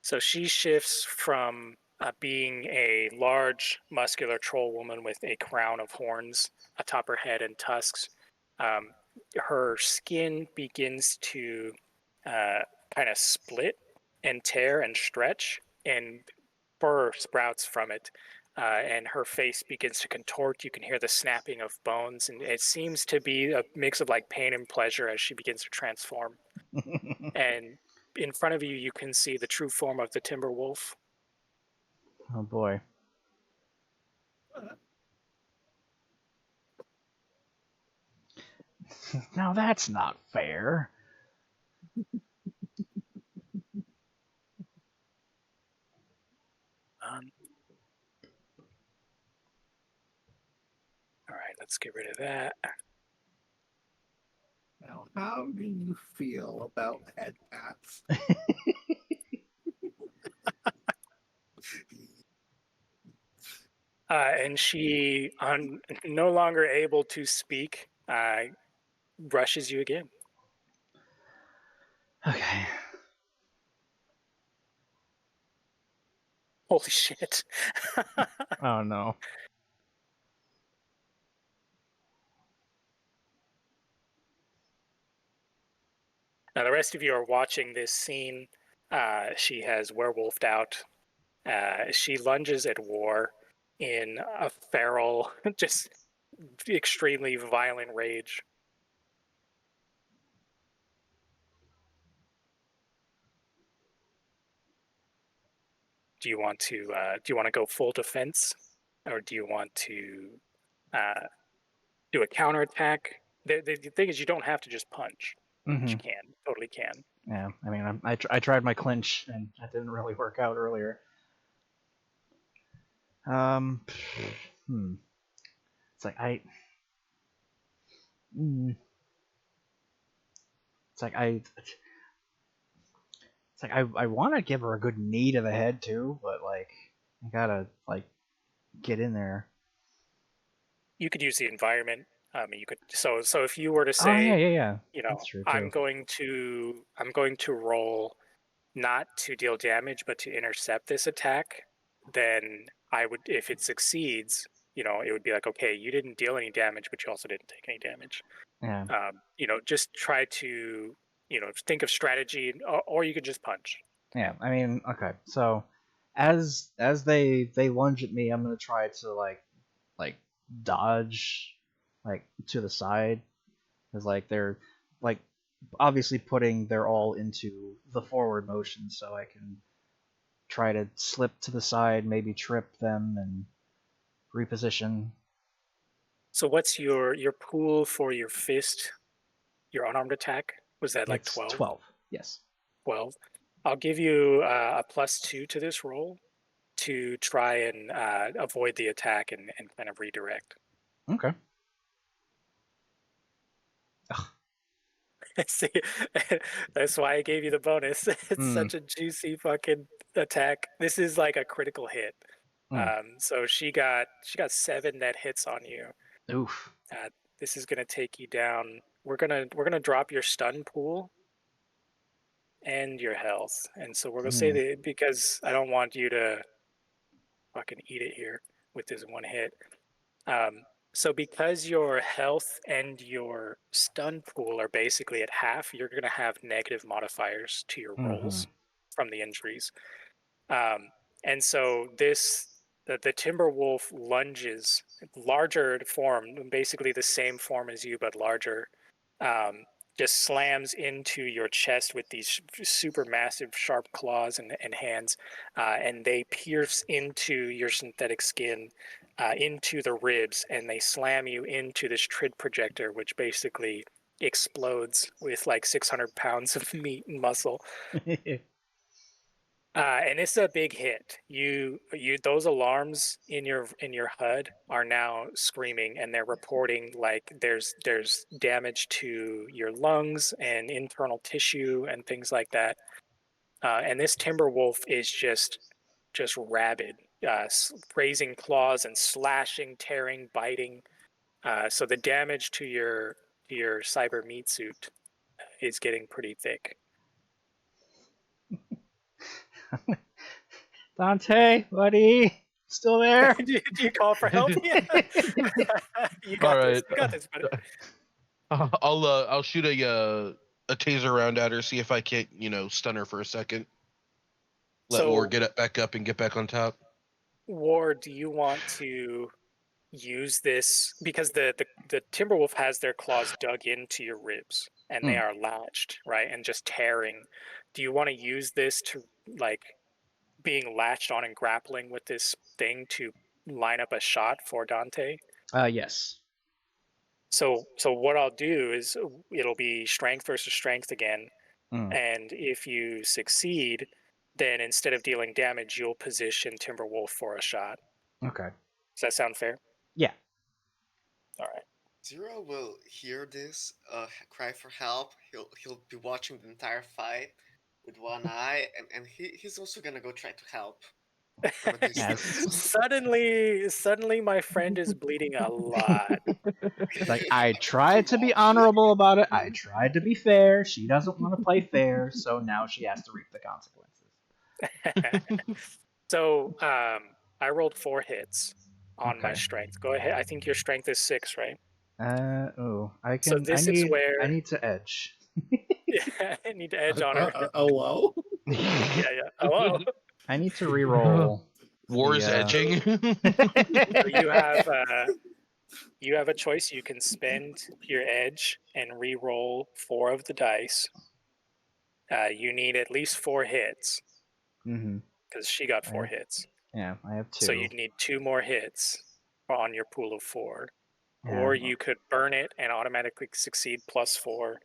So she shifts from being a large, muscular troll woman with a crown of horns atop her head and tusks. Her skin begins to kind of split and tear and stretch, and fur sprouts from it. And her face begins to contort. You can hear the snapping of bones, and it seems to be a mix of like pain and pleasure as she begins to transform. And in front of you, you can see the true form of the timber wolf. Oh boy. Now that's not fair. All right, let's get rid of that. Now, how do you feel about head pats? And she, no longer able to speak, rushes you again. Okay. Holy shit. Oh no. Now, the rest of you are watching this scene. She has werewolfed out. She lunges at war in a feral, just extremely violent rage. Do you want to go full defense, or do you want to do a counterattack? The thing is, you don't have to just punch. But you can, totally can. Yeah, I mean, I tried my clinch and that didn't really work out earlier. It's like it's like I want to give her a good knee to the head too, but like I gotta like get in there. You could use the environment. You could so if you were to Oh yeah, say, yeah. That's true too. I'm going to roll not to deal damage but to intercept this attack, then I would, if it succeeds, it would be like, okay, you didn't deal any damage, but you also didn't take any damage. Yeah. Just try to, think of strategy, or you could just punch. Yeah, I mean, okay. So as they lunge at me, I'm gonna try to like dodge like to the side, because like they're like obviously putting their all into the forward motion, so I can try to slip to the side, maybe trip them and reposition. So what's your pool for your fist, your unarmed attack? Was that like It's 12? 12. Yes. 12. I'll give you a +2 to this roll to try and avoid the attack and kind of redirect. Okay. Ugh. See, that's why I gave you the bonus. It's such a juicy fucking attack. This is like a critical hit. So she got 7 net hits on you. Oof. This is gonna take you down. We're gonna drop your stun pool and your health, and so we're gonna say that because I don't want you to fucking eat it here with this one hit. So because your health and your stun pool are basically at half, you're going to have negative modifiers to your rolls from the injuries. And so the Timberwolf lunges, larger form, basically the same form as you but larger, um, just slams into your chest with these super massive sharp claws and hands, and they pierce into your synthetic skin, into the ribs, and they slam you into this trid projector, which basically explodes with like 600 pounds of meat and muscle. And it's a big hit. Those alarms in your HUD are now screaming, and they're reporting like there's damage to your lungs and internal tissue and things like that. And this Timberwolf is just rabid, raising claws and slashing, tearing, biting. So the damage to your cyber meat suit is getting pretty thick. Dante, buddy, still there? do you call for help? Yeah. You got All this. right. You got this, buddy. I'll shoot a taser round at her, see if I can't, stun her for a second. Let War get it back up and get back on top. War, do you want to use this because the Timberwolf has their claws dug into your ribs and they are latched, right, and just tearing. Do you want to use this to like being latched on and grappling with this thing to line up a shot for Dante? Yes. So what I'll do is it'll be strength versus strength again. And if you succeed, then instead of dealing damage, you'll position Timberwolf for a shot. Okay. Does that sound fair? Yeah. All right. Zero will hear this, cry for help. He'll be watching the entire fight with one eye, and he's also gonna go try to help from a distance. Suddenly, my friend is bleeding a lot. Like, I tried to be honorable about it. I tried to be fair. She doesn't want to play fair, so now she has to reap the consequences. So, I rolled 4 hits on my strength. Go ahead. I think your strength is 6, right? I can. So this is where I need to edge. yeah, I need to edge on her. Hello? Yeah. Hello. I need to re-roll. War is edging. So you have a choice. You can spend your edge and re-roll 4 of the dice. You need at least 4 hits because she got 4 hits. Yeah, I have 2. So you'd need 2 more hits on your pool of 4, Yeah, or you could burn it and automatically succeed +4.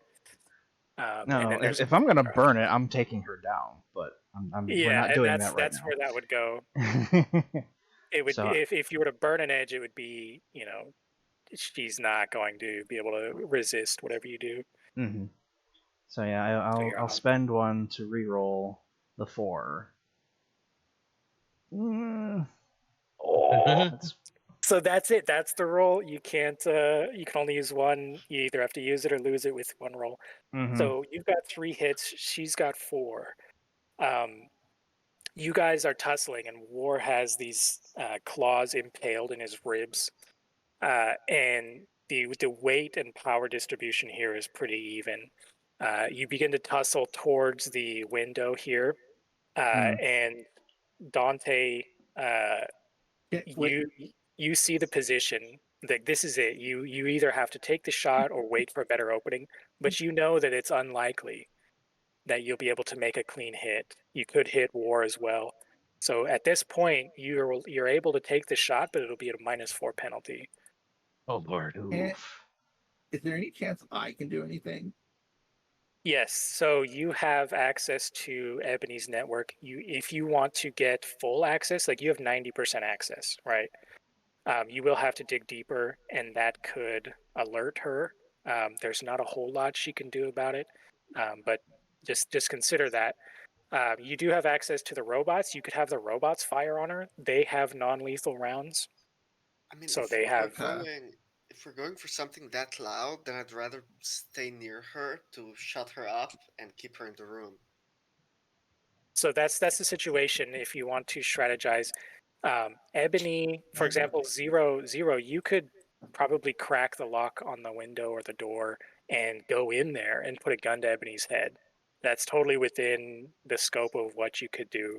No, if I'm gonna burn it, I'm taking her down. But we're not doing that right that's now. where that would go. It would So, if you were to burn an edge, it would be she's not going to be able to resist whatever you do. So yeah, I'll spend 1 to re-roll the 4. So that's it. That's the roll. You can't. You can only use 1. You either have to use it or lose it with 1 roll. So you've got 3 hits. She's got 4. You guys are tussling, and War has these claws impaled in his ribs, and the weight and power distribution here is pretty even. You begin to tussle towards the window here, and Dante, you see the position. Like this is it. You either have to take the shot or wait for a better opening, but you know that it's unlikely that you'll be able to make a clean hit. You could hit War as well. So at this point, you're able to take the shot, but it'll be at a -4 penalty. Oh Lord. Is there any chance I can do anything? Yes. So you have access to Ebony's network. If you want to get full access, like you have 90% access, right? You will have to dig deeper, and that could alert her There's not a whole lot she can do about it, but just consider that. You do have access to the robots. You could have the robots fire on her. They have non-lethal rounds, I mean, so they have. if we're going for something that loud, then I'd rather stay near her to shut her up and keep her in the room. So that's the situation. If you want to strategize, Ebony, for example, zero, you could probably crack the lock on the window or the door and go in there and put a gun to Ebony's head. That's totally within the scope of what you could do.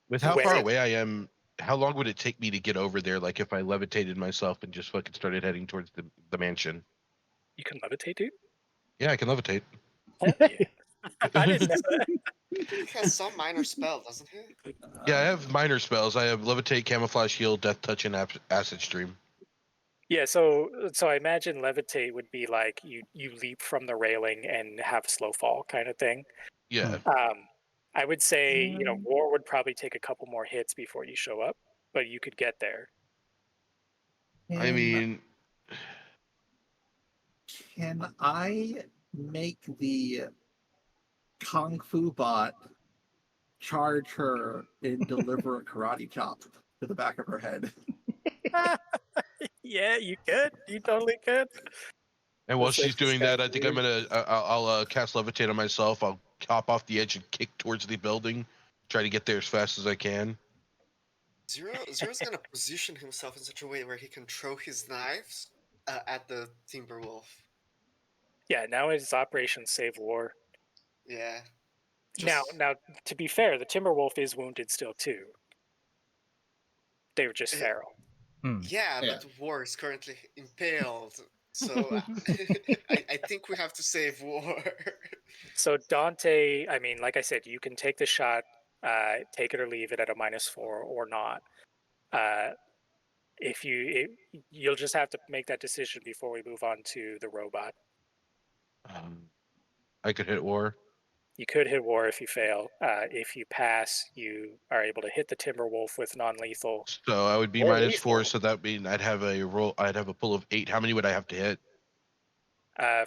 With how When far away I am, how long would it take me to get over there? Like if I levitated myself and just fucking started heading towards the mansion. you can levitate, dude. Yeah, I can levitate. Hell yeah! I didn't know that. He has some minor spell, doesn't he? Yeah, I have minor spells. I have levitate, camouflage, heal, death touch, and acid stream. Yeah, so I imagine levitate would be like you leap from the railing and have slow fall kind of thing. Yeah. I would say, war would probably take a couple more hits before you show up, but you could get there. I mean, can I make the Kung Fu bot charge her and deliver a karate chop to the back of her head? Yeah, you could. You totally could. and while That's like she's doing kind of that, I think I'm weird. gonna I'll cast levitate on myself. I'll hop off the edge and kick towards the building, try to get there as fast as I can. Zero's gonna position himself in such a way where he can throw his knives at the Timberwolf. Yeah, now it's Operation Save War. Yeah. Now, to be fair, the Timberwolf is wounded still too. They were just feral. Yeah, Yeah. but War is currently impaled, so I think we have to save War. So Dante, I mean, like I said, you can take the shot, take it or leave it at a -4 or not. If you'll just have to make that decision before we move on to the robot. I could hit war. You could hit war if you fail. If you pass, you are able to hit the Timberwolf with non-lethal. So I would be Or -4. lethal. So that mean I'd have a roll. I'd have a pull of 8. How many would I have to hit?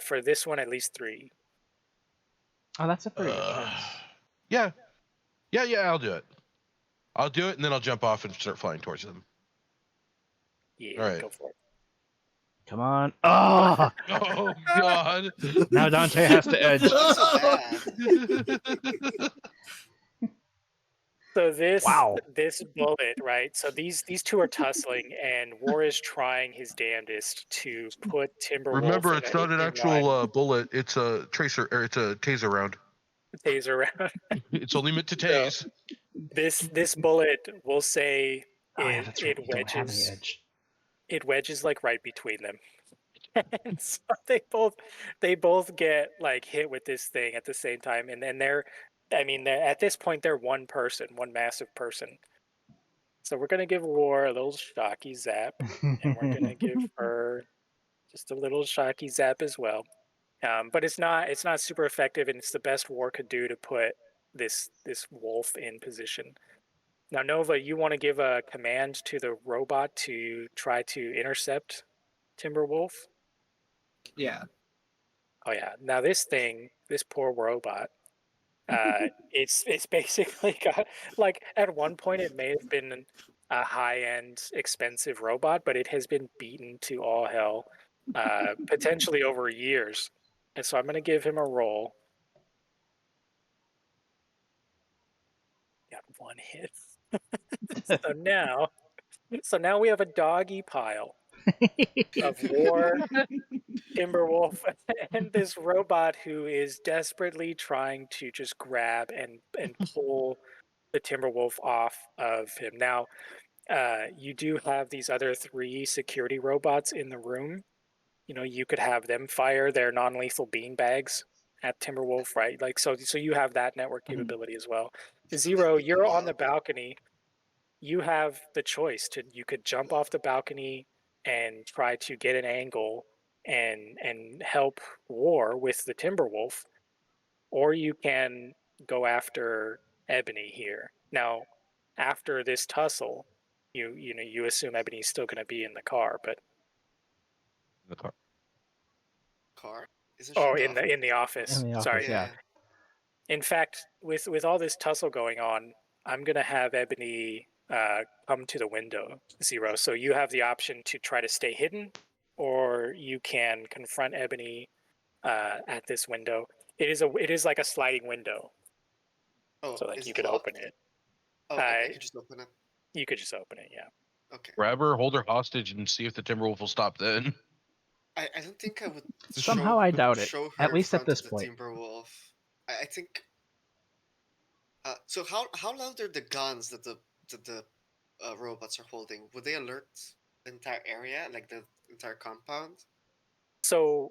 For this one, at least 3. Oh, that's a pretty good chance. Yeah. I'll do it. I'll do it, and then I'll jump off and start flying towards them. Yeah, All right. go for it. Come on. Oh! Oh God! Now Dante has to edge. Not so bad. So this Wow. this bullet, right? So these two are tussling, and War is trying his damnedest to put Timberwolf Remember, it's not an in line actual bullet. It's a tracer, or it's a taser round. taser round. It's only meant to So tase. this bullet, we'll say Oh, yeah, that's right. it You don't have any wedges edge. it wedges like right between them. And so they both get like hit with this thing at the same time, and then at this point they're one person, one massive person. So we're gonna give War a little shocky zap, and we're gonna give her just a little shocky zap as well. But it's not super effective, and it's the best War could do to put this wolf in position. Now, Nova, you want to give a command to the robot to try to intercept Timberwolf? Yeah. Oh yeah. Now this poor robot, it's basically got like at one point it may have been a high-end expensive robot, but it has been beaten to all hell, potentially over years. And so I'm gonna give him a roll. Got 1 hit. So now we have a doggy pile of War, Timberwolf, and this robot who is desperately trying to just grab and pull the Timberwolf off of him. Now, you do have these other 3 security robots in the room. You could have them fire their non-lethal beanbags at Timberwolf, right? Like so you have that network capability as well. Zero, you're on the balcony. You have the choice you could jump off the balcony and try to get an angle and help War with the Timberwolf, or you can go after Ebony here. Now, after this tussle, you assume Ebony's still going to be in the car, but the car. Car? Isn't she Oh, in the office? in the office. In the Sorry. office, yeah. In fact, with all this tussle going on, I'm gonna have Ebony come to the window, Zero. So you have the option to try to stay hidden, or you can confront Ebony at this window. It is like a sliding window, Oh, so like is you it could locked? open it. Oh, okay, I could just open it. You could just open it, yeah. Okay. Grab her, hold her hostage, and see if the Timberwolf will stop then. I don't think I would Somehow I doubt it, show at her in least at front this of the point. Timberwolf. I think. So how loud are the guns that the robots are holding? Would they alert the entire area, like the entire compound? So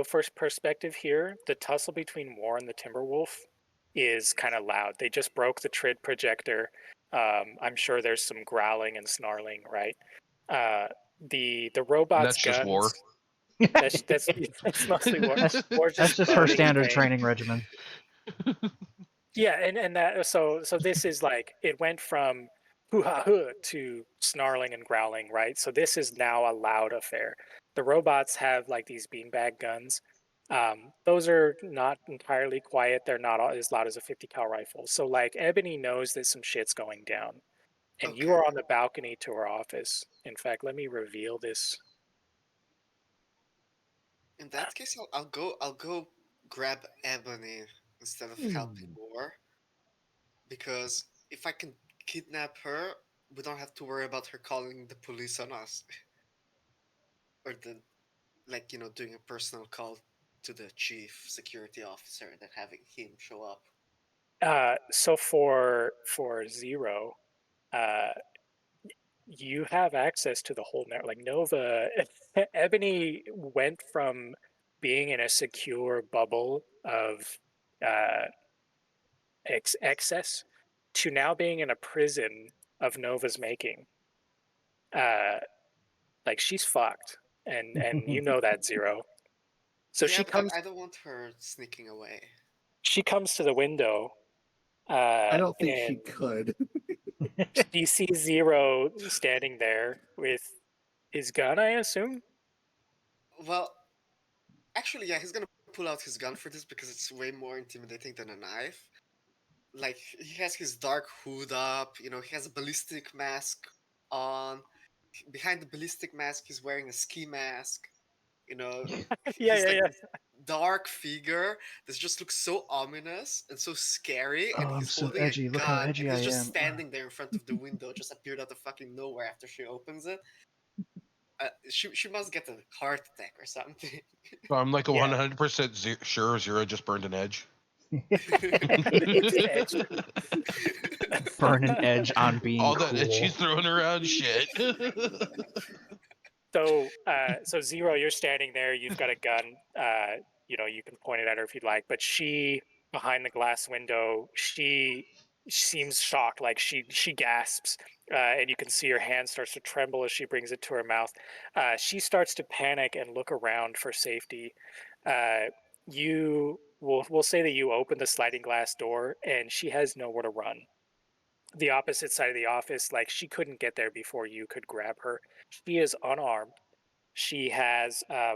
for perspective here, the tussle between War and the Timberwolf is kind of loud. They just broke the Trid projector. I'm sure there's some growling and snarling, right? The And robots' that's just guns. War. That's that's mostly War. War's That's just her moaning in standard pain. training regimen. Yeah, and that so this is like it went from hoo-ha-hoo to snarling and growling, right? So this is now a loud affair. The robots have like these beanbag guns. Those are not entirely quiet. They're not as loud as a 50 cal rifle. So like Ebony knows that some shit's going down, and you Okay. are on the balcony to her office. In fact, let me reveal this. In that case, I'll go grab Ebony instead of helping War, because if I can kidnap her, we don't have to worry about her calling the police on us, or the doing a personal call to the chief security officer and then having him show up. So for Zero, uh, you have access to the whole network. Like Nova, Ebony went from being in a secure bubble of uh, excess to now being in a prison of Nova's making. Like she's fucked, and you know that, Zero. So Yeah, but I don't want her sneaking away. she comes to the window. I don't think and she could. she sees Zero standing there with his gun, I assume. Well, actually, yeah, he's gonna pull out his gun for this because it's way more intimidating than a knife. Like, he has his dark hood up, he has a ballistic mask on. Behind the ballistic mask, he's wearing a ski mask. Yeah, He's like yeah. this dark figure that just looks so ominous and so scary, and Oh, I'm he's so holding edgy. a Look how gun, edgy and I he's just am. standing there in front of the window, just appeared out of fucking nowhere after she opens it. She must get a heart attack or something. So I'm like a Yeah. 100% sure Zero just burned an edge. It's an edge. Burn an edge on being All cool. that edge she's throwing around, shit. So Zero, you're standing there. You've got a gun. You can point it at her if you'd like. But she, behind the glass window, she seems shocked. Like she gasps, and you can see her hand starts to tremble as she brings it to her mouth. She starts to panic and look around for safety. We'll say that you open the sliding glass door, and she has nowhere to run. The opposite side of the office, like she couldn't get there before you could grab her. She is unarmed. She has a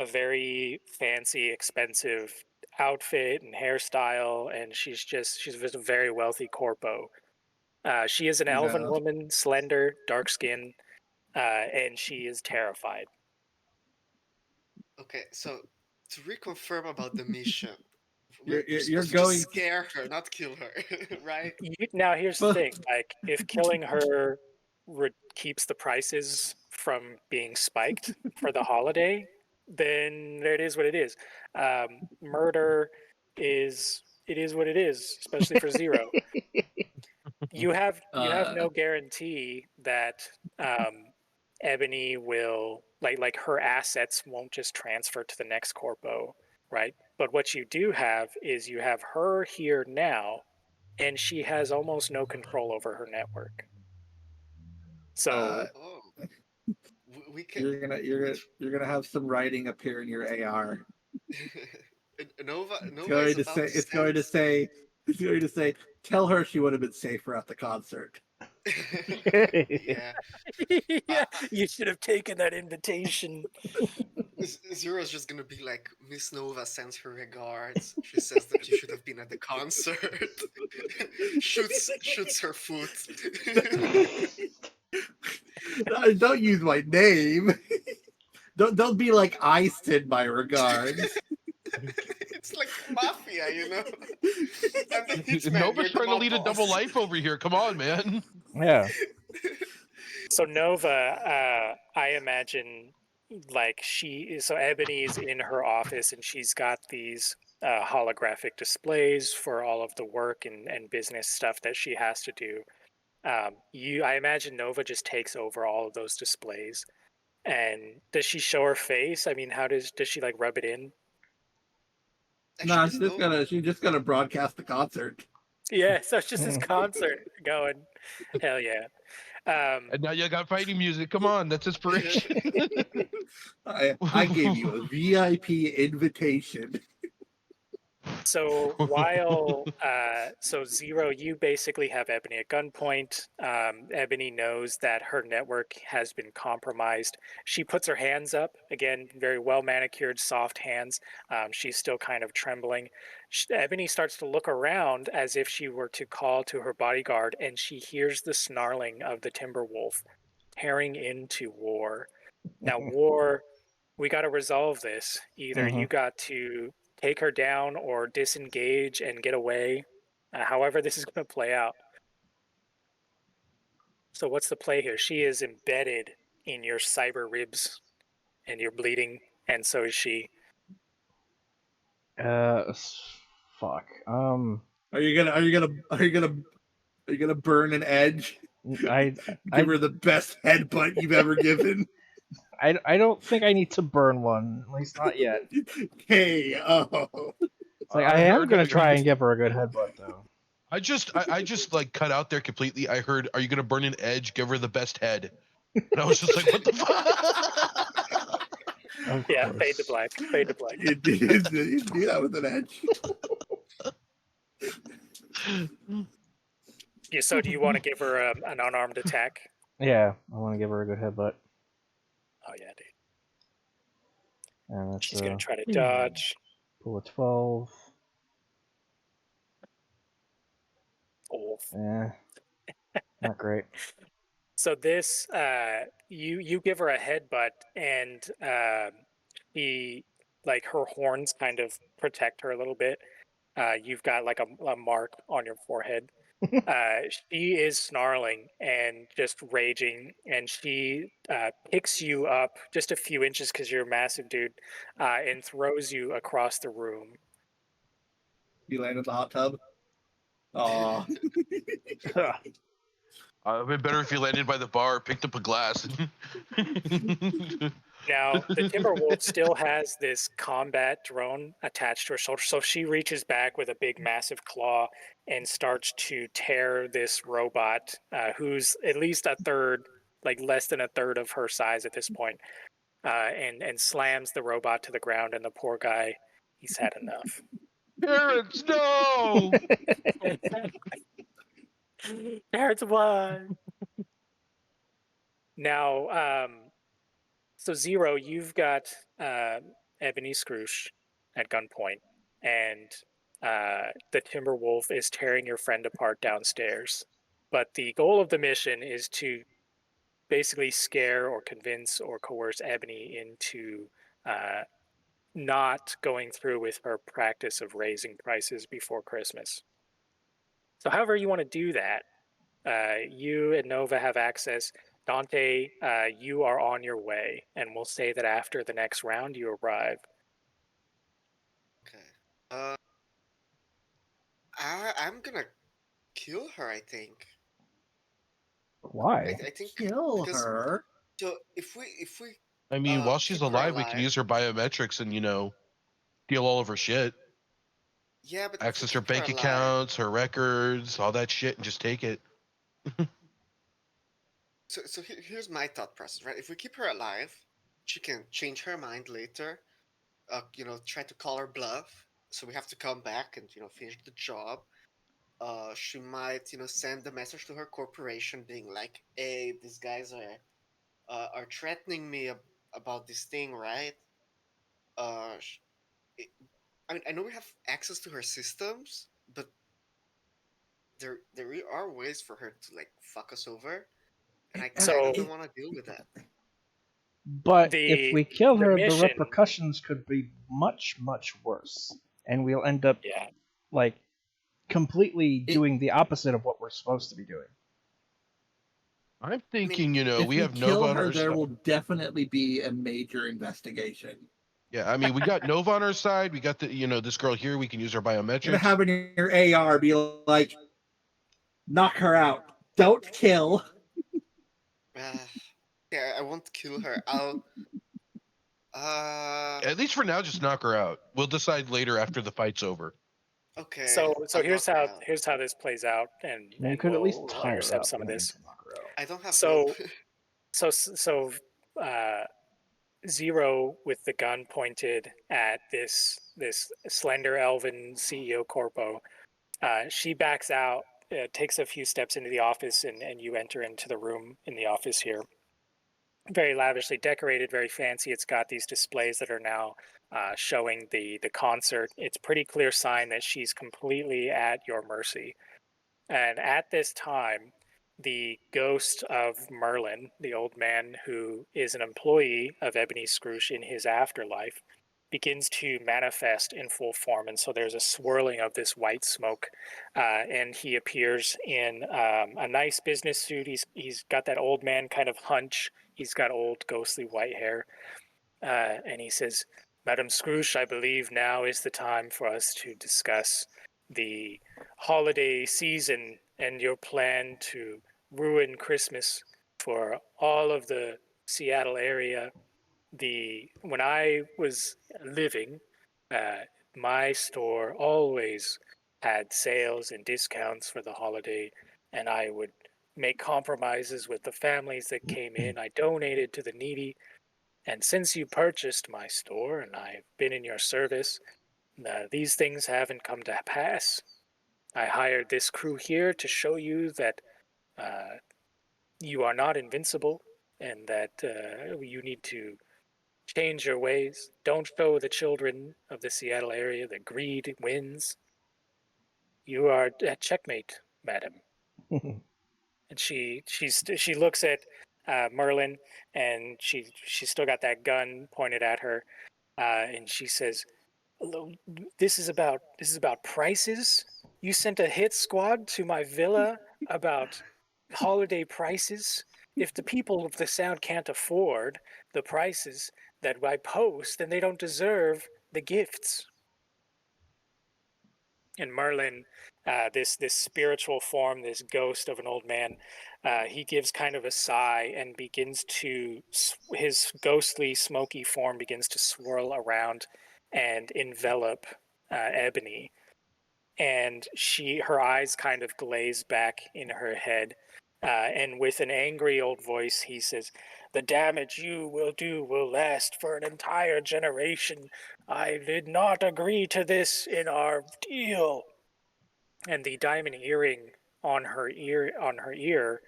very fancy, expensive outfit and hairstyle, and she's just a very wealthy corpo. She is an elven Yeah. woman, slender, dark skin, and she is terrified. Okay, so to reconfirm about the mission, You're- we're you're supposed to going- just scare her, not kill her, right? Now, here's the But- thing: like, if killing her keeps the prices from being spiked for the holiday, then it is what it is. Murder is what it is, especially for Zero. You have no guarantee that Ebony will like her assets won't just transfer to the next corpo, right? But what you do have is you have her here now, and she has almost no control over her network. So Oh, we can. you're gonna have some writing appear in your AR. Nova It's is about to say, tell her she would have been safer at the concert. Yeah. yeah, you should have taken that invitation. Zero's just gonna be like, Miss Nova sends her regards. She says that you should have been at the concert. shoots her foot. Don't use my name. Don't be like iced in my regards. It's like mafia, you know. I'm the hitman. Nova's You're the trying to mob lead a double boss. life over here. Come on, man. Yeah. So Nova, I imagine like so Ebony's in her office and she's got these holographic displays for all of the work and business stuff that she has to do. I imagine Nova just takes over all of those displays. And does she show her face? I mean, how does she like rub it in? Nah, Actually, she's just gonna broadcast the concert. Yeah, so it's just this concert going. Hell yeah. And now you got fighting music. Come on, that's inspiration. I gave you a VIP invitation. So so Zero, you basically have Ebony at gunpoint. Ebony knows that her network has been compromised. She puts her hands up, again, very well manicured, soft hands. She's still kind of trembling. Ebony starts to look around as if she were to call to her bodyguard, and she hears the snarling of the timber wolf tearing into War. Now, War, we got to resolve this. Either you got to take her down or disengage and get away. However, this is going to play out. So, what's the play here? She is embedded in your cyber ribs, and you're bleeding, and so is she. Fuck. Are you gonna burn an edge? I Give her the best headbutt you've ever given. I don't think I need to burn one, at least not yet. Hey, oh. It's like I am gonna try and give her a good headbutt though. I just like cut out there completely. I heard, "Are you gonna burn an edge? Give her the best head." And I was just like, "What the fuck?" Yeah, fade to black. Fade to black. You do that with an edge. Yeah, so, do you want to give her an unarmed attack? Yeah, I want to give her a good headbutt. Oh yeah, dude. And that's She's gonna try to dodge. pull a 12. Oh. Not great. So this, you give her a headbutt, and she, like, her horns kind of protect her a little bit. You've got like a mark on your forehead. She is snarling and just raging, and she picks you up just a few inches because you're a massive dude, and throws you across the room. You land in the hot tub. Oh, It'd been better if you landed by the bar, picked up a glass. Now, the Timberwolf still has this combat drone attached to her shoulder, so she reaches back with a big, massive claw and starts to tear this robot, who's at least a third, like less than a third of her size at this point, and slams the robot to the ground. And the poor guy, he's had enough. Parents, no! There's one. Now, so Zero, you've got Ebony Scrooge at gunpoint, and the Timberwolf is tearing your friend apart downstairs. But the goal of the mission is to basically scare or convince or coerce Ebony into not going through with her practice of raising prices before Christmas. So, however you want to do that, you and Nova have access. Dante, you are on your way, and we'll say that after the next round you arrive. Okay. I'm gonna kill her. I think. Why? I think kill because- her. So if we I mean, while she's keep her alive, we can alive- use her biometrics and steal all of her shit. Yeah, but if we Access her keep bank alive- accounts, her records, all that shit, and just take it. So here's my thought process, right? If we keep her alive, she can change her mind later. Try to call her bluff. So we have to come back and finish the job. She might send a message to her corporation, being like, "Hey, these guys are threatening me about this thing, right? it, I mean, I know we have access to her systems, but there really are ways for her to like fuck us over, and I kind of So don't want to deal with that. But if we kill the her, the mission, repercussions could be much, much worse, and we'll end up yeah. like completely It- doing the opposite of what we're supposed to be doing. I'm I mean, thinking, if we we have Nova kill on her, our there side. will definitely be a major investigation. Yeah, I mean, we got Nova on our side. We got this girl here. We can use her You're gonna biometrics. have in your AR be like, knock her out. Don't kill. uh, yeah, I won't kill her. I'll. At least for now, just knock her out. We'll decide later after the fight's over. Okay. So I'll knock her out. here's how this plays out, and You could at least we'll tie her intercept up. some You of don't need this. to knock her out. I don't have rope. So so uh, Zero with the gun pointed at this slender elven CEO corpo. She backs out, takes a few steps into the office, and you enter into the room in the office here. Very lavishly decorated, very fancy. It's got these displays that are now showing the concert. It's pretty clear sign that she's completely at your mercy. And at this time, the ghost of Merlin, the old man who is an employee of Ebony Scrooge in his afterlife, begins to manifest in full form. And so there's a swirling of this white smoke, and he appears in a nice business suit. He's got that old man kind of hunch. He's got old ghostly white hair, and he says, "Madam Scrooge, I believe now is the time for us to discuss the holiday season and your plan to ruin Christmas for all of the Seattle area. When I was living, my store always had sales and discounts for the holiday, and I would make compromises with the families that came in. I donated to the needy, and since you purchased my store and I've been in your service, these things haven't come to pass. I hired this crew here to show you that uh, you are not invincible and that you need to change your ways. Don't show the children of the Seattle area that greed wins. You are at checkmate, madam." And she looks at Merlin, and she's still got that gun pointed at her, and she says, this is about prices. You sent a hit squad to my villa about holiday prices. If the people of the Sound can't afford the prices that I post, then they don't deserve the gifts. And Merlin, this spiritual form, this ghost of an old man, he gives kind of a sigh and begins to his ghostly, smoky form begins to swirl around and envelop Ebony, and her eyes kind of glaze back in her head, and with an angry old voice, he says, "The damage you will do will last for an entire generation. I did not agree to this in our deal." And the diamond earring on her ear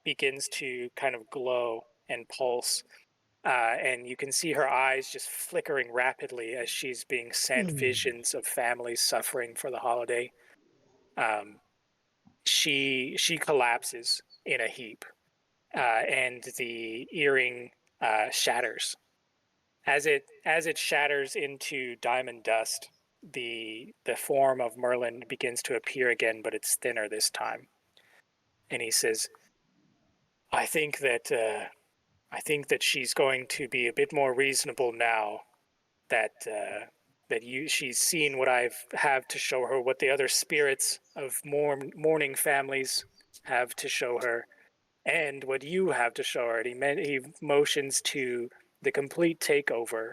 begins to kind of glow and pulse, and you can see her eyes just flickering rapidly as she's being sent visions of families suffering for the holiday. Um, she collapses in a heap, and the earring shatters. As it shatters into diamond dust, the form of Merlin begins to appear again, but it's thinner this time. And he says, "I think that she's going to be a bit more reasonable now that she's seen what I have to show her, what the other spirits of mourning families have to show her, and what you have to show her." And he motions to the complete takeover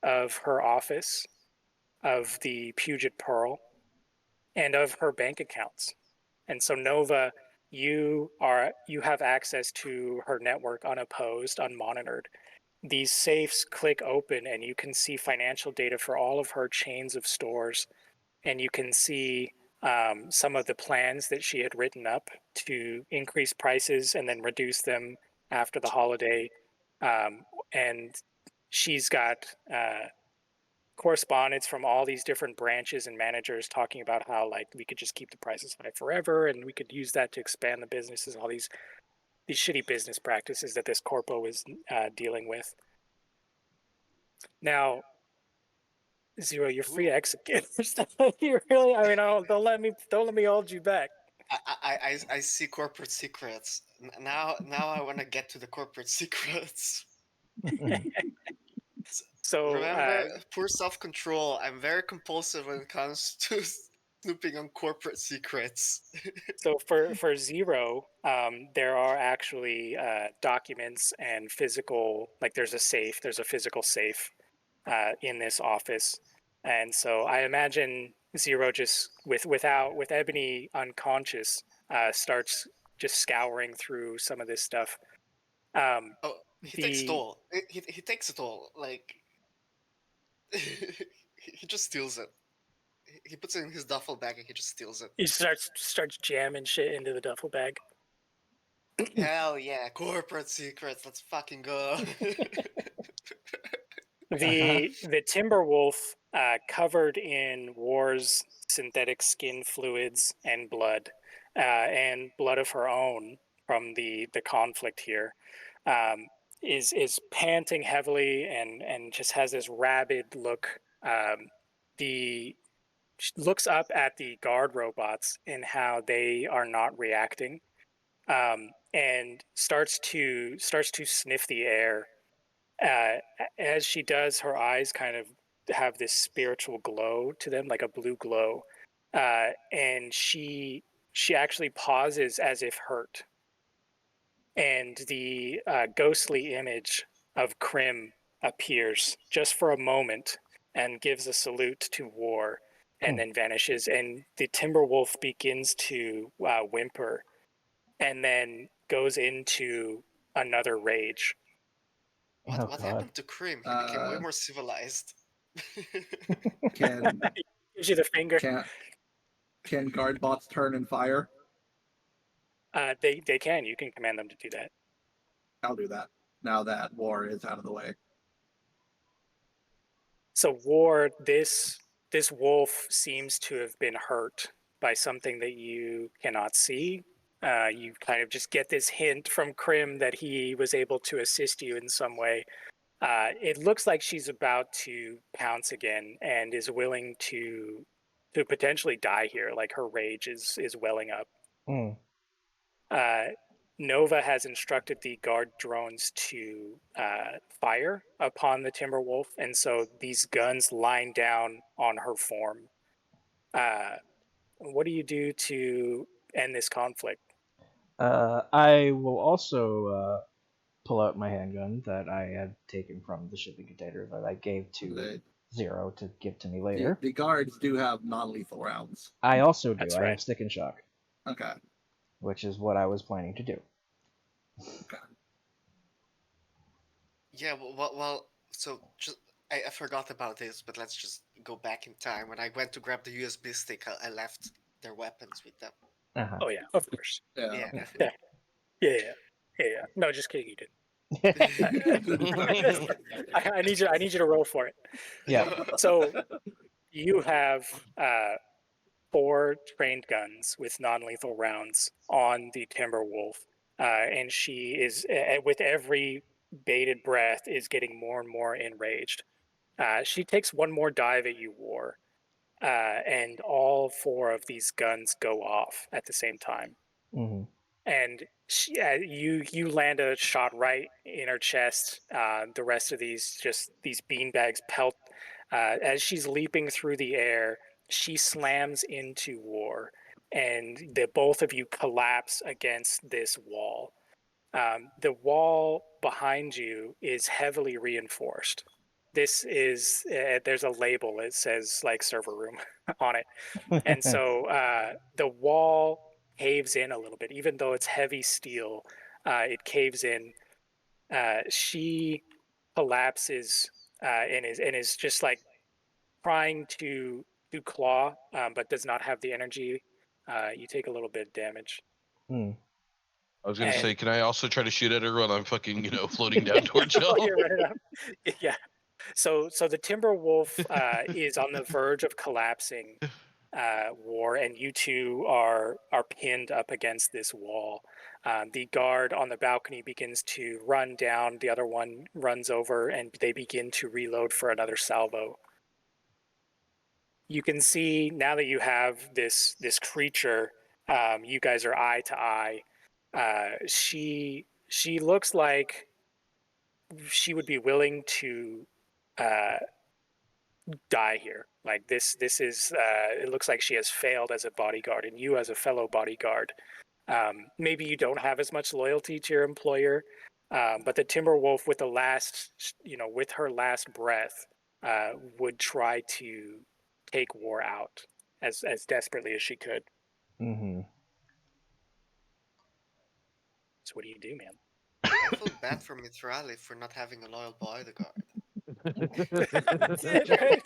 of her office, of the Puget Pearl, and of her bank accounts. And so Nova, you have access to her network unopposed, unmonitored. These safes click open and you can see financial data for all of her chains of stores, and you can see some of the plans that she had written up to increase prices and then reduce them after the holiday. And she's got correspondence from all these different branches and managers talking about how like we could just keep the prices high forever and we could use that to expand the businesses, all these shitty business practices that this corpo is dealing with. Now, Zero, you're free to exit. You really? I mean, don't let me hold you back. I see corporate secrets. Now I want to get to the corporate secrets. So Remember, poor self-control. I'm very compulsive when it comes to snooping on corporate secrets. so for Zero, there are actually documents and physical, like there's a physical safe in this office, and so I imagine Zero just with Ebony unconscious starts just scouring through some of this stuff. Oh, he takes it all. He takes it all. Like he just steals it. He puts it in his duffel bag and he just steals it. He starts jamming shit into the duffel bag. Hell yeah, corporate secrets. Let's fucking go. The Timberwolf, covered in War's synthetic skin fluids and blood of her own from the conflict here, is panting heavily and just has this rabid look. The She looks up at the guard robots and how they are not reacting, and starts to sniff the air. As she does, her eyes kind of have this spiritual glow to them, like a blue glow, and she actually pauses as if hurt, and the ghostly image of Krim appears just for a moment and gives a salute to War, and then vanishes. And the Timberwolf begins to whimper, and then goes into another rage. What happened to Krim? He became way more civilized. Can Gives you the finger. can guard bots turn and fire? They can. You can command them to do that. I'll do that now that War is out of the way. So War, this wolf seems to have been hurt by something that you cannot see. You kind of just get this hint from Krim that he was able to assist you in some way. It looks like she's about to pounce again and is willing to potentially die here. Like her rage is welling up. Nova has instructed the guard drones to fire upon the Timberwolf, and so these guns line down on her form. What do you do to end this conflict? I will also pull out my handgun that I had taken from the shipping container that I gave to Zero to give to me later. The guards do have non-lethal rounds. I also do. That's I right. have stick and shock. Okay. Which is what I was planning to do. Okay. Yeah, well, so just I forgot about this, but let's just go back in time. When I went to grab the USB stick, I left their weapons with them. Uh-huh. Oh yeah, of course. Yeah. Yeah. No, just kidding. You didn't. I need you to roll for it. Yeah. So you have 4 trained guns with non-lethal rounds on the Timberwolf, and she is, with every bated breath, is getting more and more enraged. She takes one more dive at you, War, and all 4 of these guns go off at the same time. Mm-hmm. And she, you land a shot right in her chest. The rest of these beanbags pelt. As she's leaping through the air, she slams into War, and the both of you collapse against this wall. The wall behind you is heavily reinforced. This is there's a label. It says like server room on it, and so the wall caves in a little bit, even though it's heavy steel. It caves in. She collapses and is just like trying to claw, but does not have the energy. You take a little bit of damage. Mm. I was gonna And- say, can I also try to shoot at her while I'm fucking, floating down towards y'all? Oh, you're right up. Yeah. So the Timberwolf is on the verge of collapsing, War, and you two are pinned up against this wall. The guard on the balcony begins to run down. The other one runs over, and they begin to reload for another salvo. You can see now that you have this creature, you guys are eye to eye. She looks like she would be willing to die here. Like this is it looks like she has failed as a bodyguard, and you as a fellow bodyguard, maybe you don't have as much loyalty to your employer, but the Timberwolf with the last, with her last breath, would try to take War out as desperately as she could. Mm-hmm. So what do you do, man? I feel bad for Mithrali for not having a loyal bodyguard. That's it, right?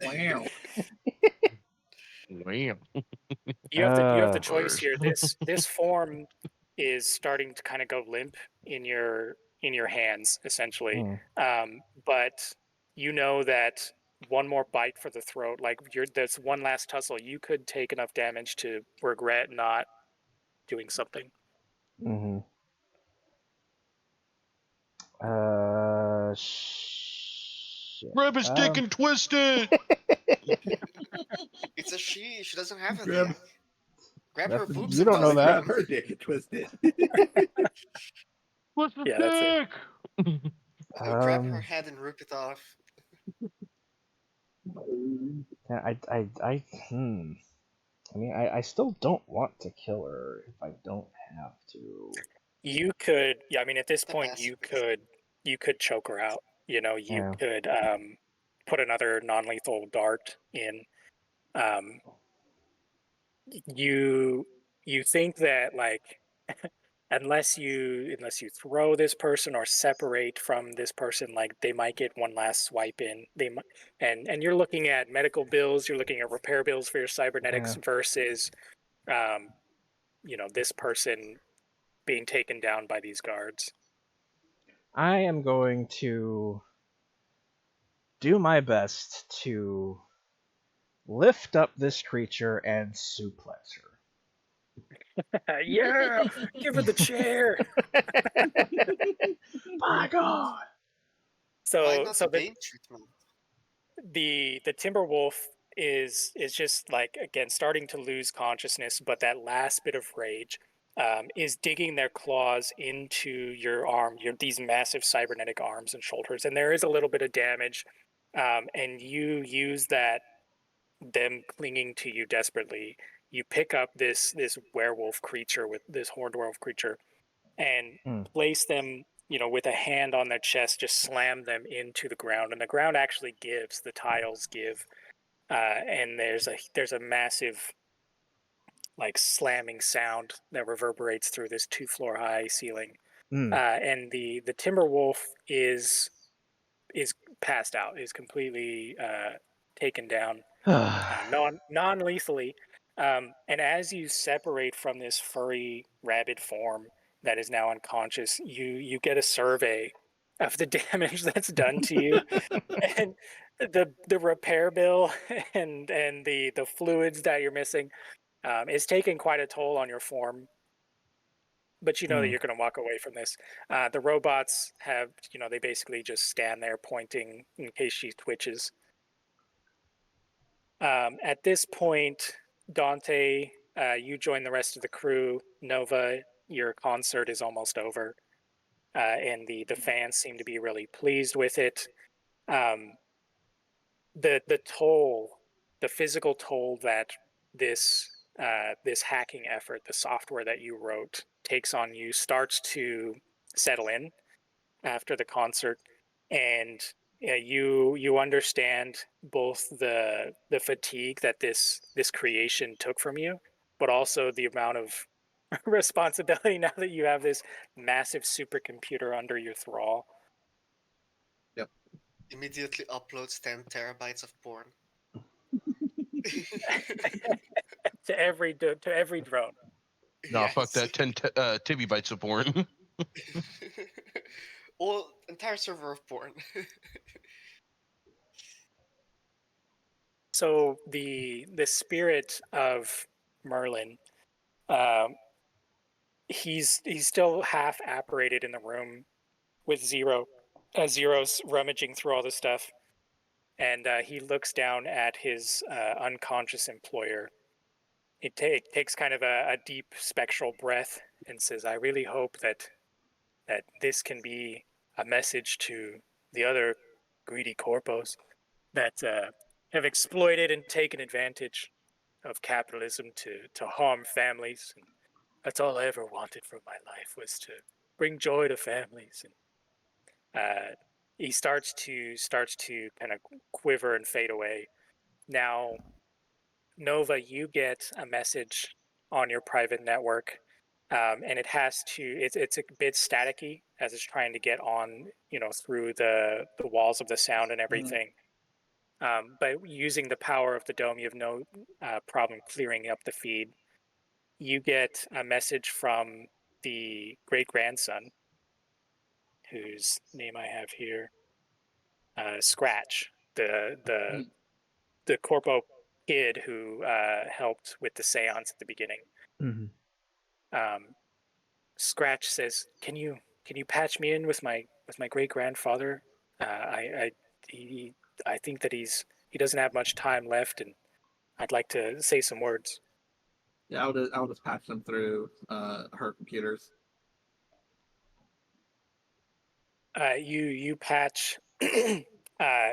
Wow. Wow. You have the choice Lord. here. This form is starting to kind of go limp in your hands, essentially. But you know that one more bite for the throat, like there's one last tussle, you could take enough damage to regret not doing something. Mm-hmm. Shit. Grab his dick and twist it. It's a she. She doesn't have a Grab- dick. Grab her That's- boobs you and don't know twist that. Grab them. her dick and twist it. What's the Yeah, that's it. dick? Grab her head and rip it off. I mean, I still don't want to kill her if I don't have to. You could, yeah, I mean, at this The point, pacifist. you could choke her out. You Yeah. could put another non-lethal dart in. You think that, like, unless you throw this person or separate from this person, like, they might get one last swipe in. And you're looking at medical bills, you're looking at repair bills for your cybernetics versus this person being taken down by these guards. I am going to do my best to lift up this creature and suplex her. Yeah, give her the chair. My God. Why So not so the Bane treatment? the Timberwolf is just, like, again, starting to lose consciousness, but that last bit of rage is digging their claws into your arm, these massive cybernetic arms and shoulders, and there is a little bit of damage, and you use them clinging to you desperately. You pick up this werewolf creature, with this horned werewolf creature, and place them, with a hand on their chest, just slam them into the ground, and the ground actually gives. The tiles give, and there's a massive, like, slamming sound that reverberates through this 2-floor high ceiling, and the Timberwolf is passed out, is completely taken down, non-lethally, and as you separate from this furry rabid form that is now unconscious, you get a survey of the damage that's done to you, and the repair bill and the fluids that you're missing is taking quite a toll on your form. But you know that you're going to walk away from this. The robots have, they basically just stand there pointing in case she twitches. At this point, Dante, you join the rest of the crew. Nova, your concert is almost over, and the fans seem to be really pleased with it. The toll, the physical toll that this this hacking effort, the software that you wrote, takes on you, starts to settle in after the concert, and you understand both the fatigue that this creation took from you, but also the amount of responsibility now that you have this massive supercomputer under your thrall. Immediately uploads 10 terabytes of porn. to every drone. No, fuck Yes. that. 10 tibby bites of porn. Well, entire server of porn. So the spirit of Merlin, um, he's still half apparated in the room with Zero, as Zero's rummaging through all the stuff, and he looks down at his unconscious employer. It takes kind of a deep spectral breath and says, "I really hope that this can be a message to the other greedy corpos that have exploited and taken advantage of capitalism to harm families. And that's all I ever wanted from my life, was to bring joy to families." And he starts to kind of quiver and fade away. Now, Nova, you get a message on your private network, and it has to. It's a bit staticky as it's trying to get on, through the walls of the sound and Mhm. everything. But using the power of the dome, you have no problem clearing up the feed. You get a message from the great grandson, whose name I have here, Scratch, Mhm. the corpo kid who helped with the seance at the beginning. Mhm. Um, Scratch says, can you patch me in with my great grandfather? I he I think that he doesn't have much time left, and I'd like to say some words." Yeah, I'll just patch them through her computers. You patch.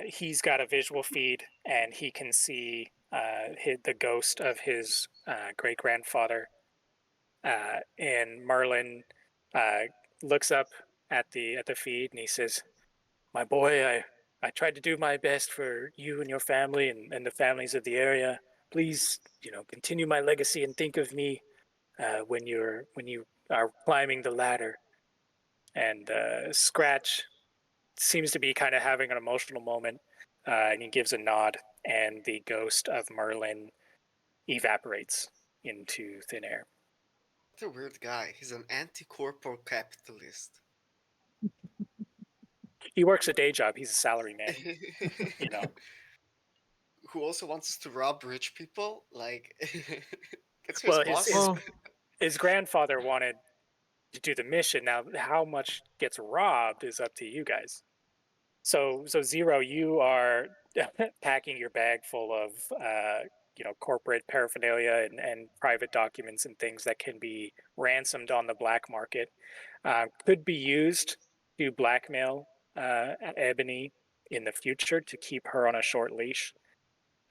He's got a visual feed, and he can see the ghost of his great grandfather. And Merlin uh, looks up at the feed, and he says, "My boy, I tried to do my best for you and your family and the families of the area. Please, continue my legacy and think of me when you are climbing the ladder." And Scratch seems to be kind of having an emotional moment, and he gives a nod, and the ghost of Merlin evaporates into thin air. What a weird guy. He's an anti-corporate capitalist. He works a day job. He's a salary man, you know. Who also wants us to rob rich people? Like, gets his Well, boss. Well, his grandfather wanted to do the mission. Now, how much gets robbed is up to you guys. So Zero, you are packing your bag full of corporate paraphernalia and private documents and things that can be ransomed on the black market. Could be used to blackmail Ebony in the future to keep her on a short leash.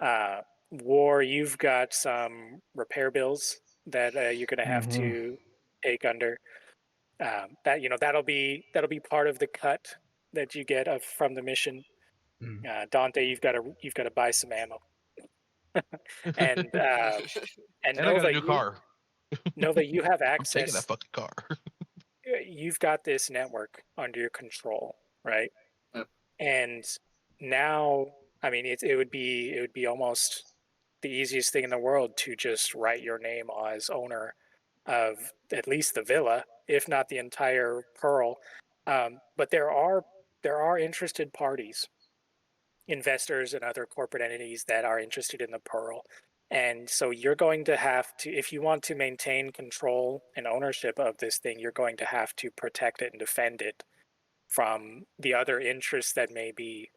Uh, War, you've got some repair bills that you're going to have mhm. to take under. That'll be part of the cut that you get from the mission. Mm. Dante, you've got to buy some ammo, and and And I got a new car. Nova, you have I'm taking that access. fucking car. You've got this network under your control, right? Yep. And now, I mean, it would be almost the easiest thing in the world to just write your name as owner of at least the villa, if not the entire Pearl. But there are interested parties, investors and other corporate entities that are interested in the Pearl. And so you're going to have to, if you want to maintain control and ownership of this thing, you're going to have to protect it and defend it from the other interests that may be.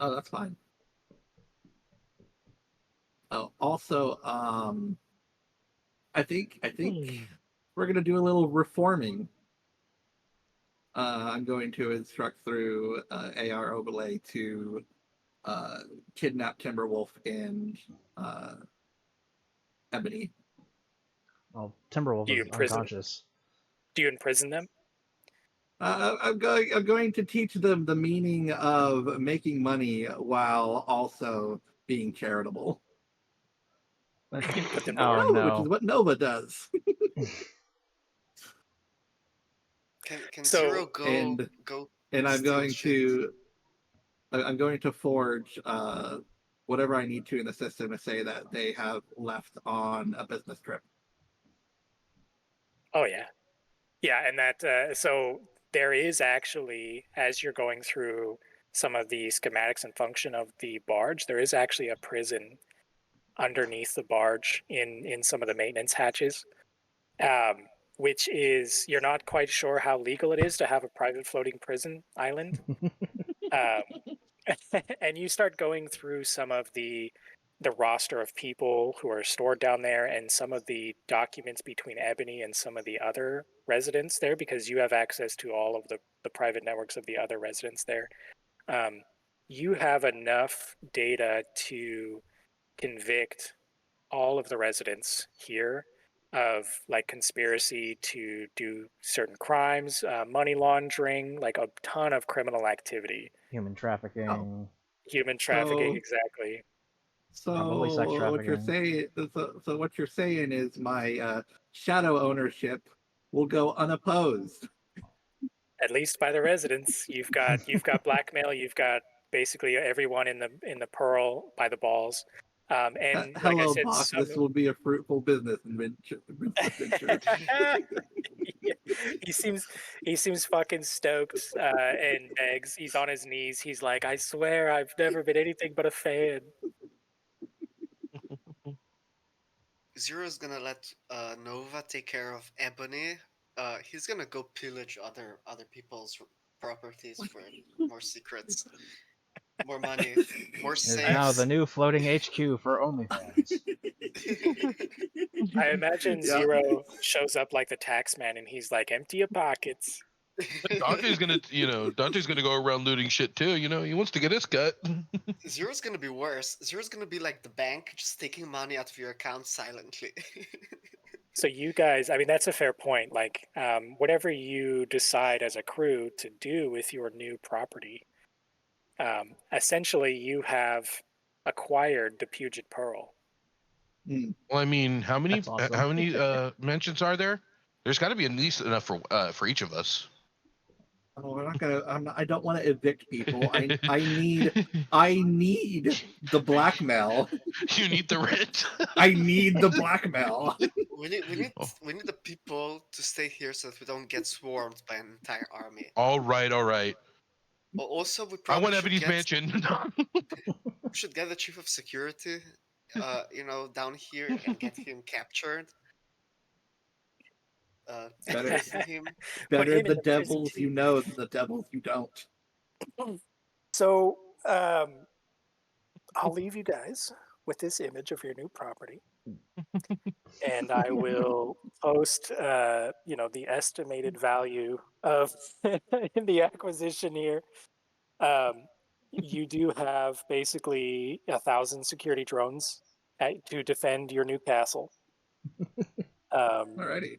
Oh, that's fine. Oh, also, I think we're gonna do a little reforming. I'm going to instruct through AR overlay to uh, kidnap Timberwolf and uh, Ebony. Well, Timberwolf Do you is imprison? unconscious. Do you imprison them? I'm going to teach them the meaning of making money while also being charitable. You can put them to Oh work. Nova, which is no. what Nova does. Can Zero So go and go and steal shit? I'm going to forge whatever I need to in the system to say that they have left on a business trip. oh yeah, yeah, and that so there is actually, as you're going through some of the schematics and function of the barge, there is actually a prison underneath the barge in some of the maintenance hatches, which is you're not quite sure how legal it is to have a private floating prison island. Um, and you start going through some of the roster of people who are stored down there and some of the documents between Ebony and some of the other residents there, because you have access to all of the private networks of the other residents there. Um, you have enough data to convict all of the residents here of like conspiracy to do certain crimes, money laundering, like a ton of criminal activity. Human Oh, trafficking, Human trafficking, so exactly. probably sex so what you're trafficking. saying, so what you're saying is my shadow ownership will go unopposed. At least by the residents. You've got blackmail. You've got basically everyone in the Pearl by the balls. And like I Hello, said, boss. some. This will be a fruitful business adventure. Yeah, he seems he seems fucking stoked and begs. He's on his knees. He's like, I swear I've never been anything but a fan. Zero's gonna let Nova take care of Ebony. He's gonna go pillage other people's properties for more secrets, more money, more It is now the safes. new floating HQ for OnlyFans. I imagine Yeah. Zero shows up like the tax man and he's like, empty your pockets. Dante's gonna go around looting shit too. He wants to get his cut. Zero's gonna be worse. Zero's gonna be like the bank, just taking money out of your account silently. So you guys, I mean, that's a fair point. Like, whatever you decide as a crew to do with your new property, essentially you have acquired the Puget Pearl. Hmm. Well, I mean, how many That's awesome. how many mentions are there? There's got to be at least enough for each of us. Oh, we're not gonna. I don't want to evict people. I need the blackmail. You need the rent. I need the blackmail. we need we need Oh. we need the people to stay here so that we don't get swarmed by an entire army. All right. Also, we I probably want should Ebony's get mansion. the chief of security, down here and get him captured. Better, Imprison him. Put better him in the the prison devils too. you know than the devils you don't. So, I'll leave you guys with this image of your new property, and I will post, the estimated value of the acquisition here. You do have basically 1,000 security drones to defend your new castle. Alrighty.